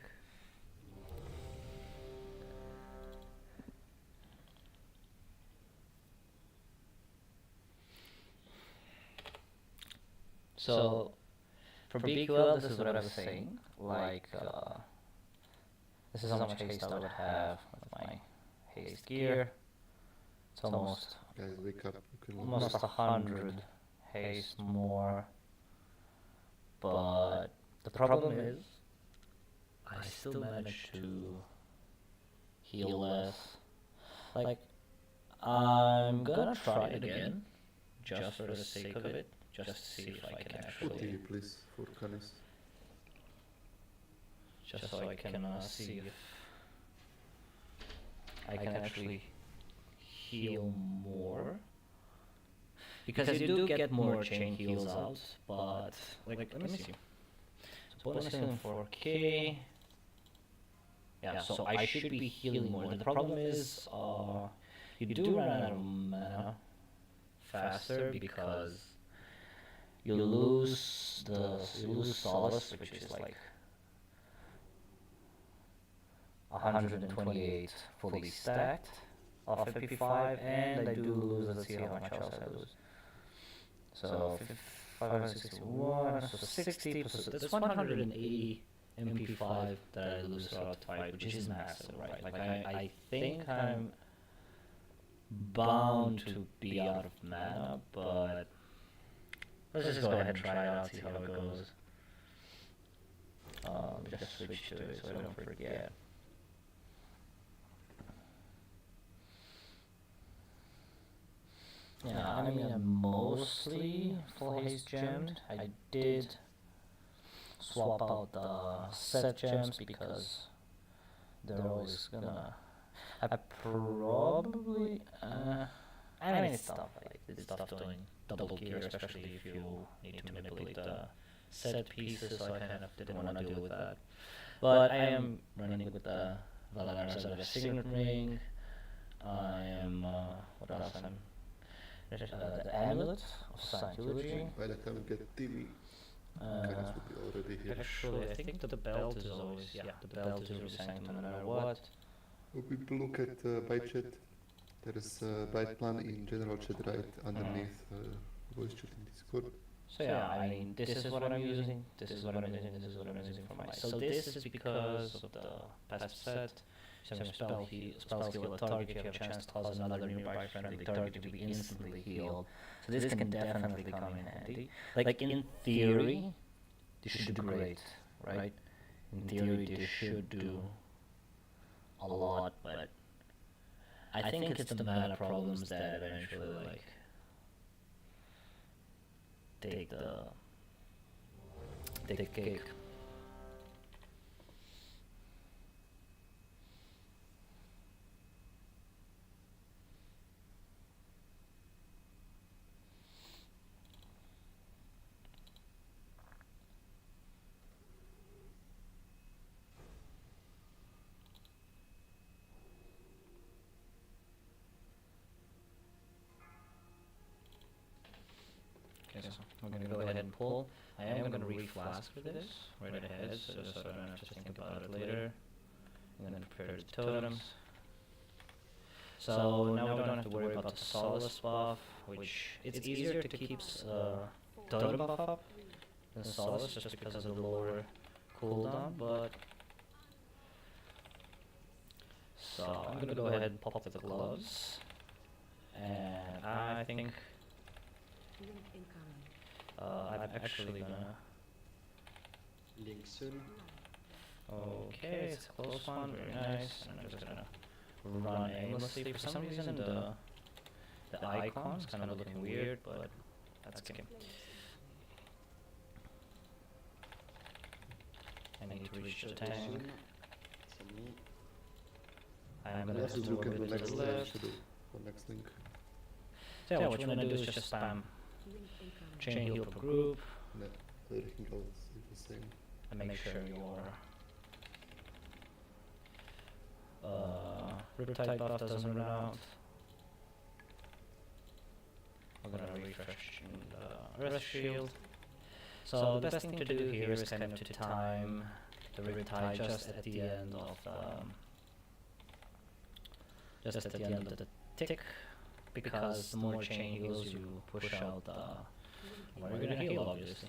So, for BQL, this is what I was saying. Like, this is how much haste I would have with my haste gear. It's almost Guys, wake up. You can almost 100 haste more. But the problem is, I still manage to heal less. Like, I'm gonna try it again, just for the sake of it, just to see if I can actually, please, for Canis. just so I can see if I can actually heal more. Because you do get more chain heals out, but, like, let me see. So bonus healing 4k. Yeah, so I should be healing more. The problem is, you do run out of mana faster because you lose Solace, which is like 128 fully stacked off MP5, and I do lose, let's see how much else I lose. So 561, so 60, plus, that's 180 MP5 that I lose throughout the fight, which is massive, right? Like, I think I'm bound to be out of mana, but let's just go ahead and try it out, see how it goes. Just switch to it so I don't forget. Yeah, I mean, I'm mostly full haste gemmed. I did swap out the set gems because they're always gonna... I probably... I mean, it's tough. Like, it's tough doing double gear, especially if you need to manipulate the set pieces, so I kind of didn't want to deal with that. But I am running with the Valara's Signet Ring. I am... what else? I'm... the Amulet of Scientology. By the time we get TV, Canis will be already here. Actually, I think the belt is always... Yeah, the belt is always sanctum no matter what. People look at byte chat. There is a byte plan in general chat right underneath voice chat in Discord. So yeah, I mean, this is what I'm using, this is what I'm using, this is what I'm using for my... So this is because of the passive set. Some spell heal a target, you have a chance to cause another nearby friendly target to be instantly healed. So this can definitely come in handy. Like, in theory, this should do great, right? In theory, this should do a lot, but I think it's the mana problems that eventually, like, take the cake. Okay, so I'm going to go ahead and pull. I am going to re-flask for this right ahead, so I don't have to think about it later. I'm going to prepare the totems. So now we don't have to worry about the Solace buff, which it's easier to keep totem buff up than Solace just because of the lower cooldown, but so I'm gonna go ahead and pop the gloves, and I think I'm actually gonna. Link soon. Okay, it's a close one, very nice. And I'm just gonna run aimlessly. For some reason, the icon's kind of looking weird, but that's game. I need to reach the tank. I'm gonna Let's have to look move at a the bit next to the left. schedule for next link. So yeah, what you're gonna do is just spam chain heal per group, No, everything else is the same. and make sure your Riptide buff doesn't run out. I'm gonna refresh the rest shield. So the best thing to do here is kind of to time the Riptide just at the end of the tick, because the more chain heals you push out well, you're gonna heal obviously.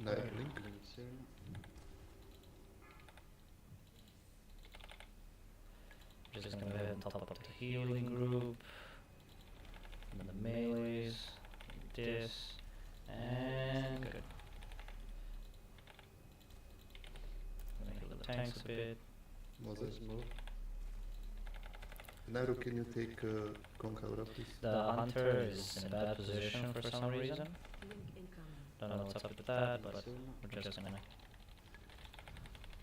No, link. Link soon. Just gonna go ahead and top up the healing group, and the melees, this, and good. Gonna heal the tanks a bit. Moses, move. Nairo, can you take Conk out of this? The hunter is in a bad position for some reason. Don't know what's up with that, but we're just gonna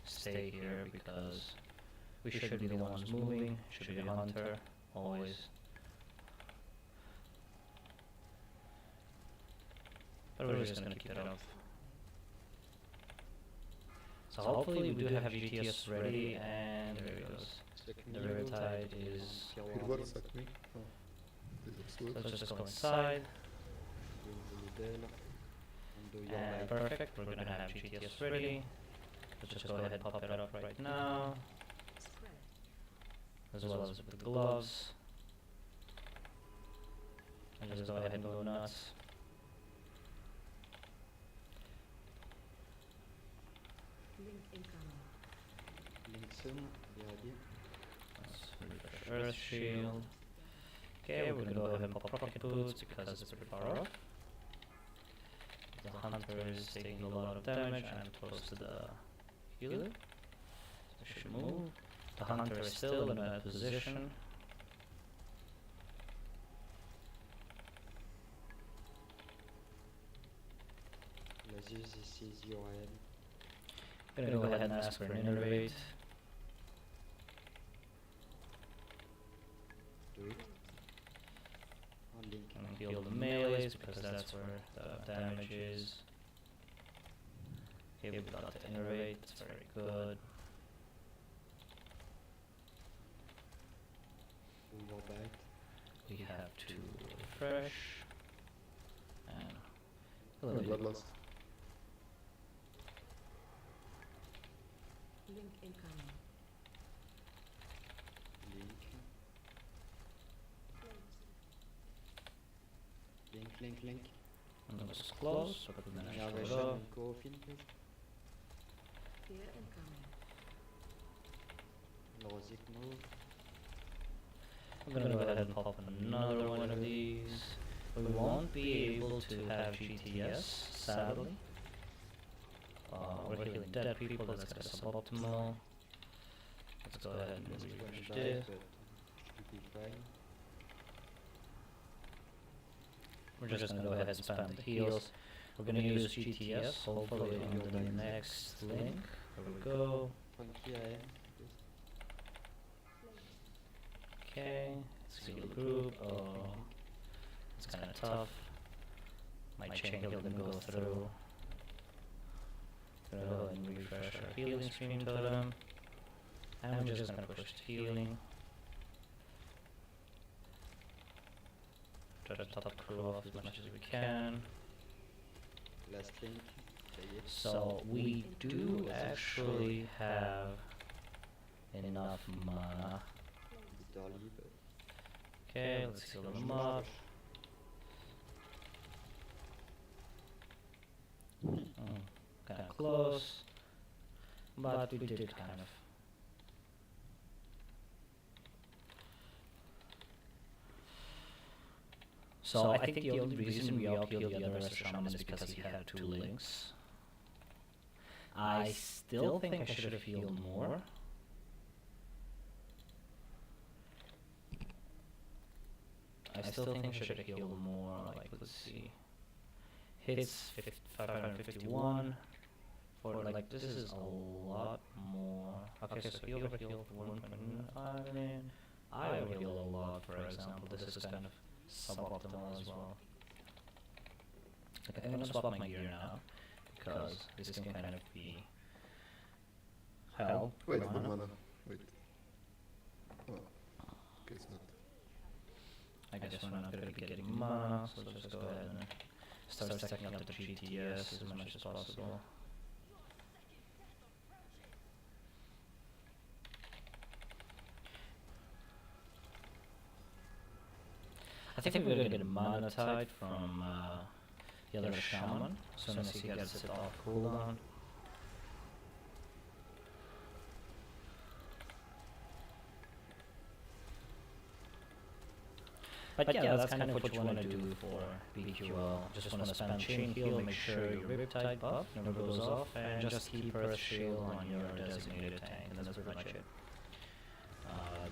stay here because we should be the ones moving. Should be the hunter, always. But we're just gonna keep it up. So hopefully we do have GTS ready, and there it goes. The Riptide is... It works at me. Oh, this looks good. Let's just go inside. In the middle. And do your And light. perfect, we're gonna have GTS ready. Let's just go ahead and pop it up right now. As well as with the gloves. And just go ahead and go nuts. Link soon. The idea. Let's refresh Earth Shield. Okay, we're gonna go ahead and pop Rocket Boots because it's pretty far off. The Hunter is taking a lot of damage and close to the healer. So we should move. The Hunter is still in a position. Let's use this is your head. Gonna go ahead and ask for an innervate. Do it. On link. And heal the melees because that's where the damage is. Okay, we got the innervate, that's very good. Do your bite. We have to refresh. And a No, little bit. bloodlust. Link. Link. And it was close, but we managed Ja, to wij pull it zijn off. een coffin. Logic move. I'm gonna go ahead and pop another one of these. We won't be able to have GTS, sadly. We're healing dead people, that's kind of suboptimal. Let's go ahead and refresh this. Should be fine. We're just gonna go ahead and spam the heals. We're gonna use GTS, hopefully on the next link. There we go. Funky AM. Okay, let's heal the group. Oh, it's kind of tough. My chain heal didn't go through. Gonna go ahead and refresh our healing stream totem. And we're just gonna push the healing. Try to top crew off as much as we can. Last link. So we do actually have enough mana. Dolly, but Okay, let's heal them up. Kinda close. but we did kind of. So I think the only reason we outhealed the other Resto Shaman is because he had 2 links. I still think I should have healed more. I still think I should have healed more, like, let's see. Hits 551. For, like, this is a lot more. Okay, so he overhealed 1.5 million. I overhealed a lot, for example. This is kind of suboptimal as well. Okay, I'm gonna swap my gear now, because this can kind of be hell. Wait, one mana. Wait. Oh. Okay, it's not. I guess we're not gonna be getting mana, so let's just go ahead and start stacking up the GTS as much as possible. I think we're gonna get a mana tide from the other Shaman as soon as he gets it off cooldown. But yeah, that's kind of what you want to do for BQL. Just want to spam chain heal, make sure your Riptide buff never goes off, and just keep Earth Shield on your designated tank, and that's pretty much it.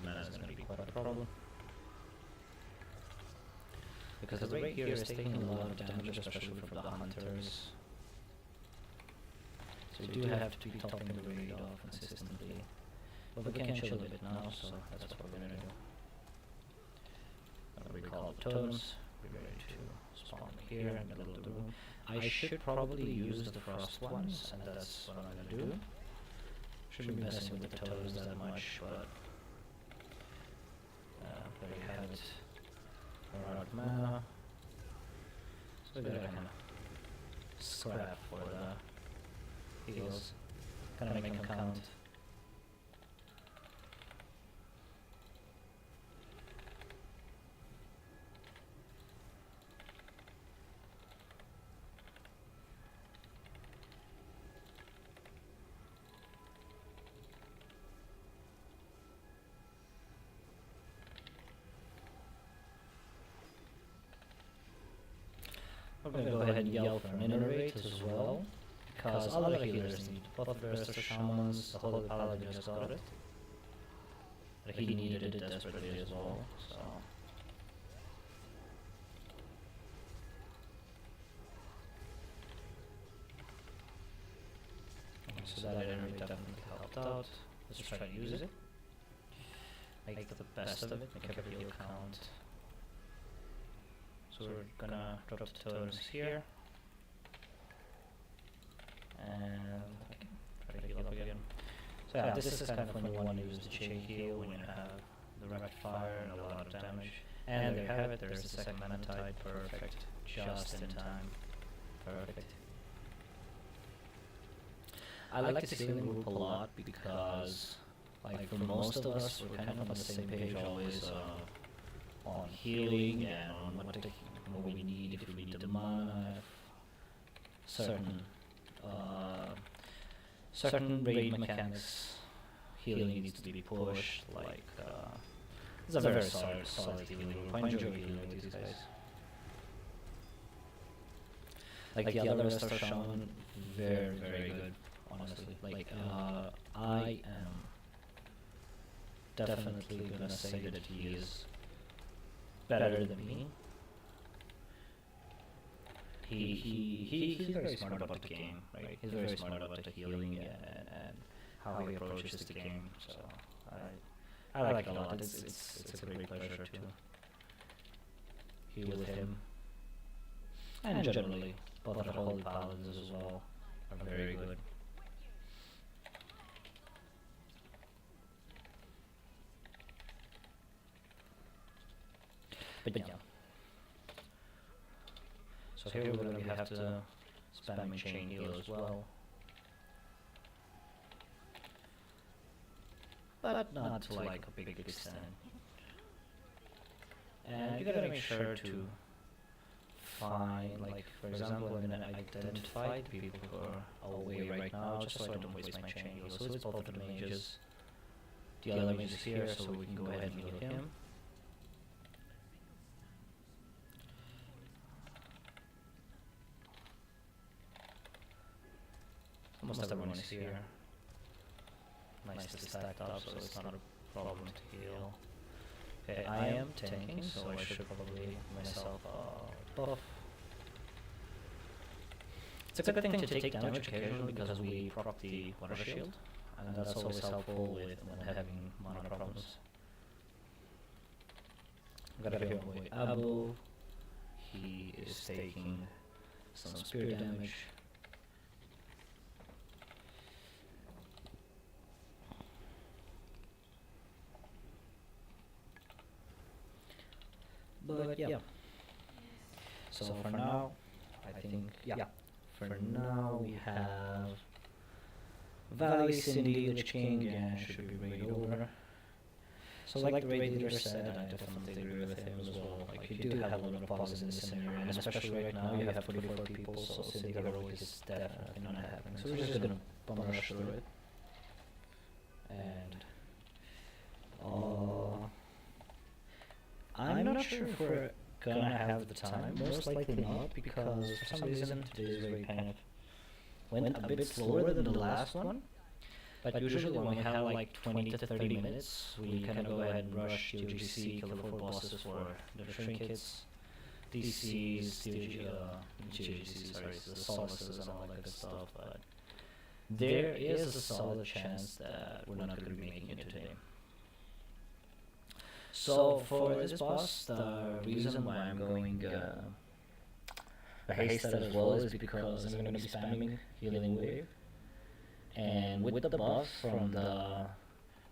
Mana is going to be quite a problem. Because the rate here is taking a lot of damage, especially from the hunters. So you do have to be topping the rate off consistently. But we can chill a bit now, so that's what we're going to do. Recall the totems, be ready to spawn here in the middle of the room. I should probably use the frost ones, and that's what I'm going to do. Shouldn't be messing with the totems that much, but there you have it. We're out of mana. So we gotta kind of scrap for the heals. Kind of make them count. I'm gonna go ahead and yell for Minerate as well, because all other healers need both of the Resto Shamans, the Holy Paladin just got it. But he needed it desperately as well, so. Okay, so that Minerate definitely helped out. Let's try to use it. Make the best of it, make every heal count. So we're gonna drop the totems here. And okay, try to heal up again. So yeah, this is kind of when you want to use the chain heal, when you have the rapid fire and a lot of damage. And there you have it, there's the second mana tide, perfect. Just in time. Perfect. I like the ceiling group a lot because, like, for most of us, we're kind of on the same page always on healing and on what we need, if we need the mana, if certain raid mechanics, healing needs to be pushed, like, it's a very solid healing group. I enjoy healing with these guys. Like the other Resto Shaman, very, very good, honestly. Like, I am definitely gonna say that he is better than me. He's very smart about the game, right? He's very smart about the healing and how he approaches the game. So I like it a lot. It's a great pleasure to heal with him. And generally, both the Holy Paladins as well are very good. But yeah. So here we're gonna have to spam chain heal as well. But not to like a big extent. And you gotta make sure to find, like, for example, I'm gonna identify the people who are away right now, just so I don't waste my chain heal. So it's both of the mages. The other mage is here, so we can go ahead and heal him. Almost everyone is here. Nicely stacked up, so it's not a problem to heal. Okay, I am tanking, so I should probably give myself a buff. It's a good thing to take damage occasionally because we proc the water shield, and that's always helpful when having mana problems. Got a hero boy Abu. He is taking some spear damage. But yeah. So for now, I think, yeah. For now we have Valley, Sindy, Lich King, and should be raid over. So like the raid leader said, and I definitely agree with him as well, like you do have a lot of pauses in this scenario, and especially right now you have 24 people, so Sindy heroic is definitely not happening. So we're just gonna bum rush through it. And I'm not sure if we're gonna have the time, most likely not, because for some reason today's raid kind of went a bit slower than the last one. But usually when we have like 20 to 30 minutes, we kind of go ahead and rush the OGC, kill the 4 bosses for the trinkets, DCs, GGCs, sorry, the solaces and all that good stuff, but there is a solid chance that we're not going to be making it today. So for this boss, the reason why I'm going hasted as well is because I'm going to be spamming Healing Wave. And with the buff from the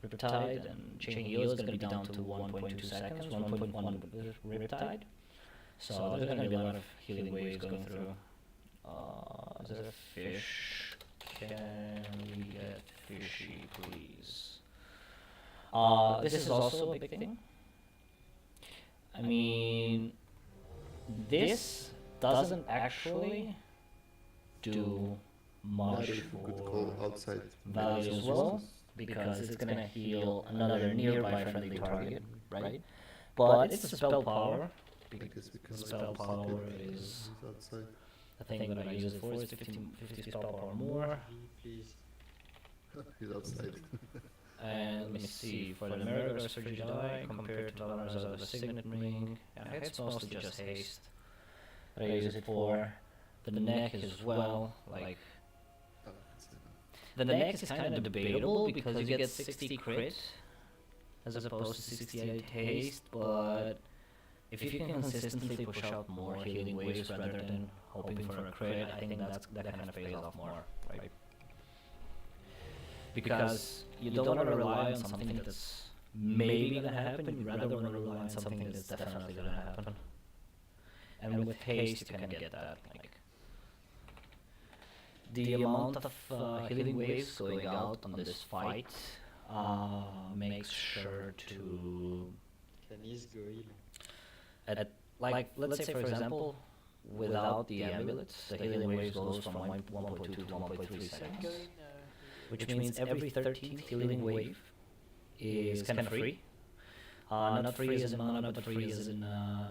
Riptide and Chain Heal is going to be down to 1.2 seconds, 1.1 Riptide. So there's going to be a lot of healing waves going through. Is there a fish? Can we get fishy, please? This is also a big thing. I mean, this doesn't actually do much for outside value as well, because it's gonna heal another nearby friendly target, right? But it's a spell power, because spell power is the thing that I use it for. It's 50 spell power more. Please. He's outside. And let me see, for the Merigo's Surgery Die, compared to others of the Signet Ring, it's mostly just haste that I use it for. The neck as well, like, the neck is kind of debatable because you get 60 crit as opposed to 68 haste, but if you can consistently push out more healing waves rather than hoping for a crit, I think that kind of pays off more, right? Because you don't want to rely on something that's maybe gonna happen, you rather want to rely on something that's definitely gonna happen. And with haste you can get that, like, the amount of healing waves going out on this fight makes sure to like, let's say for example, without the amulets, the healing waves goes from 1.2 to 1.3 seconds, which means every 13th healing wave is kind of free. Not free as in mana, but free as in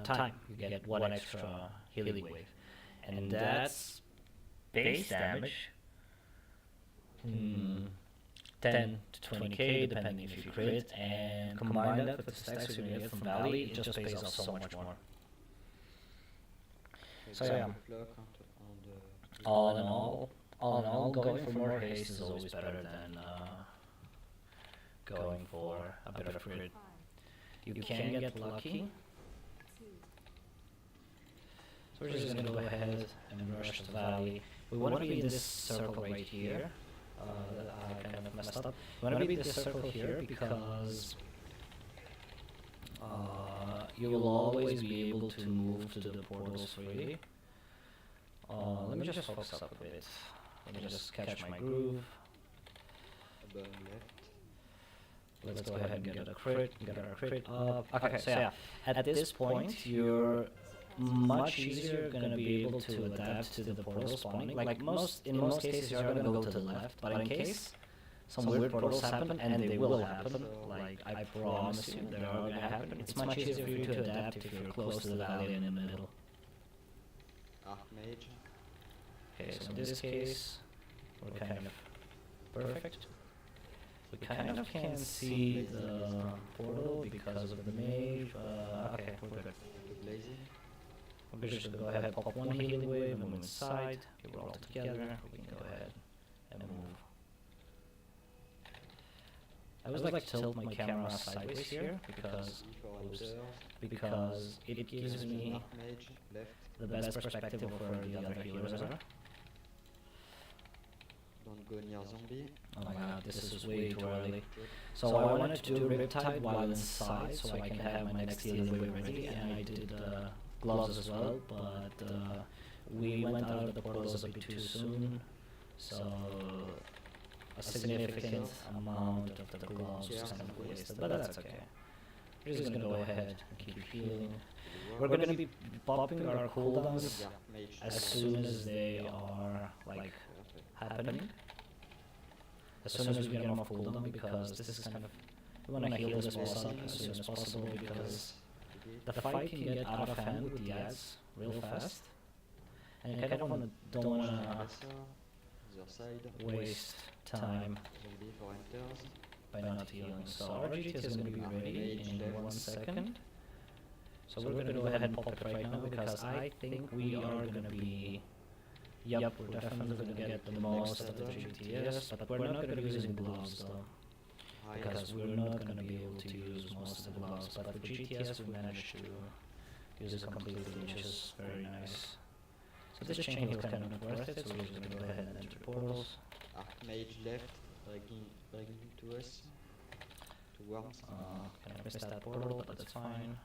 time. You get one extra healing wave, and that's base damage, 10 to 20k depending if you crit, and combine that with the stacks you're gonna get from Valley, it just pays off so much more. So yeah, all in all, going for more haste is always better than going for a bit of crit. You can get lucky. So we're just gonna go ahead and rush the Valley. We want to be in this circle right here. I kind of messed up. We want to be in this circle here because you will always be able to move to the portals freely. Let me just focus up a bit. Let me just catch my groove. Let's go ahead and get a crit. Get our crit up. Okay, so yeah, at this point you're much easier gonna be able to adapt to the portal spawning. Like in most cases, you're gonna go to the left, but in case some weird portals happen, and they will happen, like I promise you, they're all gonna happen. It's much easier for you to adapt if you're close to the valley in the middle. Archmage. Okay, so in this case, we're kind of perfect. We kind of can't see the portal because of the mage. Okay, we're good. Blazing. We're just gonna go ahead, pop one healing wave, and move inside. Okay, we're all together. We can go ahead and move. I always like to tilt my camera sideways here because it gives me Archmage. Left. the best perspective of where the other healers are. Don't go near zombie. Oh my god, this is way too early. So I wanted to do Riptide while inside so I can have my next healing wave ready, and I did gloves as well, but we went out of the portals a bit too soon, so a significant amount of the gloves was kind of wasted, but that's okay. We're just gonna go ahead and keep healing. We're gonna be popping our cooldowns as soon as they are like happening. As soon as we get them off cooldown, because this is kind of, we want to heal this boss up as soon as possible, because the fight can get out of hand with the ads real fast, and you kind of don't want to waste time Zombie for enters. by not healing. So our GT is going to be ready in 1 second. So we're going to go ahead and pop it right now, because I think we are going to be, yep, we're definitely going to get the most of the GTS, but we're not going to be using gloves though, because we're not going to be able to use most of the gloves, but with GTS we managed to use it completely, which is very nice. So this chain heal is kind of not worth it, so we're just going to go ahead and enter portals. Archmage left. Bringing to us. To worms. Kind of missed that portal, but that's fine.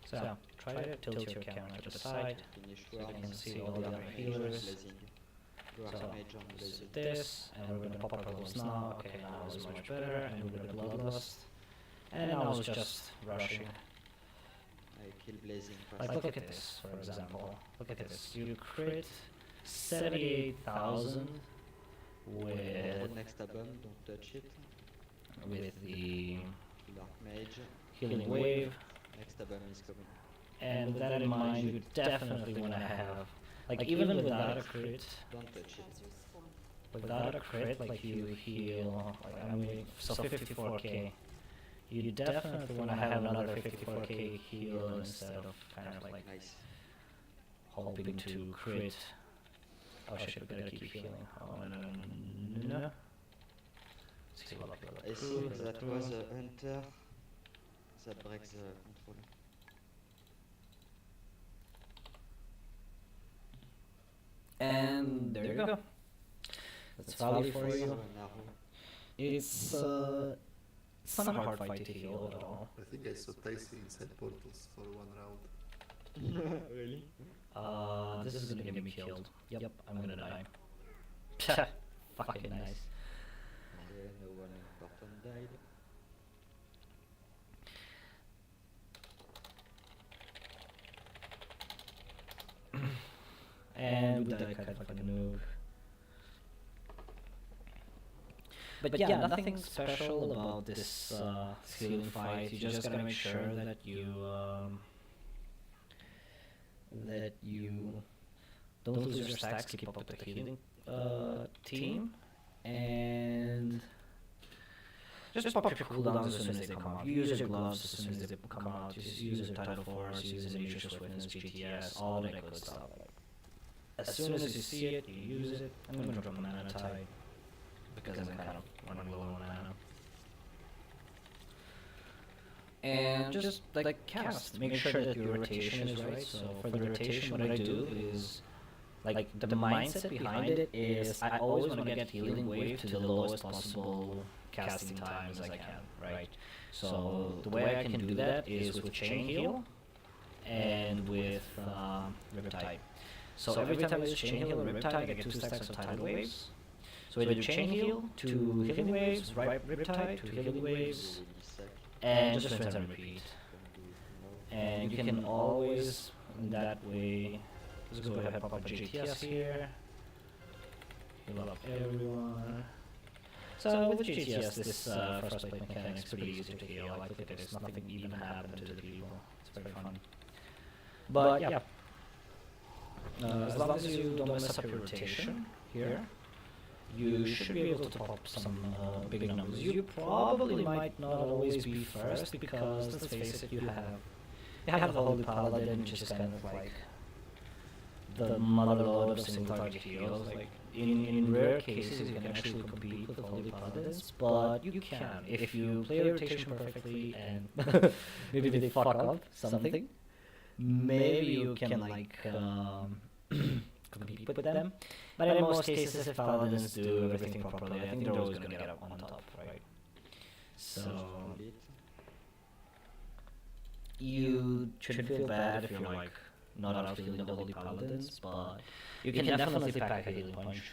So yeah, try to tilt your camera to the side, Finish so you can worms. see all the other healers. Blazing. Go So, Archmage on do blazing. this, and we're gonna pop our gloves now. Okay, now it's much better, and we're gonna bloodlust. And I was just rushing. I kill blazing first. Like, look at this, for example. Look at this. You crit 78,000 with Next bomb, don't touch it. the Kill Archmage. healing wave. Next bomb is coming. And with that in mind, you definitely want to have, like, even without a crit, Don't touch it. without a crit, like, you heal, like, I mean, so 54k. You definitely want to have another 54k heal instead of kind of like Nice. hoping to crit. Oh shit, we gotta keep healing. Oh no. Let's see what I think that was a hunter that breaks the control. And there you go. That's value for you. An arrow. It's not a hard fight to heal at all. I think I saw Tyson inside portals for 1 round. Really? This is gonna get me killed. Yep, I'm gonna die. Fucking nice. Okay, no one important died. And with that kind of fucking move. But yeah, nothing special about this healing fight. You just gotta make sure that you don't lose your stacks, keep up with the healing team, and just pop your cooldowns as soon as they come out. Use your gloves as soon as they come out. Just use your Tidal Force, use your Nature's Witness, GTS, all that good stuff. As soon as you see it, you use it. I'm gonna drop a mana tide because I'm kind of running low on mana. And just like cast, make sure that your rotation is right. So for the rotation, what I do is, like, the mindset behind it is I always want to get healing wave to the lowest possible casting time as I can, right? So the way I can do that is with chain heal and with Riptide. So every time I use chain heal or Riptide, I get 2 stacks of tidal waves. So I do chain heal, 2 healing waves, right Riptide, 2 healing waves, and just rinse and repeat. And you can always, in that way, let's go ahead, pop a JTS here. Heal up everyone. So with GTS, this first plate mechanic is pretty easy to heal. Like, look at this, nothing even happened to the people. It's very fun. But yeah, as long as you don't mess up your rotation here, you should be able to pop some big numbers. You probably might not always be first because, let's face it, you have the Holy Paladin, which is kind of like the mother lode of single target heals. Like, in rare cases, you can actually compete with Holy Paladins, but you can if you play rotation perfectly and maybe they fuck up something. Maybe you can like compete with them. But in most cases, if Paladins do everything properly, I think they're always gonna get up on top, right? So you shouldn't feel bad if you're like not out feeling the Holy Paladins, but you can definitely pack a healing punch,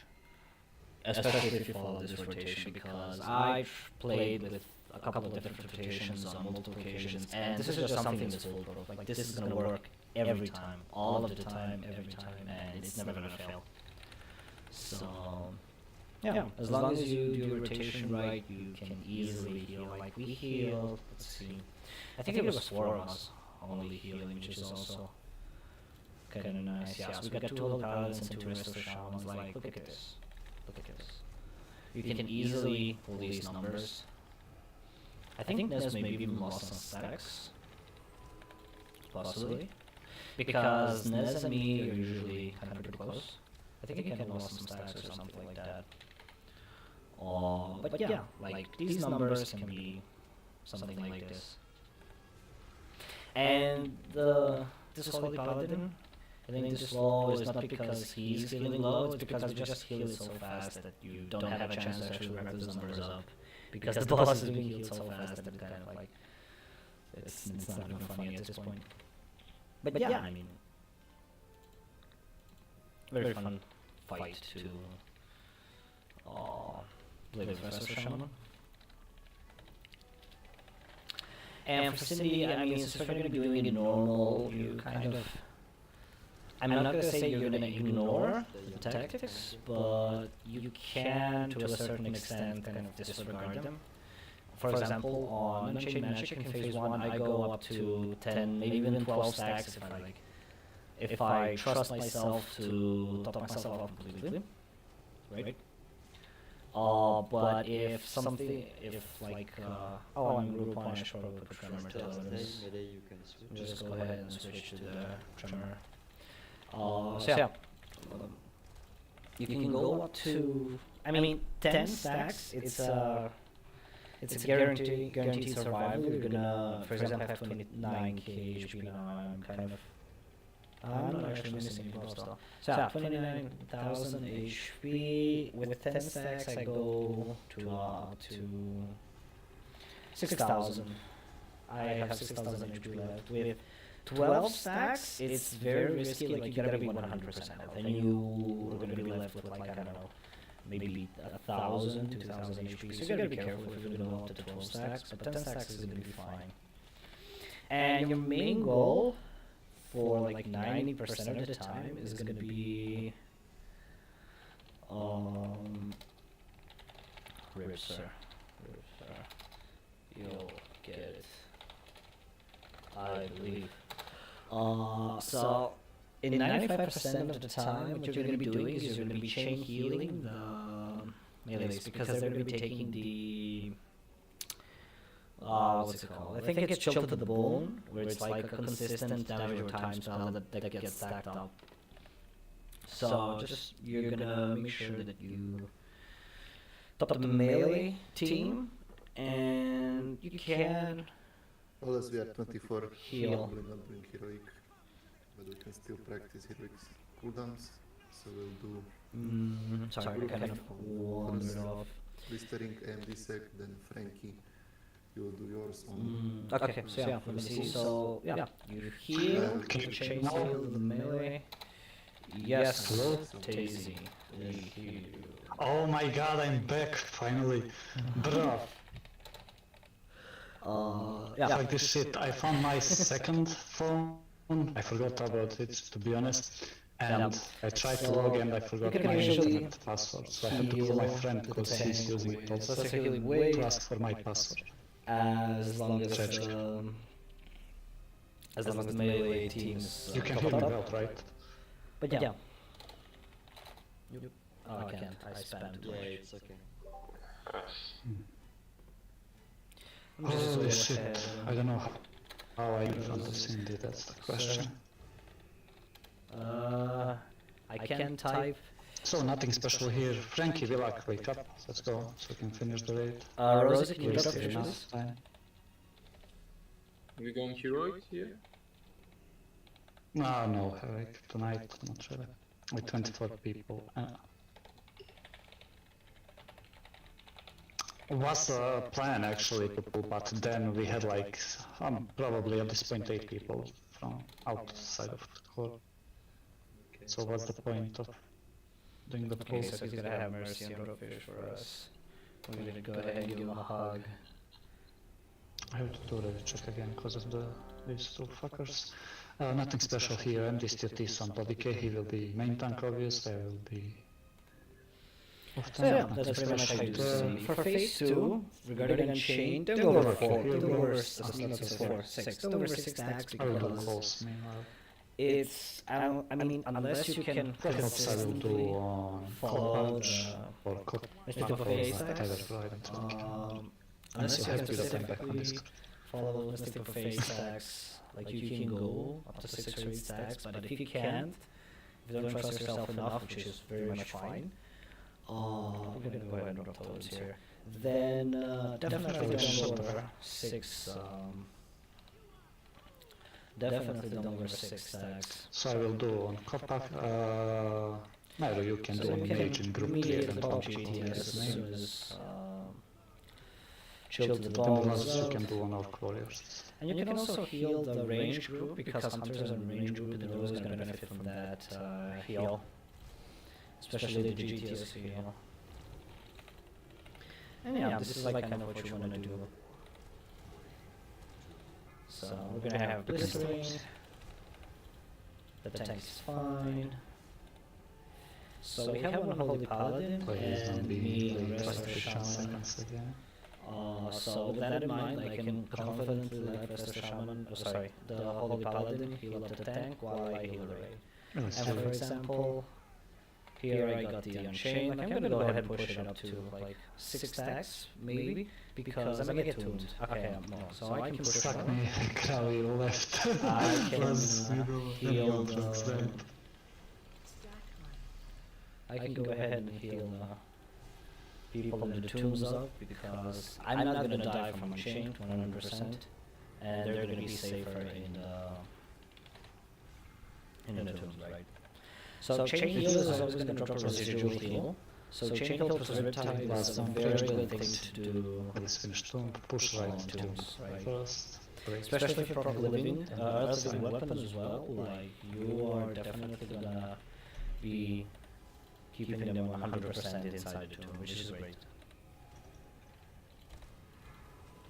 especially if you follow this rotation, because I've played with a couple of different rotations on multiple occasions, and this is just something that's foolproof. Like, this is gonna work every time, all of the time, every time, and it's never gonna fail. So yeah, as long as you do your rotation right, you can easily heal. Like, we heal, let's see, I think it was 4 of us only healing, which is also kind of nice. Yeah, so we got 2 Holy Paladins and 2 Resto Shamans. Like, look at this. Look at this. You can easily pull these numbers. I think Nez maybe even lost some stacks. Possibly. Because Nez and me are usually kind of pretty close. I think he can lost some stacks or something like that. But yeah, like, these numbers can be something like this. And this Holy Paladin, I think this low is not because he's healing low, it's because we just heal it so fast that you don't have a chance to actually rack those numbers up. Because the boss is being healed so fast that it kind of like, it's not even funny at this point. But yeah, I mean, very fun fight to play with Resto Shaman. And for Sindy, I mean, since we're going to be doing it normal, you kind of, I'm not going to say you're going to ignore the tactics, but you can, to a certain extent, kind of disregard them. For example, on Unchained Magic in Phase 1, I go up to 10, maybe even 12 stacks if I trust myself to top myself up completely, right? But if something, oh, I'm group 1, I should probably put Tremor to others. Just go ahead and switch to the Tremor. So yeah, you can go up to, I mean, 10 stacks, it's a guaranteed survival. You're gonna, for example, have 29k HP now. I'm not actually missing any buffs though. So yeah, 29,000 HP. With 10 stacks, I go to 6,000. I have 6,000 HP left. With 12 stacks, it's very risky. Like, you gotta be 100% health, and you are gonna be left with, like, I don't know, maybe 1,000, 2,000 HP. So you gotta be careful if you're gonna go up to 12 stacks, but 10 stacks is gonna be fine. And your main goal for like 90% of the time is gonna be Rip, sir. You'll get it, I believe. So in 95% of the time, what you're going to be doing is you're going to be chain healing the melees, because they're going to be taking the what's it called? I think it's Chill to the Bone, where it's like a consistent damage over time spell that gets stacked up. So just you're gonna make sure that you top up the melee team, and you can. Well, as we are 24, heal. Probably not doing heroic, but we can still practice heroic cooldowns. So we'll do. Sorry, I kind of wandered off. Blistering AMD sec, then Frankie. You'll do yours on. Okay, so yeah, let me see. So yeah, you heal, you chain heal the melee. Yes, Tazy. Oh my god, I'm back finally. Bruh. Yeah, like this shit. I found my second phone. I forgot about it, to be honest. And I tried to log in, I forgot my internet password. So I had to call my friend because he's using it also to ask for my password. as long as the melee teams. You can hear me well, right? But yeah. Oh, I can't. I spammed. Yeah, it's okay. Holy shit, I don't know how I found the Sindy, that's the question. I can type. So nothing special here. Frankie, Vilak, wake up. Let's go, so we can finish the raid. Rosie, can you We're drop still pictures? enough time. Are we going heroic here? No, heroic tonight, not really. With 24 people. Was a plan actually to pull, but then we had like probably at this point 8 people from outside of the core. So what's the point of doing the pull? Okay, so he's gonna have mercy on Dropfish for us. We're gonna go ahead and give him a hug. I have to do the check again because of these two fuckers. Nothing special here. MDSTT on body K. He will be main tank, obviously. I will be. So yeah, that's pretty much how you do it. For phase 2, regarding Unchained, don't go over 4, don't go over 6, don't go over 6 stacks I will do because calls meanwhile. it's, I mean, unless you can Perhaps I will consistently do on follow or mystical phase stacks, unless you can specifically follow mystical phase stacks, like you can go up to 6 or 8 stacks, but if you can't, if you don't trust yourself enough, which is very much fine, we're gonna go ahead and drop totems here. Then definitely don't go over 6. Definitely don't go over 6 stacks. So I will do on Kopak. Nairo, you can So do on you can Mage in group immediately clear and pop PUBG GTS as TS. soon as chill to the And bone the as others you well. can do on Orc Warriors. And you can also heal the range group because hunters are in range group and they're always going to benefit from that heal. Especially the GTS heal. And yeah, this is like kind of what you want to do. So we're going to have blistering. The tank is fine. So we have one Holy Paladin Please don't and be me, like Resto 15 Shaman. seconds again. So with that in mind, I can confidently let Resto Shaman, the Holy Paladin heal up the tank while I heal the raid. Let's And see. for example, here I got the Unchained, like I'm gonna go ahead and push it up to like 6 stacks, maybe, because I'm gonna get tuned. Okay, no, so I can push it Fuck up. me, Krawi left. I can Plus, heal looks the... dead. I can go ahead and heal the people in the tombs up, because I'm not gonna die from Unchained 100%, and they're gonna be safer in the tombs, right? So chain heal is always gonna drop a residual heal. So chain heal plus Riptide is a very good thing to do Let's finish tomb, push right on to tombs, right? first. Break. Especially for proc living, earth living weapons as well, like you are definitely gonna be keeping them 100% inside the tomb, which is great.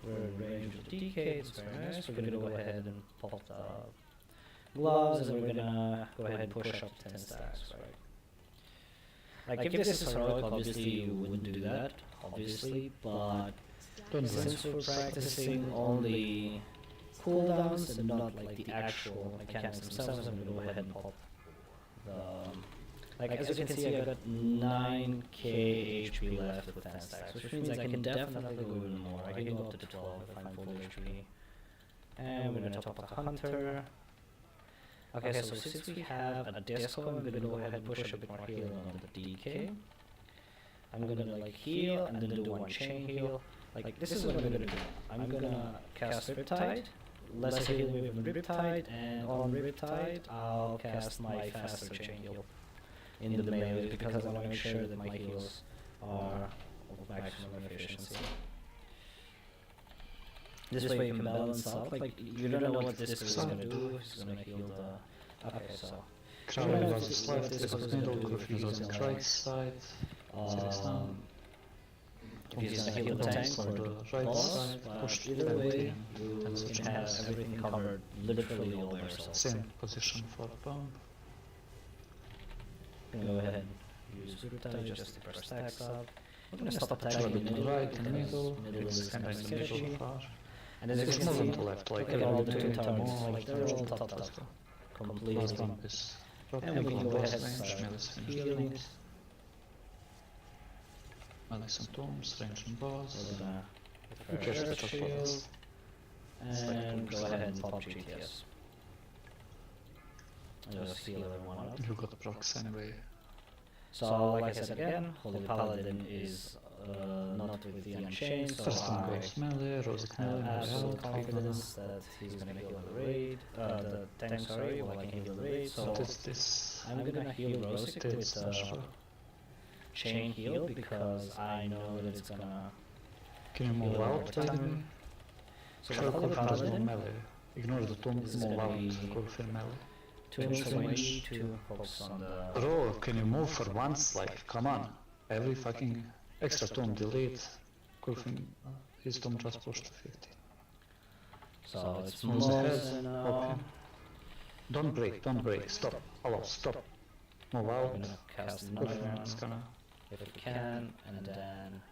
We're in range of the DK, it's very nice. We're gonna go ahead and pop the gloves, and we're gonna go ahead and push up 10 stacks, right? Like, if this is heroic, obviously you wouldn't do that, obviously, but since we're practicing only cooldowns and not like the actual mechanics themselves, I'm gonna go ahead and pop the... Like, as you can see, I got 9k HP left with 10 stacks, which means I can definitely go even more. I can go up to 12 if I'm full HP. And we're gonna top up the Hunter. Okay, so since we have a disco, I'm gonna go ahead and push a bit more healing on the DK. I'm gonna like heal and then do one chain heal. Like, this is what I'm gonna do. I'm gonna cast Riptide, lesser healing wave on Riptide, and on Riptide, I'll cast my faster chain heal in the melee because I want to make sure that my heals are of maximum efficiency. This way you can balance up, like you don't know what this is gonna do, it's gonna heal the... Okay, so... Krawi was left, this was middle, Griffin was on the right side. if he's gonna heal the tank or the boss, but either way, you can have everything covered literally all by yourself. Same position for bomb. You can go ahead and use group tie just to press stacks up. We're gonna stop Two attacking in the middle, right and because middle, middle is kind kind of of in the middle sketchy. far. And as you Just can move see, on to left, like look at all the every two time targets, more, like they're all top. Last Completely. bump is And we can go ahead and range, start melee finished. healing. Melee some tombs, range and boss. We're gonna Who cares prepare to chop shield, us? and go ahead and pop GTS. And just heal everyone up. You got procs anyway. So, like I said again, Holy Paladin is not with the Unchained, so First one I goes melee, Rosic have melee, absolute melee, confidence that he's gonna heal the raid, the tank, sorry, while I can heal the raid, so What is this? I'm gonna heal Rosic with This chain heal because I know that it's gonna Can you move heal out over by the time. way? So Sure, the Holy confirm there's no Paladin, melee. Ignore the tomb, This is move gonna out, be go for melee. 2 inches Range. away to focus on the... Bro, can you move for once? Like, come on. Every fucking extra tomb delete. Kurfin, his tomb just pushed to 50. So it's Moves ahead, Moz now. open. Don't break, stop. Hello, stop. Move We're out. gonna cast another Kurfin one is gonna... if we can, and then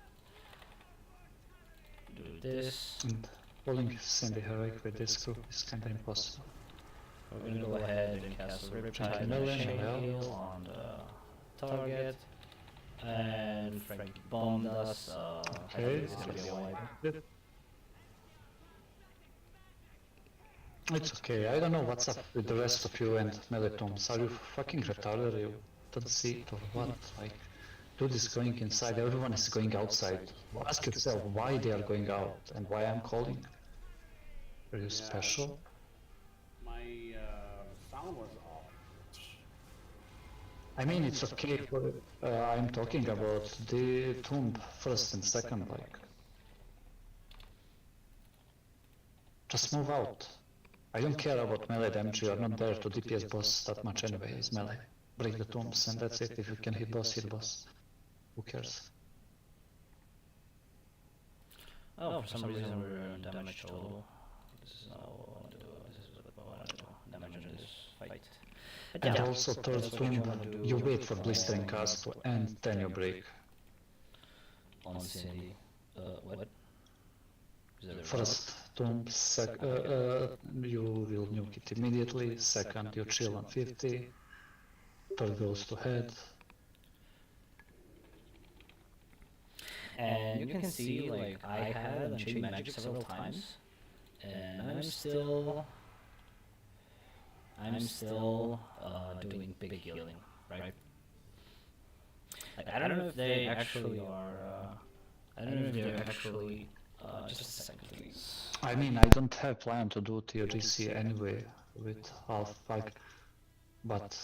do this. And pulling Sindy heroic with this group is kinda impossible. We're gonna go ahead and cast a Riptide and Melee, a Chain melee. Heal on the target. And Frankie bombed us, so I Okay. think it's gonna be a wipe. It's okay, I don't know what's up with the rest of you and melee tombs. Are you fucking retarded? You don't see it or what? Like, dude is going inside, everyone is going outside. Ask yourself why they are going out and why I'm calling. Are you special? My sound was off. I mean, it's okay, but I'm talking about the tomb first and second, like. Just move out. I don't care about melee damage, you are not there to DPS boss that much anyway, as melee. Break the tombs and that's it, if you can hit boss, hit boss. Who cares? Oh, for some reason we're damage total. This is not what I want to do, this is what I want to do. Damage in this fight. But And yeah, also third that's what you tomb, wanna do you wait for blistering on- cast to end, then you break. On Sindy. What? Is there a First tomb, you will nuke it immediately, second you chill on 50, third goes to head. And you can see, like, I had Unchained Magic several times, and I'm still doing big healing, right? Like, I don't know if they actually are, I don't know if they're actually, just a second please. I mean, I don't have plan to do TRGC anyway with half like, but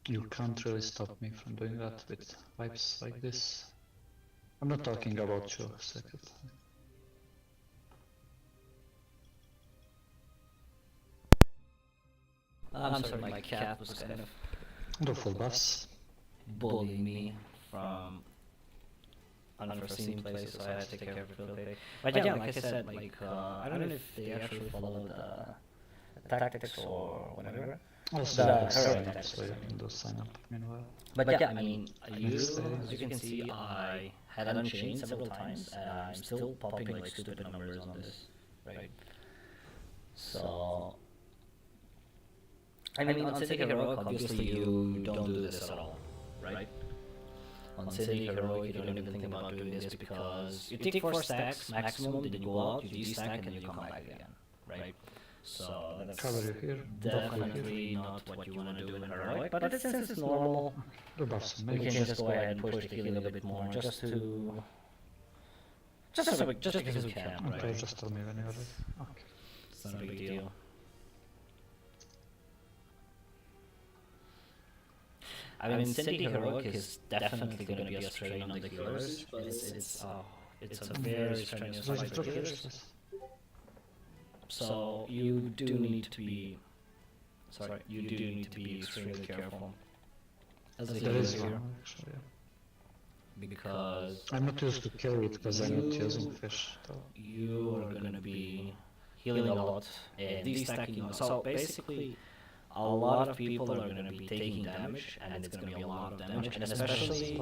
you can't really stop me from doing that with vibes like this. I'm not talking about you, second. I'm sorry, my cat was kind of Do full buffs. bullying me from unforeseen places, so I had to take care of it real quick. But yeah, like I said, like, I don't know if they actually followed the tactics or whatever. Also, The sign heroic up, tactics. so you can do sign up meanwhile. But yeah, I mean, Next as day. you can see, I had Unchained several times, and I'm still popping like stupid numbers on this, right? So, I mean, on Sindy Heroic, obviously you don't do this at all, right? On Sindy Heroic, you don't even think about doing this because you take 4 stacks maximum, then you go out, you de-stack, and then you come back again, right? So that's Cover you here, buff you here. definitely not what you want to do in Heroic, but since it's normal, Do buffs and we can melee. just go ahead and push the healing a bit more, just because we can, right? Okay, just tell me when you're ready. Okay. It's not a big deal. I mean, Sindy Heroic is definitely going to be a strain on the healers. It's a very strenuous fight for healers. So you do need to be, you do need to be extremely careful. As a There healer is here. one, actually. because I'm not used to kill it because I'm not using fish. Though. you are gonna be healing a lot and destacking. So basically, a lot of people are gonna be taking damage, and it's gonna be a lot of damage, and especially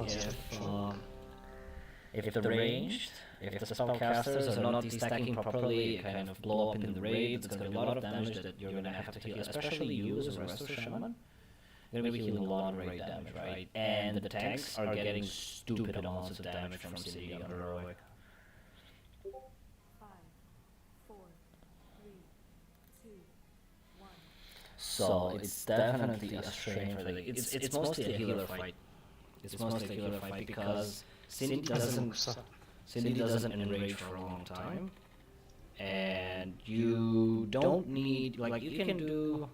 if the ranged, if the spellcasters are not destacking properly, kind of blow up in the raid, it's gonna be a lot of damage that you're gonna have to heal, especially you as a Resto Shaman. You're gonna be healing a lot of raid damage, right? And the tanks are getting stupid amounts of damage from Sindy on heroic. 5, 4, 3, 2, 1. So it's definitely a strain for the. It's mostly a healer fight. It's mostly a healer fight because Sindy doesn't enrage for a long time, and you don't need like you can do.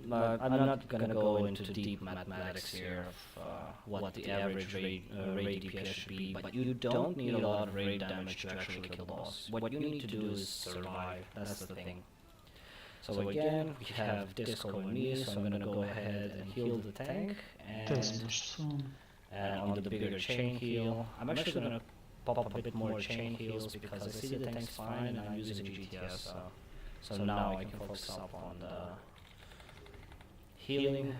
I'm not gonna go into deep mathematics here of what the average raid DPS should be, but you don't need a lot of raid damage to actually kill the boss. What you need to do is survive. That's the thing. So again, we have Disco and me, so I'm gonna go ahead and heal the tank, and on the bigger chain heal, I'm actually gonna pop a bit more chain heals because I see the tank's fine and I'm using GTS, so now I can focus up on the healing.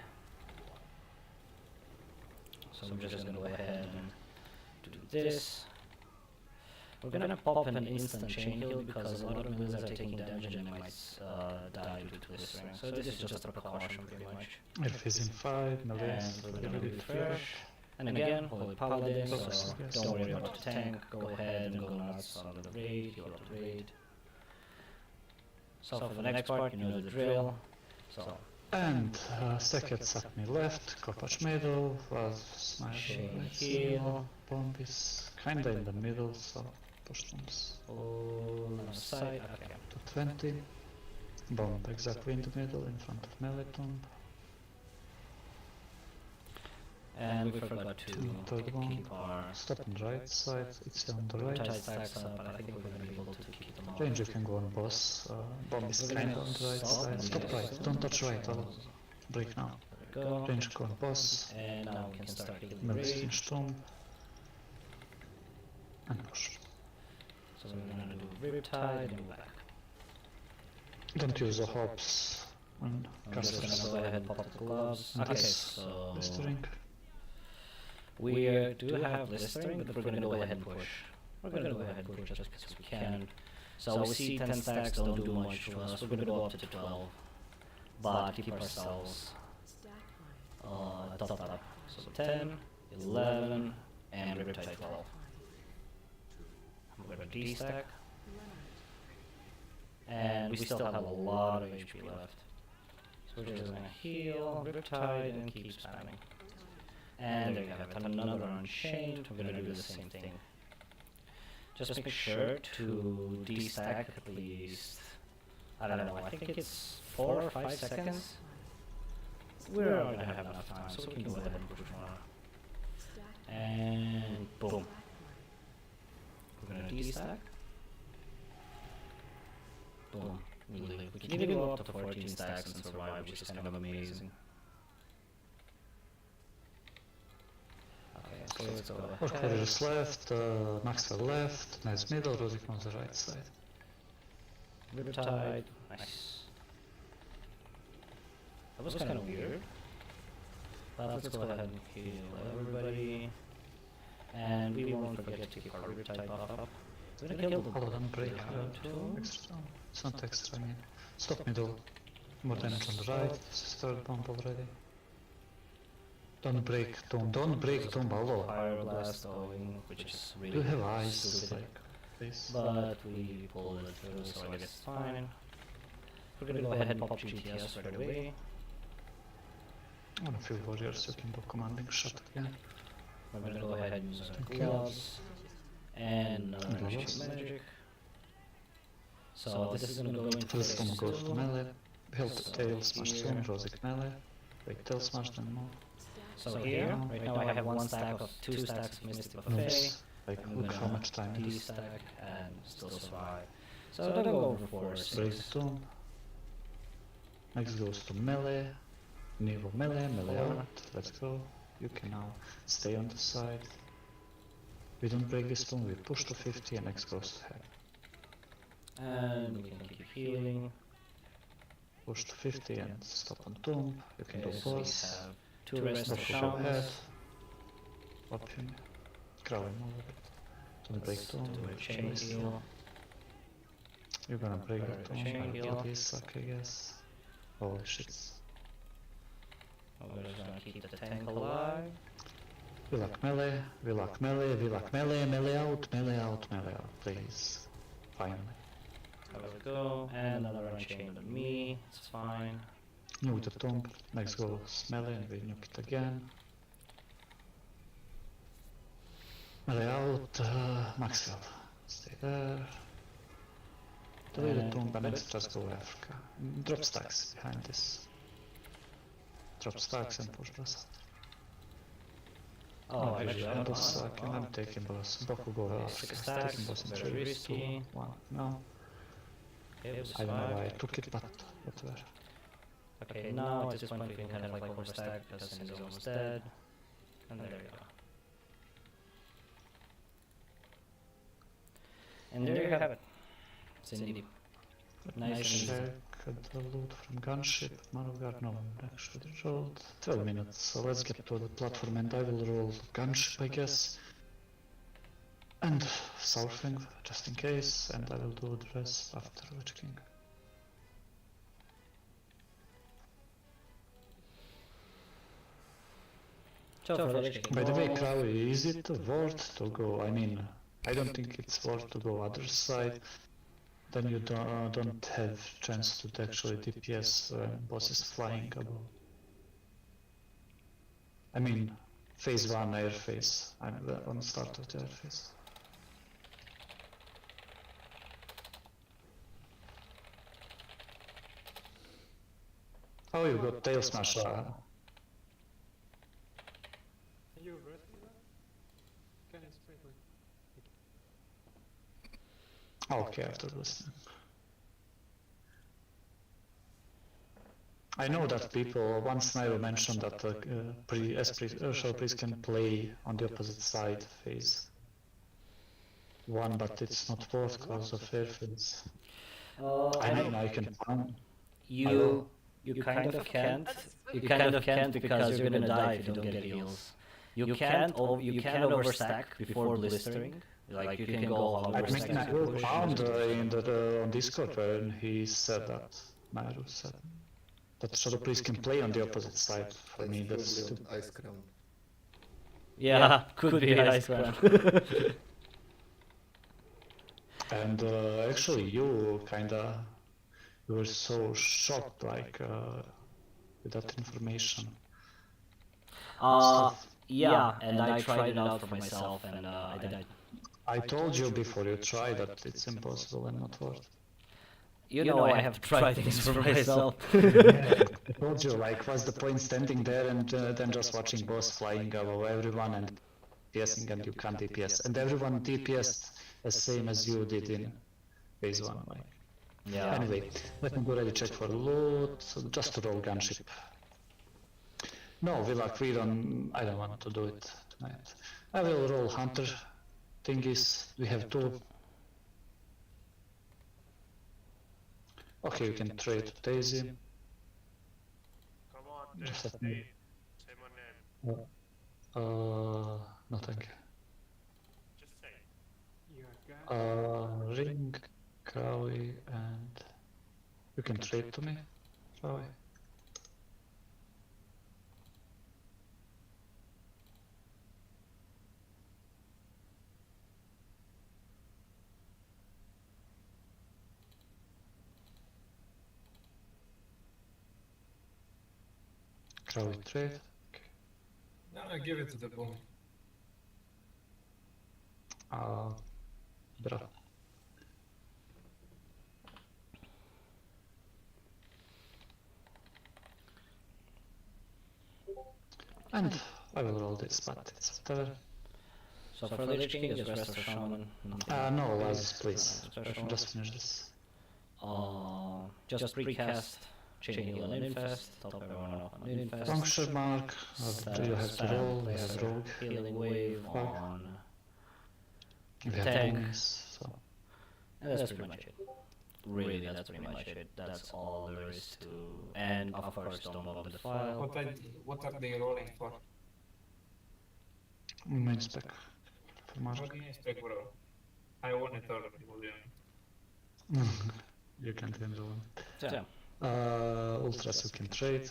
So I'm just gonna go ahead and do this. We're gonna pop an instant chain heal because a lot of melees are taking damage and they might die due to this ring. So this is just a precaution pretty much. If he's in 5, melee, And we're gonna refresh. And again, Holy Paladin, so don't worry about the tank, go ahead and go nuts on the raid, heal up the raid. So for the next part, you know the drill. So And second suck me left, Kopacz middle, was sniper chain right heal. Bomb is kinda in the middle, so push them on the side, okay. to 20. Bomb exactly in the middle, in front of melee tomb. And we forgot to Third one. keep our Stop on right side, it's on the right. tight stacks up, but I think we're gonna be able to keep them all. Range you can go on boss, bomb is We're gonna kinda on the right stop side. and Stop then right, don't touch right, I'll break now. There we go. Range go on boss, And now we can start healing melee raid. finish tomb. And push. So we're gonna do Riptide and go back. Don't use the hops when I'm just casters. gonna go ahead and pop the gloves. Okay, so Blistering. we do have blistering, but we're gonna go ahead and push. We're gonna go ahead and push just because we can. So we see 10 stacks don't do much to us. We're gonna go up to 12, but keep ourselves topped up. So 10, 11, and Riptide 12. I'm gonna D-stack. And we still have a lot of HP left. So we're just gonna heal, Riptide, and keep spamming. And there you have it, another Unchained. We're gonna do the same thing. Just make sure to de-stack at least, I don't know, I think it's 4 or 5 seconds. We're gonna have enough time, so we can go ahead and push more. And boom. We're gonna de-stack. Boom. We live. We can even go up to 14 stacks and survive, which is kind of amazing. Okay, so let's go Orc ahead. Warriors left, Maxwell left, Nice middle, Rosic on the right side. Riptide. Nice. That was kind of weird. But let's go ahead and heal everybody. And we won't forget to keep our Riptide buff up. We're gonna kill the Hold on, break. too. Extra. It's not extra, I mean. Stop middle. More damage on the right. This is third bomb already. Don't break tomb, don't break tomb, hello. Fire blast going, which is really You have eyes, stupid. like, please. But we pulled it through, so I guess it's fine. We're gonna go ahead and pop GTS right away. On a few warriors, you can do commanding shot again. We're gonna go ahead and use our Okay. gloves and Gloves. magic. So this is gonna go into First one phase goes to 2. melee. Hilt So tail smash here. tomb, Rosic melee. Break tail smash, then move. So here, right now I have 1 stack of 2 stacks of Mystic Buffet. Moves. Like, I'm look how gonna much time it is. D-stack and still survive. So don't go over 4 or Break 6. tomb. Next goes to melee. Nevo melee, melee out. Let's go. You can now stay on the side. We don't break this tomb, we push to 50 and X goes ahead. And we can keep healing. Push to 50 and stop on tomb. You can go Yes, boss. we have 2 Resto Shamans. Up him. Crow him over it. Don't break Let's tomb. do a chain heal. You're gonna break Alright, the tomb. chain heal. He suck, I guess. Holy shit. We're just gonna keep the tank alive. We lock melee, we lock melee, we lock melee, melee out, melee out, melee out, please. Finally. There we go. And another unchained on me. It's fine. Nuke the tomb, next goes melee and we nuke it again. Melee out, Maxwell. Stay there. Delay the tomb and let's just go Africa. Drop stacks behind this. Drop stacks and push boss. Oh, actually, I don't boss know. stack and I'm taking boss. Boku go Okay, Africa. 6 stacks, Taking boss in very 3, risky. 2, 1. No. Okay, it was I don't know 5. why I took it, but whatever. Okay, now at this point we can kind of like overstack because Sindy's almost dead. And there you go. And there you have it. Sindy. Nice and Check the loot from gunship. Marvguard, no, actually rolled 12 minutes, so let's get to the platform and I will roll gunship, I guess. And southing, just in case, and I will do the rest after Witch King. By the way, Crowley, is it worth to go? I mean, I don't think it's worth to go other side. Then you don't have chance to actually DPS boss is flying above. I mean, phase 1 air phase. I'm on start of the air phase. Oh, you got tail smash. Can you rest me that? Can I spray one? Okay, after listening. I know that people, once Nairo mentioned that Shell Priest can play on the opposite side phase 1, but it's not worth because of airfields. I mean, I can farm. You kind of can't. You kind of can't because you're gonna die if you don't get heals. You can't overstack before blistering. Like you can go all I mean, overstack. Nairo found on Discord when he said that. Nairo said that Shadow Priest can play on the opposite side. For me, that's stupid. Ice Crown. Yeah, could be Ice Crown. And actually, you were so shocked, like, with that information. Yeah, and I tried it out for myself, and I died. I told you before you try that it's impossible and not worth. You know I have to try things for myself. I told you, like, what's the point standing there and then just watching boss flying above everyone and DPSing and you can't DPS. And everyone DPSed the same as you did in phase 1, like. Yeah. Anyway, let me go ready check for loot, so just to roll gunship. No, we don't, I don't want to do it tonight. I will roll hunter. Thing is, we have 2. Okay, you can trade Daisy. Come on, Just say let me... my name. No thank you. Just say. Ring, Crowley, and... You can trade to me, Crowley. Crowley trade. Okay. No, I give it to the boom. Bra. And I will roll this, but it's whatever. So for the Lich King is Resto Shaman. No, Lazarus, please. Special. Just finish this. Just precast chain heal and infest, top everyone up on infest. Puncture mark, you have to roll, we have rogue. Healing wave Fuck. on We have tank. bonus, so. And that's pretty much it. Really, that's pretty much it. That's all there is to. And of course, don't bomb the file. What are they rolling for? Main spec. For mark. What do you expect, bro? I want it already, what do you mean? You can't handle it. Yeah. Ultras you can trade.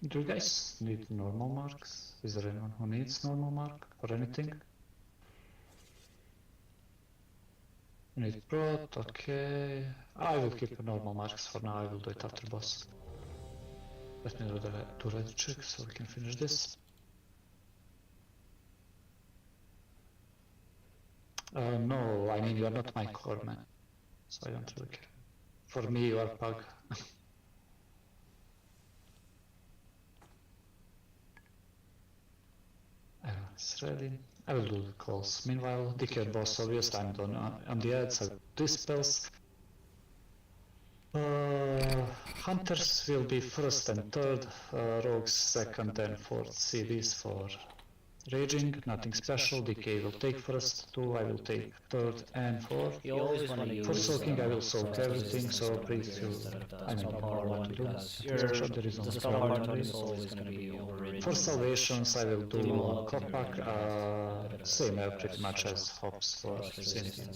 Do you guys need normal marks? Is there anyone who needs normal mark or anything? Need prot, okay. I will keep normal marks for now, I will do it after boss. Let me do the two red checks so we can finish this. No, I mean you are not my core man, so I don't really care. For me you are pug. It's ready. I will do the calls. Meanwhile, declared boss obvious time on the ads, I will do spells. Hunters will be first and third, rogues second and fourth. CVs for raging, nothing special. DK will take first, 2 I will take third and fourth. You always want to use For soaking I will soak everything, so please you, I mean, power want to do because sure there is no the spell spell power on totem this. is always going to be overridden. For salvations I will do Minimal Kopak, same pretty much as hops for Sindy.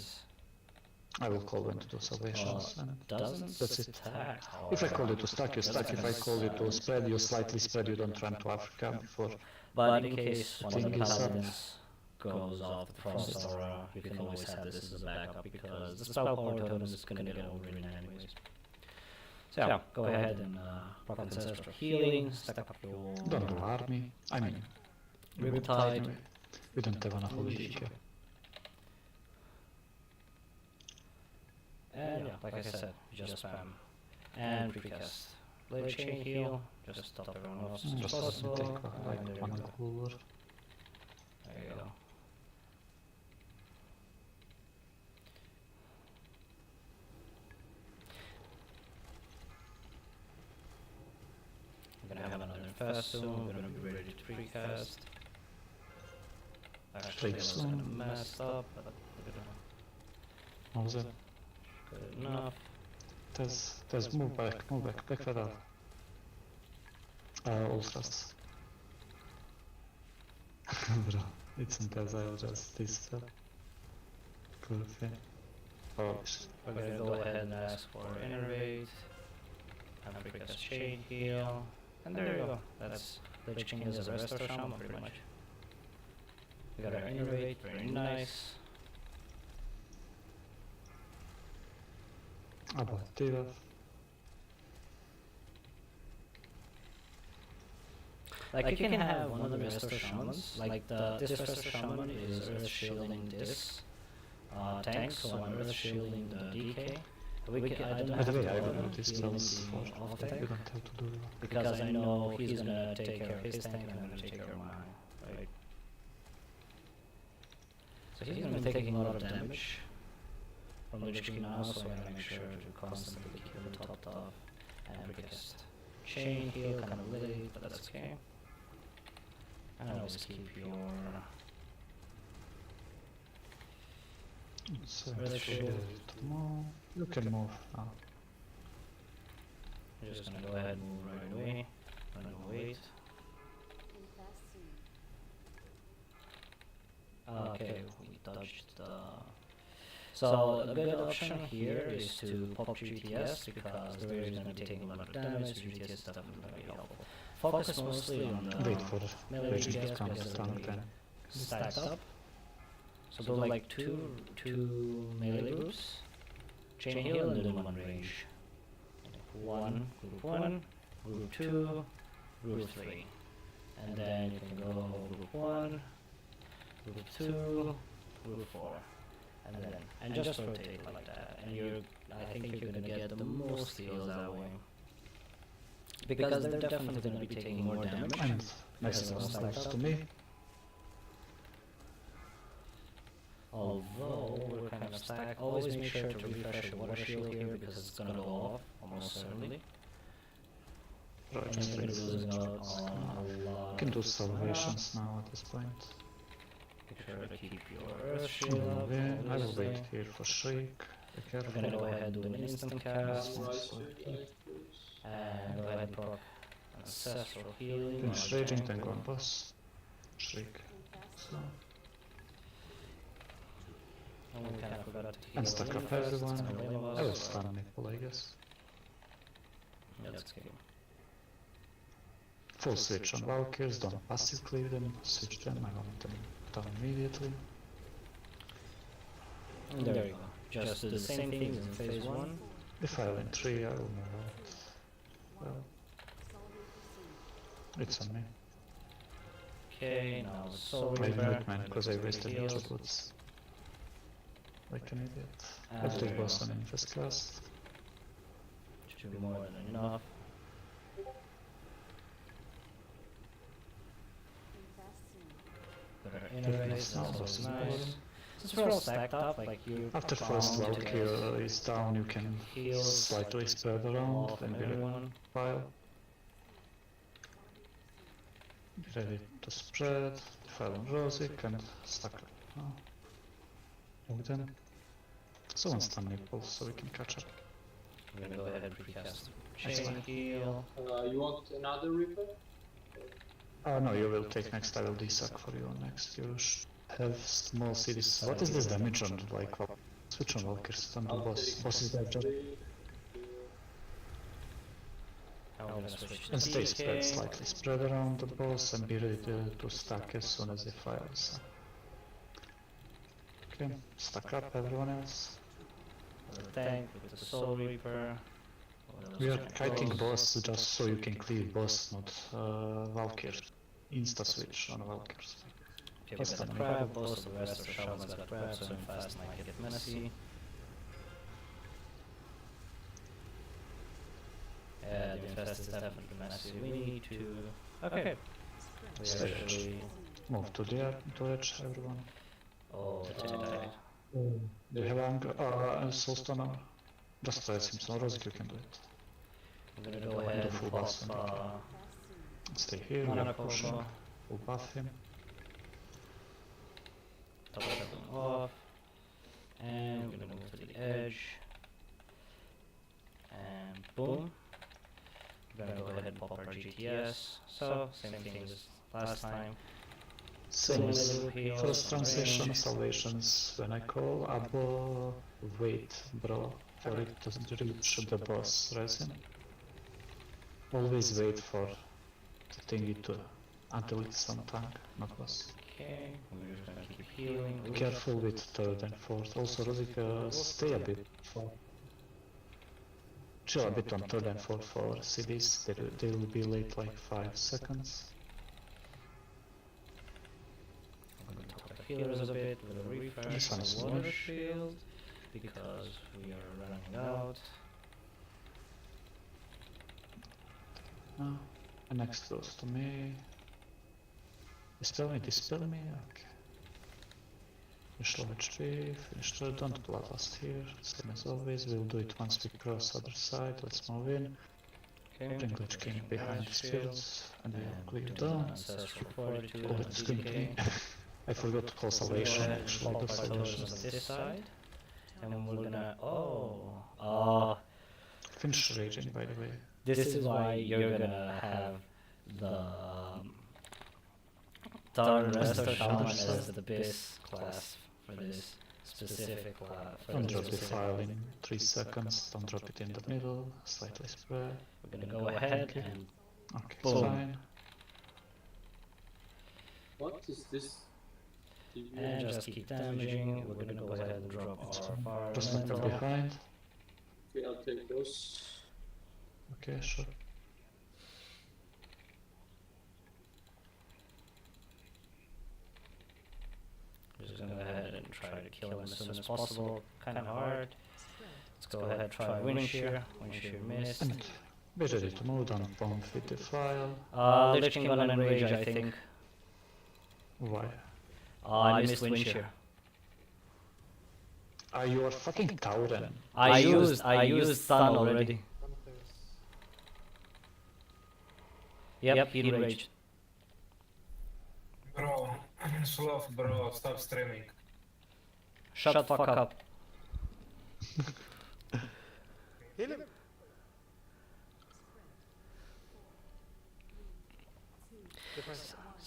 I will call when to do salvations. And Doesn't that's it. stack. If I call you to stack, you stack. If I call you to spread, you slightly spread. You don't run to Africa before. But in case one of the Thing is, paladins goes off the Frost Aura, you can always have this as a backup because the spell power totem is going to get overridden anyways. So yeah, go ahead and proc Ancestral Healing, stack up your... Don't do army. I mean, Riptide. we don't have enough OBDK. And yeah, like I said, just spam. And precast. Blade Chain Heal, just stop everyone else as Just let me possible. take And like there you one go. cooler. There you go. We're gonna have another infest soon, we're gonna be ready to precast. Actually, that was kinda messed up, but we're gonna... What was it? Good enough. Tez, move back further. Ultras. Bro, it's in Tez, I'll just this perfect. Oh, We're gonna go ahead and ask for Innervate, and precast Chain Heal, and there you go. That's the Chain Heal as a Resto Shaman pretty much. We got our Innervate, very nice. Abattiva. Like you can have one of the Resto Shamans, like this Resto Shaman is Earth Shielding this tank, so I'm Earth Shielding the DK. We can, I don't By have the way, to I bother will do this healing spells for the off you tank, don't have to do it. because I know he's gonna take care of his tank and I'm gonna take care of mine, right? So he's gonna be taking a lot of damage from the HQ now, so I gotta make sure to constantly kill the top and precast Chain Heal kind of late, but that's okay. And always keep your So, Earth Shield. you can move now. I'm just gonna go ahead and move right away. I'm gonna wait. Okay, we touched the... So a good option here is to pop GTS because the range is gonna be taking a lot of damage, so GTS is definitely gonna be helpful. Focus mostly on the Wait for melee raging to GTS come because it's down gonna be then. stacked up. So do like two melee groups, chain heal and then one range. Group 1, group 2, group 3. And then you can go group 1, group 2, group 4. And just rotate like that. And I think you're gonna get the most heals that way. Because they're definitely gonna be taking more damage. And next one stacks to me. Although we're kind of stacked, always make sure to refresh your water shield here because it's gonna go off almost certainly. Right, And just you're gonna be wait. losing out on a lot. Can do of salvations now at this point. Make sure to keep your earth shield up. Okay, I will wait obviously. here for Shriek. Be We're careful. gonna go ahead and do an instant cast. Rise check, guys, please. And go ahead and proc ancestral healing. Finish on raging, then Jango. go on boss. Shriek. So. And we kind of forgot to heal And stack up Infest, everyone. and blame us, I will so- stun Nipple, I guess. Yeah, let's go. Full switch on Valkyries, don't passive cleave them, switch them, I want them down immediately. And there you go. Just do the same things in phase 1. If I win 3, I will move out. Well, it's on me. Okay, now the soul I reaper. moved mine because I wasted Heals. attributes. Like an idiot. Ah, I'll take there you boss go. on Infest cast. Should be more than enough. Got our inner race, now, that's boss always is nice. Since we're all stacked up, like you After first Valkyrie is down, you can slightly spread around and be everyone. pile. Be ready to spread, file on Rosic and stack up. Move them. So on stun Nipple so we can catch up. I'm gonna go ahead and precast That's chain fine. heal. You want another Reaper? No, you will take next, I will desack for you next. You have small cities. What is this damage on, like, switch on Valkyries, don't do boss. Boss is dead, just... Now we're gonna switch to And stay DK. spread, slightly spread around the boss and be ready to stack as soon as he fires. Okay, stack up everyone else. The tank with the soul reaper. We are kiting boss just so you can clear boss, not Valkyr. Insta switch on Valkyrs. Okay, we got the crab, most of the rest of the shamans got crab, so Infest might get messy. Yeah, the Infest is definitely messy. We need to... Okay. We Stay actually... Move to the edge, everyone. Oh, the tank died. Do you have Soulstone now? Just try Simpson Rosic, you can do it. I'm gonna go ahead and full pop buff and stay here, we mana are pushing. combo, Full buff him. double tap him off, and we're gonna move to the edge, and boom. We're gonna go ahead and pop our GTS, so same thing as last time. Same as Similar heals first on transition, range. salvations when I call, abo, wait, bro, for it to reach the boss resin. Always wait for the thingy to, until it's on tank, not boss. Okay, we're just gonna keep healing. Be careful with third and fourth, also Rosic, stay a bit for... Chill a bit on third and fourth for CDs, they will be late like 5 seconds. I'm gonna top the healers a bit with a refresh This on one's the water nice. shield, because we are running out. And next goes to me. Dispel me, okay. Finish low HP, finish third, don't bloodlust here, same as always, we'll do it once we cross other side, let's move in. Okay. Bring Lich King behind the spirits, and we'll clear do down. ancestral fortitude Oh, on it's going to me. DK. I forgot to call Go salvation ahead and actually, pop the our totems salvation. on this side, and we're gonna... Oh, Finish raging by the way. this is why you're gonna have the darn Resto Shaman as the base class for this specific class. Don't drop the file in 3 seconds, don't drop it in the middle, slightly spread. We're gonna go ahead and Okay, it's boom. fine. What is this? And just keep damaging. We're gonna go ahead and drop our fire Just knock them elemental. behind. Okay, I'll take those. Okay, sure. Just gonna go ahead and try to kill him as soon as possible. Kinda hard. Let's go ahead and try Wind Shear. Wind Shear missed. And be ready to move down, bomb fit the file. Lich King gonna enrage, I think. Why? I missed Wind Shear. Are you a fucking Tauren? I used stun already. Yep, he enraged. Bro, sloth, bro, stop streaming. Shut the fuck up. Kill him.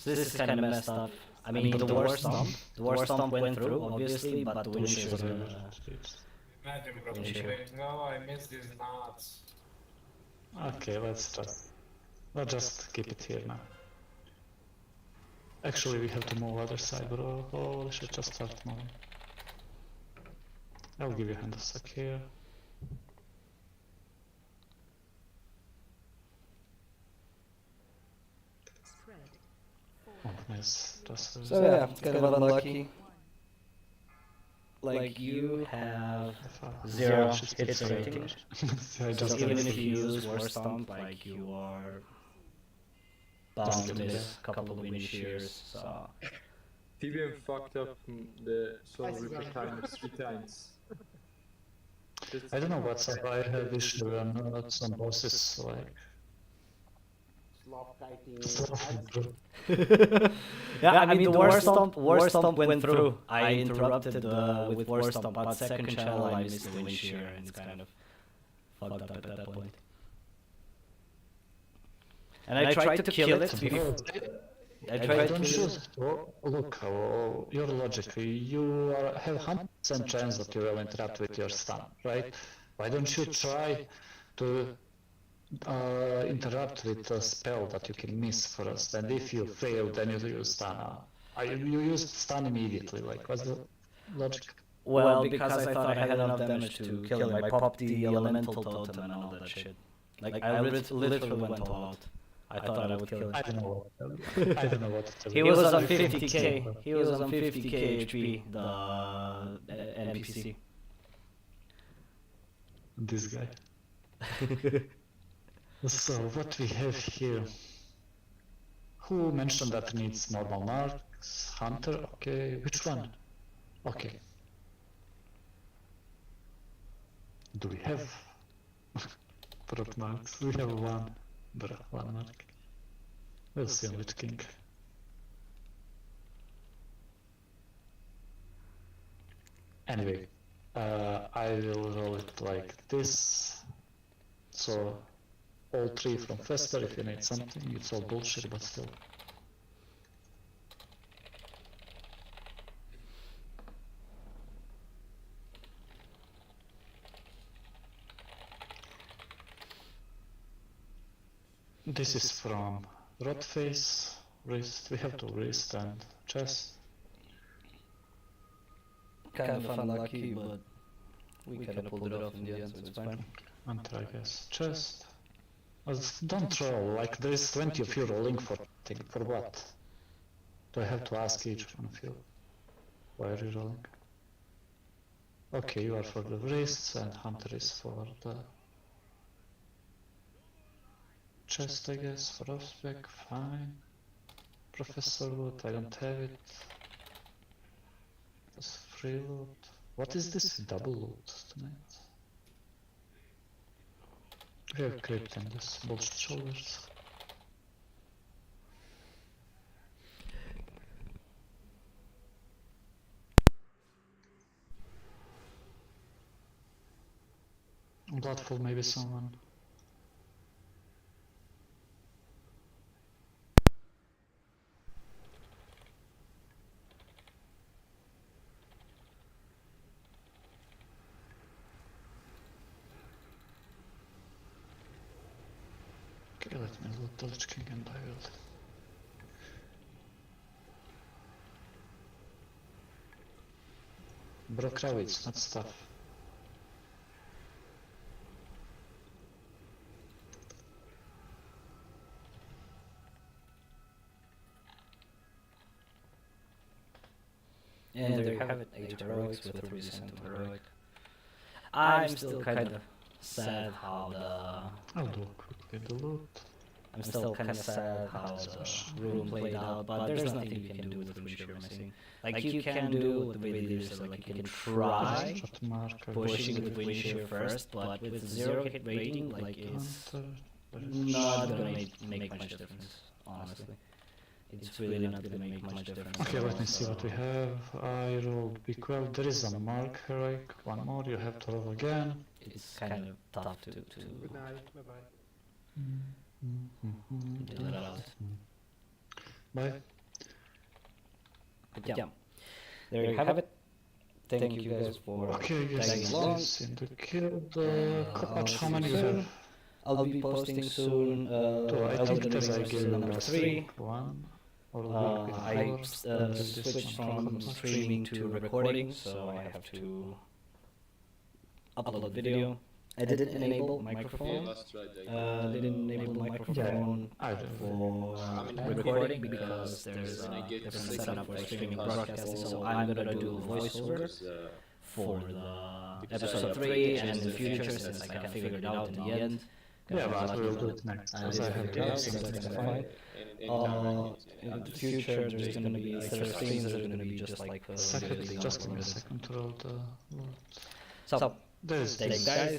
This is kind of messed up. I mean, the war stomp went through, obviously, but the wind shear. Imagine, bro. No, I missed these nuts. Okay, let's just keep it here now. Actually, we have to move other side, bro. Holy shit, just start moving. I'll give you a hand a sec here. Oh, nice. So yeah, kind of unlucky. Like you have 0 hits rating. So even if you use war stomp, like you are bound to miss a couple of wind shears. So TBM fucked up the Soul Reaper timer 3 times. I don't know what's up. I have issue on some bosses like. yeah, I mean the war stomp went through. I interrupted with war stomp, but second channel I missed the wind shear and it's kind of fucked up at that point. And I tried to kill it before. I tried to kill it. Look, your logic. You have 100% chance that you will interrupt with your stun, right? Why don't you try to interrupt with a spell that you can miss first, and if you fail, then you use stun. You use stun immediately. Like, what's the logic? Well, because I thought I had enough damage to kill him, I popped the elemental totem and all that shit. Like I literally went all out. I thought I would kill him. I don't know what to tell you. He was on 50k. He was on 50k HP. The NPC. This guy. So what we have here? Who mentioned that needs normal marks? Hunter? Okay, which one? Okay. Do we have prot marks? We have one mark. We'll see on which king. Anyway, I will roll it like this. So all 3 from Fester. If you need something, it's all bullshit, but still. This is from rot face, wrist. We have to wrist and chest. Kind of unlucky, but we kind of pulled it off in the end, so it's fine. And I guess chest. Don't roll, like there is 20 of you rolling for what? Do I have to ask each one of you? Why are you rolling? Okay, you are for the wrists and Hunter is for the chest, I guess, for Osbeck, fine. Professor loot, I don't have it. That's free loot. What is this double loot tonight? We have crypt and this bullshit shoulders. Bloodful, maybe someone. Okay, let me loot the Lich King and I will. Bro, Kravitz, not stuff. And there you have it, 8 heroics with 3% of heroic. I'm still kind of sad how the... I'll do quickly the loot. I'm still kind of sad how the room played out, but there's nothing you can do with the windshield missing. Like you can do what the way leaders said, like you can try pushing with windshield first, but with 0 hit rating, like it's not gonna make much difference, honestly. It's really not gonna make much difference. Okay, let me see what we have. I rolled B12. There is a mark heroic. One more. You have to roll again. It's kind of tough to Good night. Bye bye. deal it out. Bye. But yeah, there you have it. Thank you guys for Okay, tagging yes, along. Sindy killed. How many you have? I'll be posting soon. Two. I think Elden that I Ring gave number 3. one. Or I switched from streaming to recording, so I have to upload video. I didn't enable microphone. Didn't enable microphone for recording because there's a different setup for streaming broadcasting. So I'm gonna do voiceover for the episode 3 and in the future, since I can figure it out in the end. Yeah, but we'll do it next. Because I have to fine. In the future, there's gonna be instead of streams, there's gonna be just like second, just give me a second to roll the. So, There's thanks guys.